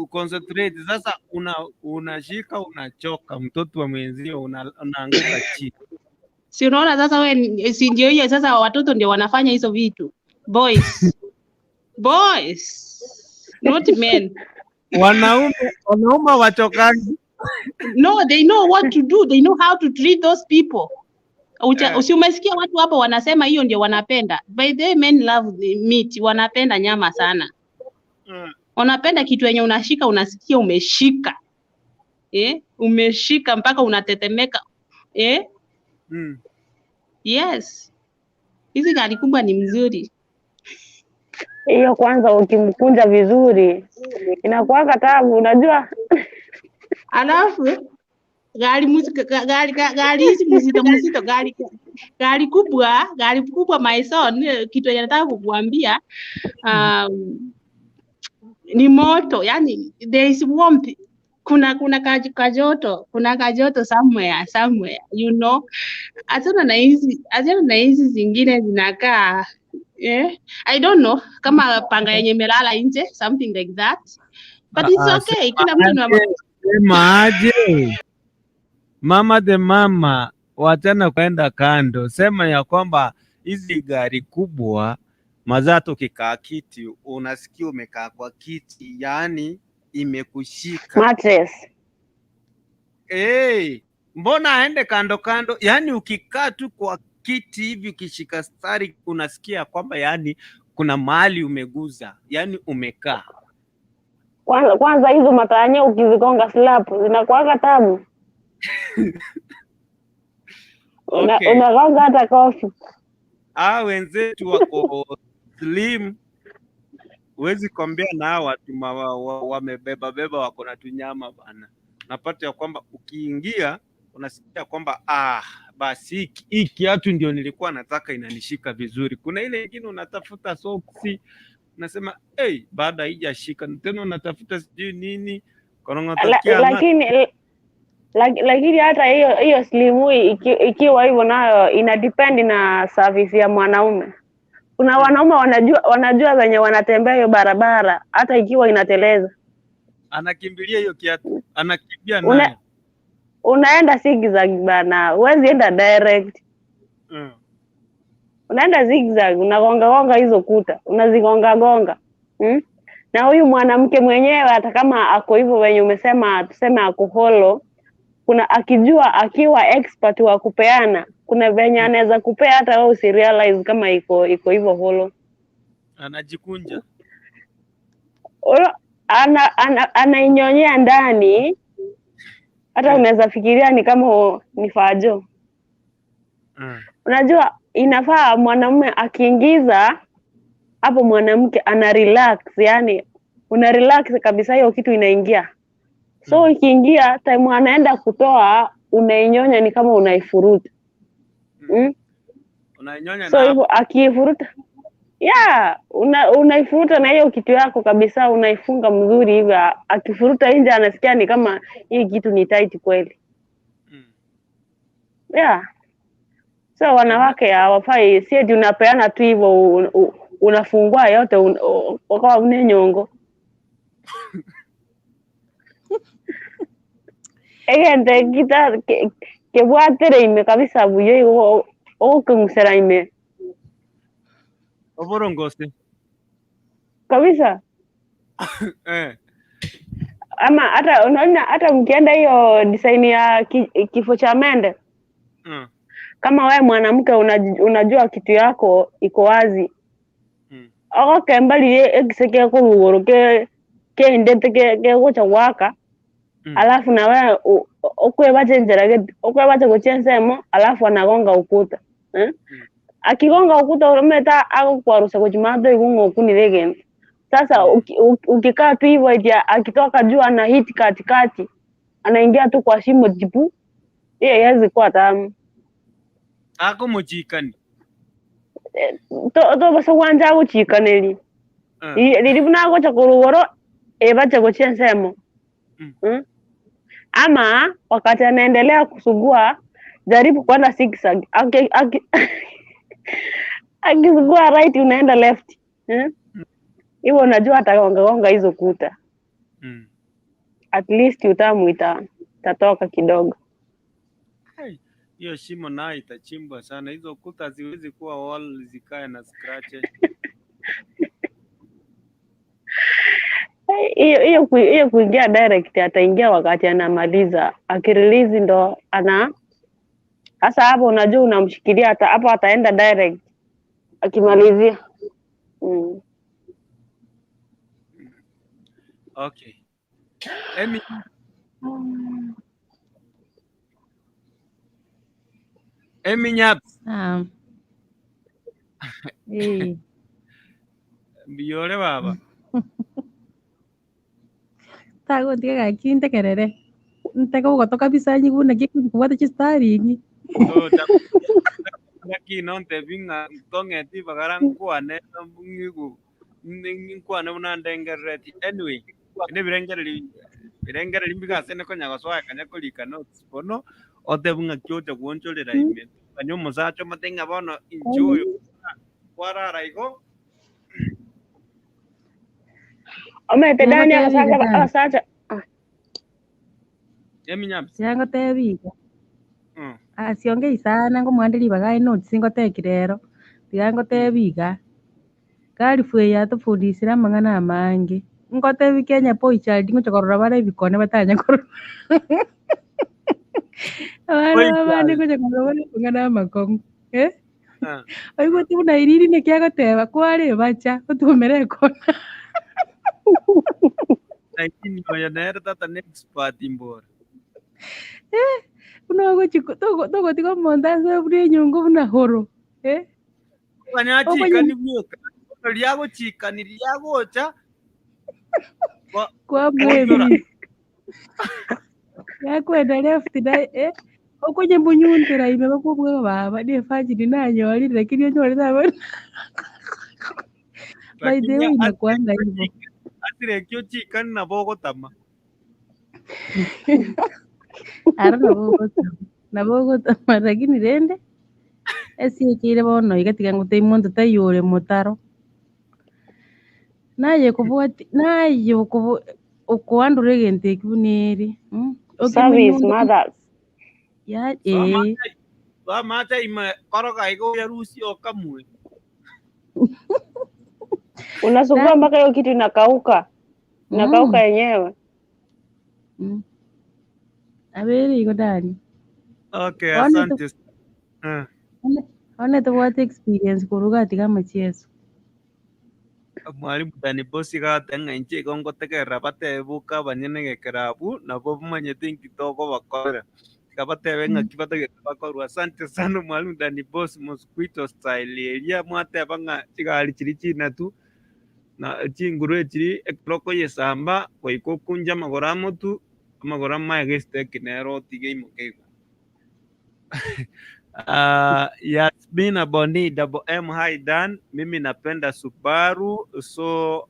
Concentrate. Sasa unashika unachoka, mtoto wa mwenzio unaanguka chini. Si unaona sasa wewe, si ndio hiyo sasa watoto ndio wanafanya hizo vitu. Boys, not men. Wanaume wachokangi. No, they know what to do. They know how to treat those people. Umesikia watu hapo wanasema hiyo ndio wanapenda. By the way, men love meat. Wanapenda nyama sana. Wanapenda kitu yenye unashika unasikia umeshika. Umeshika mpaka unatetemeka. Yes. Hizi gari kubwa ni mzuri. Hiyo kwanza ukimkunja vizuri inakuwa tamu, unajua. Alafu gari hizi mzito gari kubwa my son, kitu yenye nataka kukuambia ni moto, yani there is warmth kuna kajoto somewhere, you know. Achana na hizi zingine zinakaa I don't know kama panga yenye melala nje, something like that, but it's okay. Kila mtu sema aje mama the mama, wachana kwenda kando, sema ya kwamba hizi gari kubwa mazato kikaa kiti unasikia umekaa kwa kiti, yani imekushika mattress. Mbona aende kando kando? Yani ukikaa tu kwa kiti hivi ukishika stari unasikia kwamba yani kuna mahali umeguza, yani umekaa. Kwanza hizo matanya ukizigonga slap zinakuanga tamu. Okay. Unagonga hata kofi. Wenzetu wako slim, huwezi kuambia na watu wamebeba wako na tunyama bana. Napata ya kwamba ukiingia unasikia kwamba basi hii kiatu ndio nilikuwa nataka, inanishika vizuri. Kuna ile nyingine unatafuta soksi unasema baada haijashika tena unatafuta sijui nini, lakini hata hiyo slimu ikiwa hivyo nayo ina depend na service ya mwanaume. Kuna wanaume wanajua wenye wanatembea hiyo barabara hata ikiwa inateleza. Anakimbilia hiyo kiatu, anakimbia nayo. Unaenda zigzag bana, huwezi enda direct. Unaenda zigzag, unagonga hizo kuta, unazigonga. Na huyu mwanamke mwenyewe hata kama ako hivyo wenye umesema, tuseme ako holo, kuna akiwa expert wa kupeana, kuna venye anaweza kupea hata wewe usirealize kama iko hivyo holo. Anajikunja. Anainyonyea ndani, hata unaweza fikiria ni kama ni fajo. Unajua inafaa mwanamume akiingiza hapo mwanamke ana relax, yani una relax kabisa, hiyo kitu inaingia. So ikiingia time anaenda kutoa unainyonya ni kama unaifuruta. Unainyonya so hivyo akifuruta unaifuruta na hiyo kitu yako kabisa, unaifunga mzuri hivi. Akifuruta nje anasikia ni kama hii kitu ni tight kweli. So wanawake hawafai, si eti unapeana tu hivyo unafungua yote ukawa unenyongo. Egente kita kebwatere ime kabisa buyo okungusera ime. Oborongose. Kabisa. Ama hata unaona hata mkienda hiyo design ya kifo cha mende. Kama wewe mwanamke unajua kitu yako iko wazi. Okay, mbali ekiseke ko rugoro ke ndete ke gocha waka. Alafu na wewe ukwebaje njerage ukwebaje gochensemo, alafu anagonga ukuta. Akigonga ukuta urumeta akukwarusa kujimado igungo kunirege. Sasa ukikaa tu hivyo akitoka juu ana hit katikati, anaingia tu kwa shimo jipu, yeye kwa tamu. Ako mujikani. To basa wanja guchikaneli. Lilibuna gocha kurugoro ebaje gochensemo. Ama wakati anaendelea kusugua, jaribu kwenda zigzag. Akisugua right unaenda left. Hivyo unajua atagonga hizo kuta. At least utamu itatoka kidogo. Hiyo shimo nayo itachimbwa sana. Hizo kuta ziwezi kuwa wall zikae na scratch. Hiyo kuingia direct ataingia wakati anamaliza. Akirelease ndo sasa hapo unajua unamshikilia hapo ataenda direct akimalizia. Okay. Emi Nyaps. Biore baba. Tago ndiga kinte kerere. Ntaka ugotoka kabisa nyiguna kikuwata chistari. Laki nonte vinga tongeti bagarangwane mbungigu. Nkwane unandengereti. Anyway, ne birengeri birengera limbiga sene ko nyagoswa kanya kulika notes bono otebunga kyote kuonchorera ime kanyo musacho matenga bono enjoy kwarara igo Omete Dani akasacha eminyamsi yango tebiga siongei sana ngomwandiri bagai notes ngoteki rero tigango tebiga kali fwe yatufundisira amang'ana amange ngotebi Kenya boy child ngochokorora bare bikone batanya korora abana babane ngochokorora bare amang'ana amakongo oigwa tibuna iriri nikiagoteba kware bacha otumere kona lakini oyo nere tata ni expert imbora unogochiko togotiga Mombasa buri nyungu buna horo kanyachika ni byoka lyagochika ni lyagocha kwa mwebi yakwenda left na okonye mbunyuntira ime bakubwa baba ni fajiri nanyori lakini onyore tabo by the way inakwanga hivyo asire kyo chika na bogo tama ara nabogo tama lakini rende esiekire bono igatiga ngutei muntu tayore mutaro naye kubwati naye ukuandure gente kibuneri service mothers ya ba mata ima koroga igo ya rusi okamwe unasugua mpaka hiyo kitu inakauka yenyewe abere iko Dani okay asante one what experience kuruga tiga mchezo mwalimu Dani bosi gatenga inche gongo tekera batebuka banyene gekerabu nabo bumanye tinki toko bakora kabate nga kibate bakora asante sana mwalimu Dani bosi mosquito style elia mwate banga kigali kiri na tu na chinguru chiri ekloko yesamba koiko kunja magoramo tu magorama egeste kinero tige imokego Yasmin Aboni double M hi Dan, mimi napenda Subaru so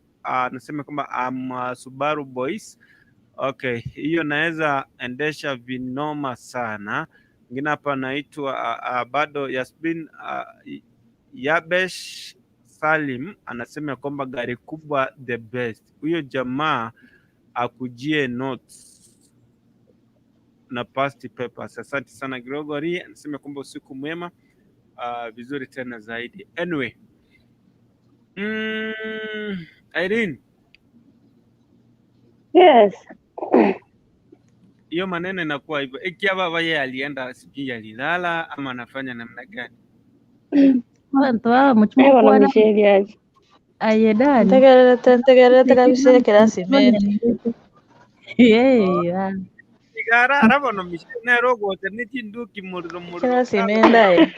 nasema kwamba Subaru boys. Okay, hiyo naweza endesha vinoma sana. Ngine hapa naitwa bado Yasmin Yabesh Salim anasema kwamba gari kubwa the best. Huyo jamaa akujie notes na past papers. Asante sana Gregory, anasema kwamba usiku mwema. Vizuri tena zaidi. Anyway, Irene. Yes. Hiyo maneno inakuwa hivyo. Ikia baba yeye alienda sijui alilala ama anafanya namna gani? Toa mchumba kwa na msheliaji. Ayedani. Tegerete kabisa kirasi mende. Yeah. Igara arabono missionero gote nitinduki muriro kirasi mende.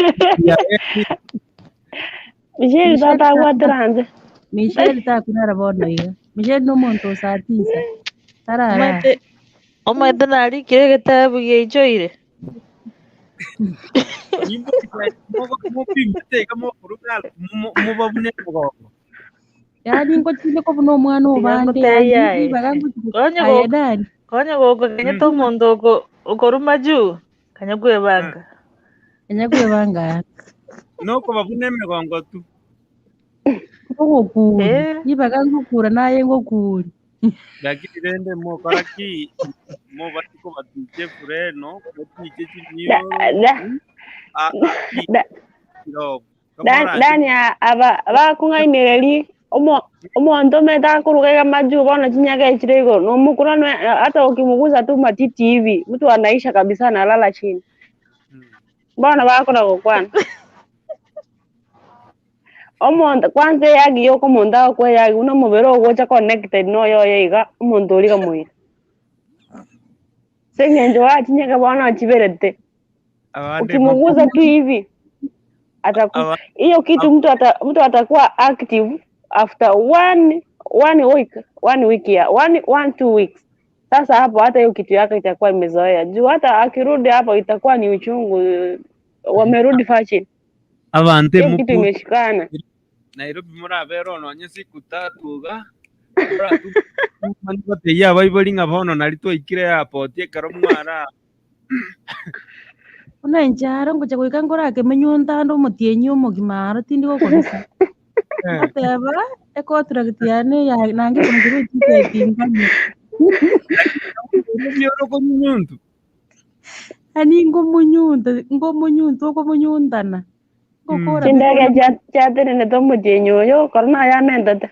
Michelle tata watrande. Michelle ta kunara bono hiyo. Michelle no monto saa 9. Tarara. Omwete nari kire gitabu gichoire. Imbo mo pimte kama kuruka mo babune ko. Yani ngo chile ko no mwana obande bagangu ayedani. Konya gogo kenye to mondo ukoruma juu. Kanyagwe banga. Kanyagwe banga. No ko babune megongo tu. Ngo ku. Bagangu kura naye ngo kuri. Lakini rende mo karaki mo batiko batije fure no batije chinyo Dani aba kunga imereli omonto meta kurugega maju bona chinyaga ichirego no mukurano hata ukimuguza tu matiti hivi mtu anaisha kabisa analala chini bona bako na kokwana omonto kwanza yagi yoko monda ko yagi uno mubero gocha connected no yo yiga omonto uri kamwira sengenjo achinyaga bona chiberete ukimuguza tu hivi atakuwa hiyo kitu mtu atakuwa active after one week ya 2 weeks. Sasa hapo hata hiyo kitu yake itakuwa imezoea juu hata akirudi hapo itakuwa ni uchungu, wamerudi fashion avante kitu imeshikana. Nairobi murabero no nyesi kutatu ga Manikote ya baibali ngabono nalito ikire airport ekaro mwara. Una enchara ngocha goika ngorake menyuntando mutienyi omogimaro tindi gokoresa. Ateba ekotrakt yane ya nange kumuguru titetinganye. Mioro komunyuntu. Ani ngomunyuntu okomunyuntana. Ngokora Chindege chatene ne tomo chenyoyo korna ya mentate.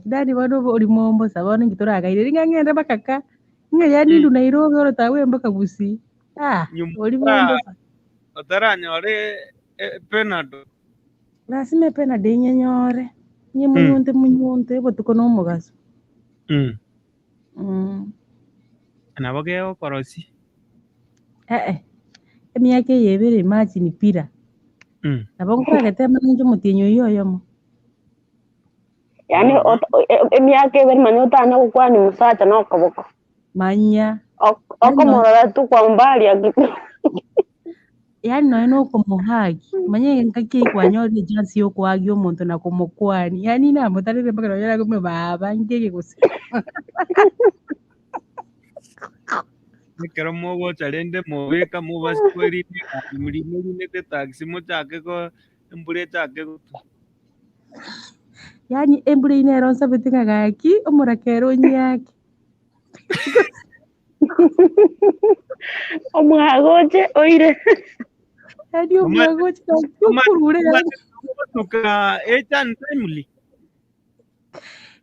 Kidani bado oli mombo sabone ngituraga ringa ngende bakaka nga yani ndu Nairobi oro tawe mpaka Busi oli mombo otaranyore penado lasime penado inyenyore nye munyunte botuko no mugaso nabo geo korosi emyaka yebere imagine pira nabo nkuragete manjo mutienyo yoyomo Yani emyaka ebere manya otanya gukwani musacha no kaboko manya okomorora tu kwa mbali yani no kumuhagi manye nkaki kwanyori chance yo kwagi omuntu na kumukwani yani na mutarire mpaka noyera kumbe baba ngeke gusa Kero mogo chalende moveka movas kweri muri te taxi mochake ko embure chake gutu yani embure inero sabetinga gaki omurakero nyaki omwagoche oire yani omwagoche kurure tuka echan timely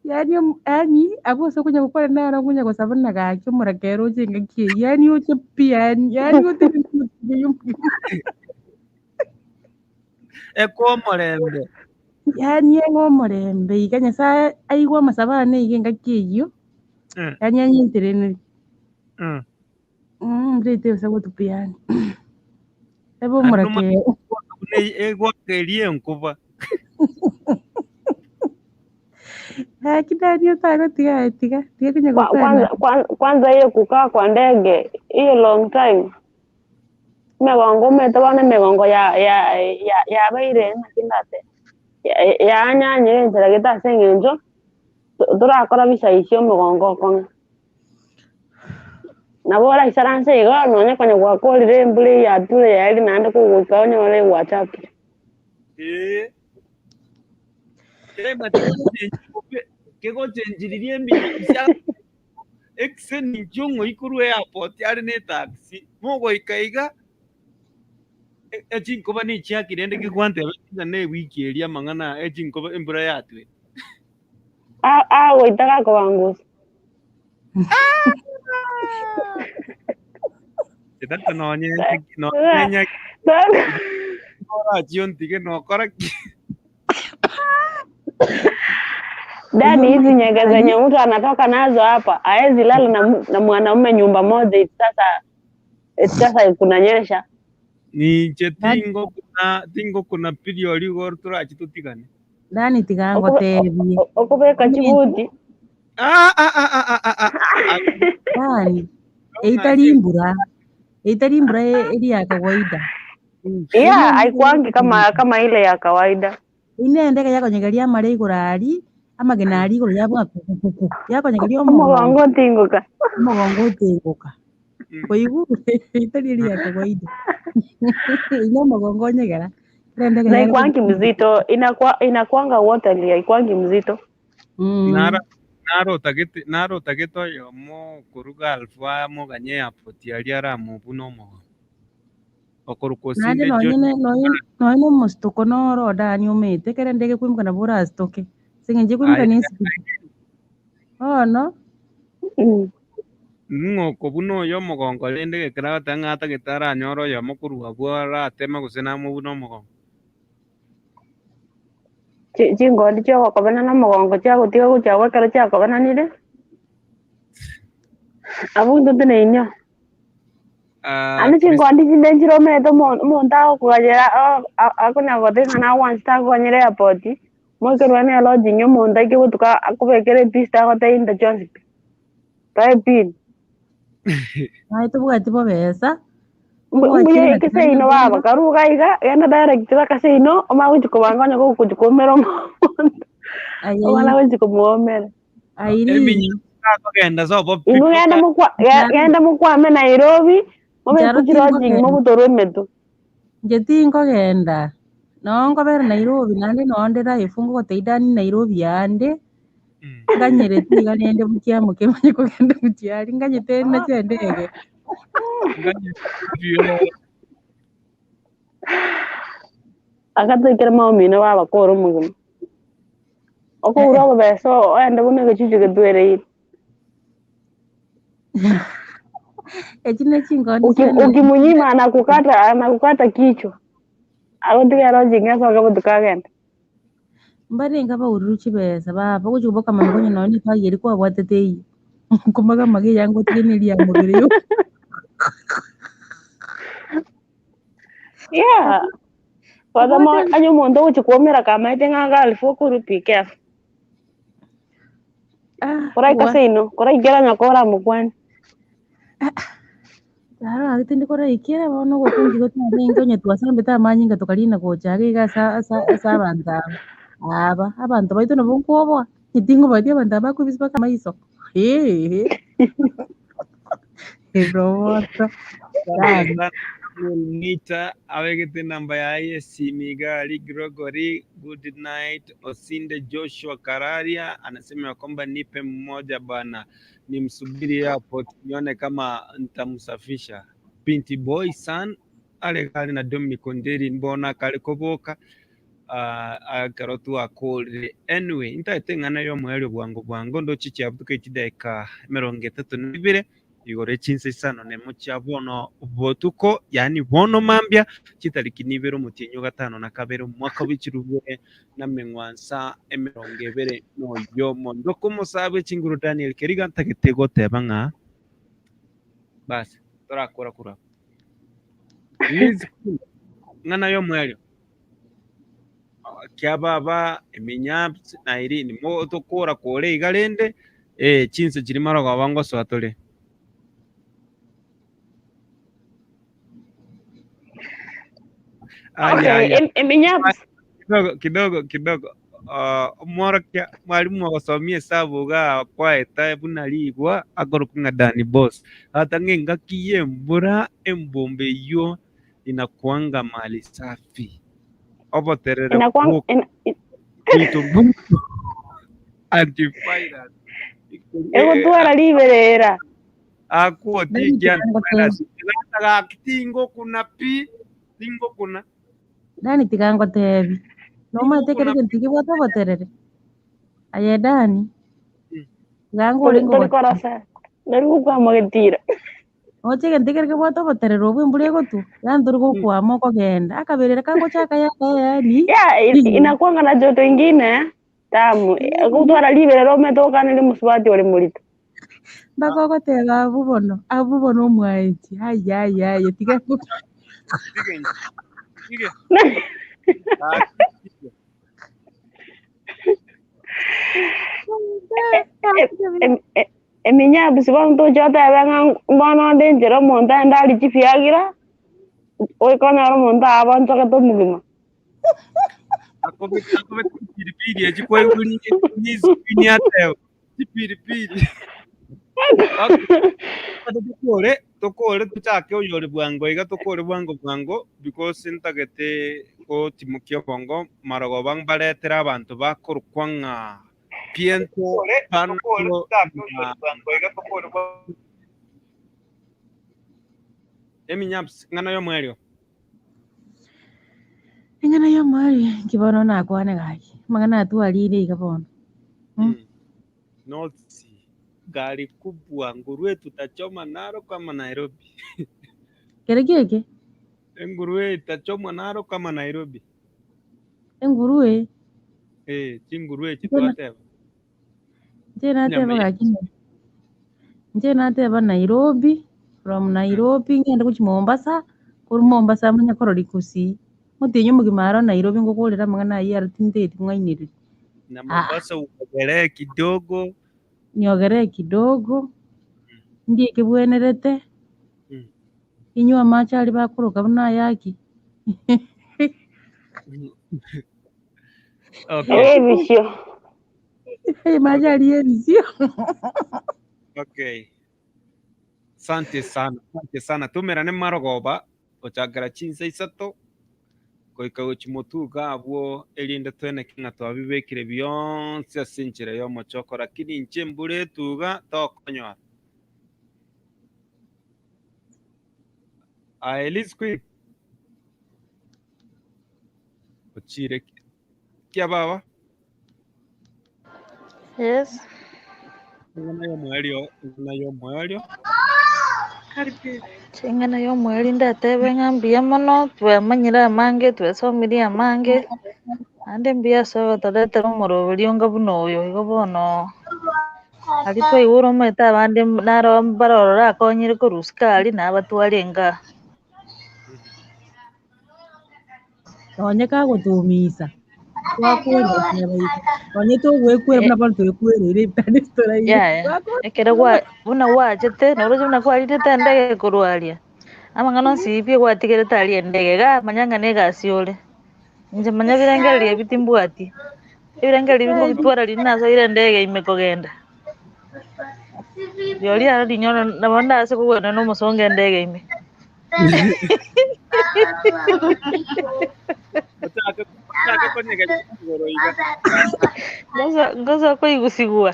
yani abose kunya gukora nara kunya gusabana gaki omurakero ngaki yani oche pian yani ote ekomorembe yani eng'omorembe iga nyasaye aigwa amasabane iga engaki eyio yani anyiterene mrete osago tupiani ebo omurakero egwakerie enkuba kidani otago tiga kunya kwanza hiyo kukaa kwa ndege hiyo long time megongo metabane megongo ya baire nakindate ya nyanye nzira gitase ngenjo turakora bica icio mugongo konga nabora isaranse iga nonye konya gwakorire mbure ya ture ya iri nande kuguka onyore WhatsApp kego chenjiririe mbia exeni jungo ikuru airport yari ne taxi mogo ikaiga echinkoba ni chiakirende kikwante abetinga ne wiki eria mang'ana echinkoba embura yatwe goitaga kubangusa Tata nonye ora chiontige no kora Dani hizi nyega zenye mtu anatoka nazo hapa haezi lala na mwanaume nyumba moja sasa kunanyesha ni tingo kuna period igor turachitutigane Dani tigango tebie okubeka chibuti Dani eitarimbura eri ya kawaida haikuangi kama ile ya kawaida ine ndege yakonyegeria mari igurari amagenari iguru yabwakukuku yakonyegeria umugongo utinguka koigu itari eri ya kawaida ina mugongo nyegera na haikuangi mzito inakuanga waterly haikuangi mzito naro tagito yomo kuruga alfa mo ganye apoti ali ara mubu no mo nande noine mustuko noro dani umete kere ndege kwimuka na bura stoke singenje kwimuka nisi no ngoko buno yo mogongo lende ke kra tangata gitara nyoro yo mokuru bwara tema gusena mu buno mogongo chingodi cho wakabana na mogongo cha gutiga guchawa karo cha kabana nire abundu tene inyo ani chingodi chindenjiro meto monta kugajera akunya gote kana once ta konyere airport mokerwa ne lodging yo monta ke butuka akubekere pista gote inda Jones pin tubwati bo besa mbuye kiseino baba karuga iga yenda direct la kaseino oma winji kubanganya ko kujikomera wala winji kumuomera airi kugenda zobo genda mukwame Nairobi mobe kujiroji mo butoro emetu ngetingo genda nongo bere Nairobi nande nondera ifungo goteidani Nairobi yande nganyere tiga nende bukia mukemanye kugenda butiari nganyete na cyendege akatekera maomino baba koro mugum oko urabo beso ende bune gechiche getwere ejine chingoni ukimunyima anakukata kichwa agotiga roji ngasa akabutukagenda mbare ngaba uruchi besa baba kujuboka mangonye noni pagiri kwa bwatetei kumaga magi yango tinili ya mugire yo yeah furthermore anyo mondo uchikomera kama itenga alfo kurupi kef korai kaseino korai gera nyakora mukwani Claro, agitindi korai kera bono gotungi gotunga ngonye twasambe tamanyinga tokalina gochage ga sa banda aba abantu baito no bonkobo itingo badia banda bakubisba kama iso roboto Nita awegete namba ya Simigali Gregory good night Osinde Joshua Kararia anasema ya kwamba nipe mmoja bana nimsubiri hapo nione kama nitamsafisha Pinti Boy San ale kali na Dominic Onderi mbona kale koboka akarotu akole anyway ntaitengana yo mwele bwango ndo chichi abutuka itideka 32 igore chinse sano ne muchabono botuko yani bono mambya chitariki nibero mutinyo gatano na kabero mwaka w'ikirubuye na mengwansa 20 no yomo ndo kumusabe chinguru Daniel Keriga ntakitego tebanga basi torakora kura liz ngana yo mwele kyababa eminyapsi na irini mo tokora kore igalende chinse chirimaro gabango swatole kidogo mwalimu wakasomia hesabu ga kwa eta bunaligwa agorokunga Dani boss hata ngenga kiyembura embombe yo inakuanga mali safi opo terere antivirus ego tuara liberera akuo tikian ga tingo kuna pi tingo kuna Dani tigango tebi no mate kere kentiki bota boterere aye Dani gango lingo korasa naru kwa magetira oche kentiki kere bota boterere obwe mbulego tu yanduru kwa moko genda akaberera kango chaka yani inakuanga na joto ingine tamu kutwara liberera umetoka nili musubati wale mulito bakoko tega abubono mwaiti ay tigango eminya bisibang to jota bang bono denjero monta ndali chifiagira oi kono monta aban to kato muguma akobe piripiri achikwa uli nizo pinyateo piripiri tokore tuchake oyore bwango iga tokore bwango because ntagete ko timukio bongo marogo bang baletera abantu bakorukwanga piento pano eminyapsi ngana yo mwerio ngana yo mwari kibono nakwane gaki magana atwarire igabono notsi gari kubwa nguruwe tutachoma Narok kama Nairobi Keke nguruwe itachomwa Narok kama Nairobi nguruwe chinguruwe chitwateba nje nateba Nairobi from Nairobi ngenda kuchi Mombasa kuri Mombasa manya korori kusi mutinyo mugimaro Nairobi ngokorera mangana yartinde mwainire na Mombasa uogelee kidogo niogelee kidogo ndiye kibwenerete inyua machari bakuruka buna yaki Okay. Visio. machari visio. Okay. Asante sana tumerane marogoba ochagara chinsa isato koika uchimotuga abwo elinde twene kinga twabibekire byonse asinchire yo mochoko lakini nche mbure tuga tokonywa Elisque ochire kia baba Yes. nayo mwelio Chingana yo mweli ndatebe ngambia mono twemanyira amange twesomirie amange ande mbia so tadetera omoroberi onga buno oyo igo bono ari twaigura omanyete abande naro barorora akonyire korusukari nabatwarenga Onye kagũthũmisa twakwenda kĩabaitũ onye tũgwĩkwĩra buna bado twĩkwĩrĩire tani ya ekere gwa buna gwachete noroje buna kwarire ndege kurwaria amang'ano nsibie gwatigere tari endege ga manyang'ana egasiore inje manya birengereria bitimbwati ebirengereria bingo bitwara rinasoire endege imekogenda Yoli ara dinyono nabonda ase kugwena n'omusonga endege ime ngoza koigusigua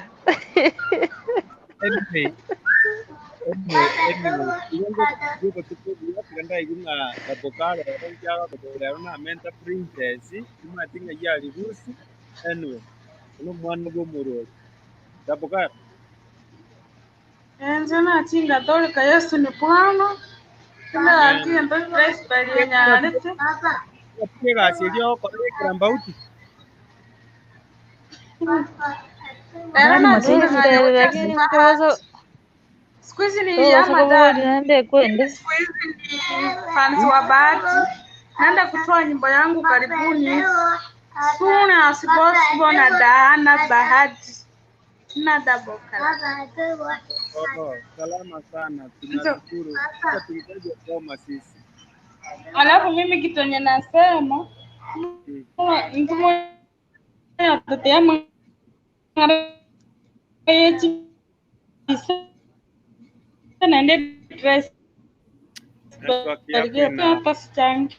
Enzo natinga toleka Yesu ni Bwana. Tuna atia ndo Christ bali nyarete. Era natinga lakini mkawazo siku hizi ni yama naende kwende siku hizi ni fans wa bahati. Naenda kutoa nyimbo yangu karibuni. Soon as possible na Dana Bahati. Na double salama sana, tunashukuru. Sasa tunahitaji kusoma sisi. Alafu mimi kitu yenye nasema mtu mmoja atatea mwangaji sana ndio dress hapa sichangi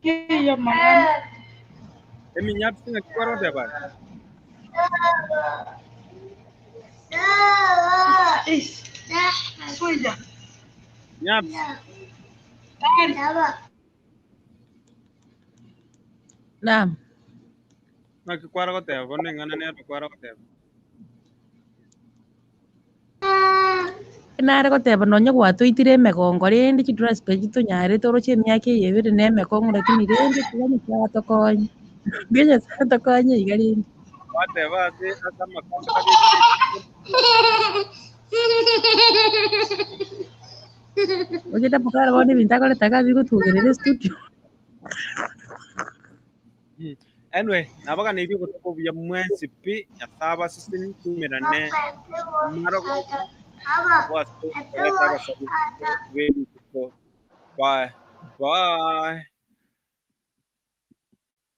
hiyo mama Emi nyapi singa kikwaro de bana. Nyapi. Naam. Na kikwaro ko te bone ngana ne kikwaro ko te. Nare goteba nonye gwatũitire emegongo rĩndĩ chitũraspeci tũnyarĩte oro chia miaka ĩĩbĩrĩ na emegongo lakini rĩndĩ tũganye twatokonye nginya twatokonye iga rĩndĩ Wateba ati asa makamba ogenda bukara bone bintakoretaga bigũtũgĩrĩre studio Anyway, nabaga ni biko to bya mwensi pi yataba sisi tumirane maroko was to bye bye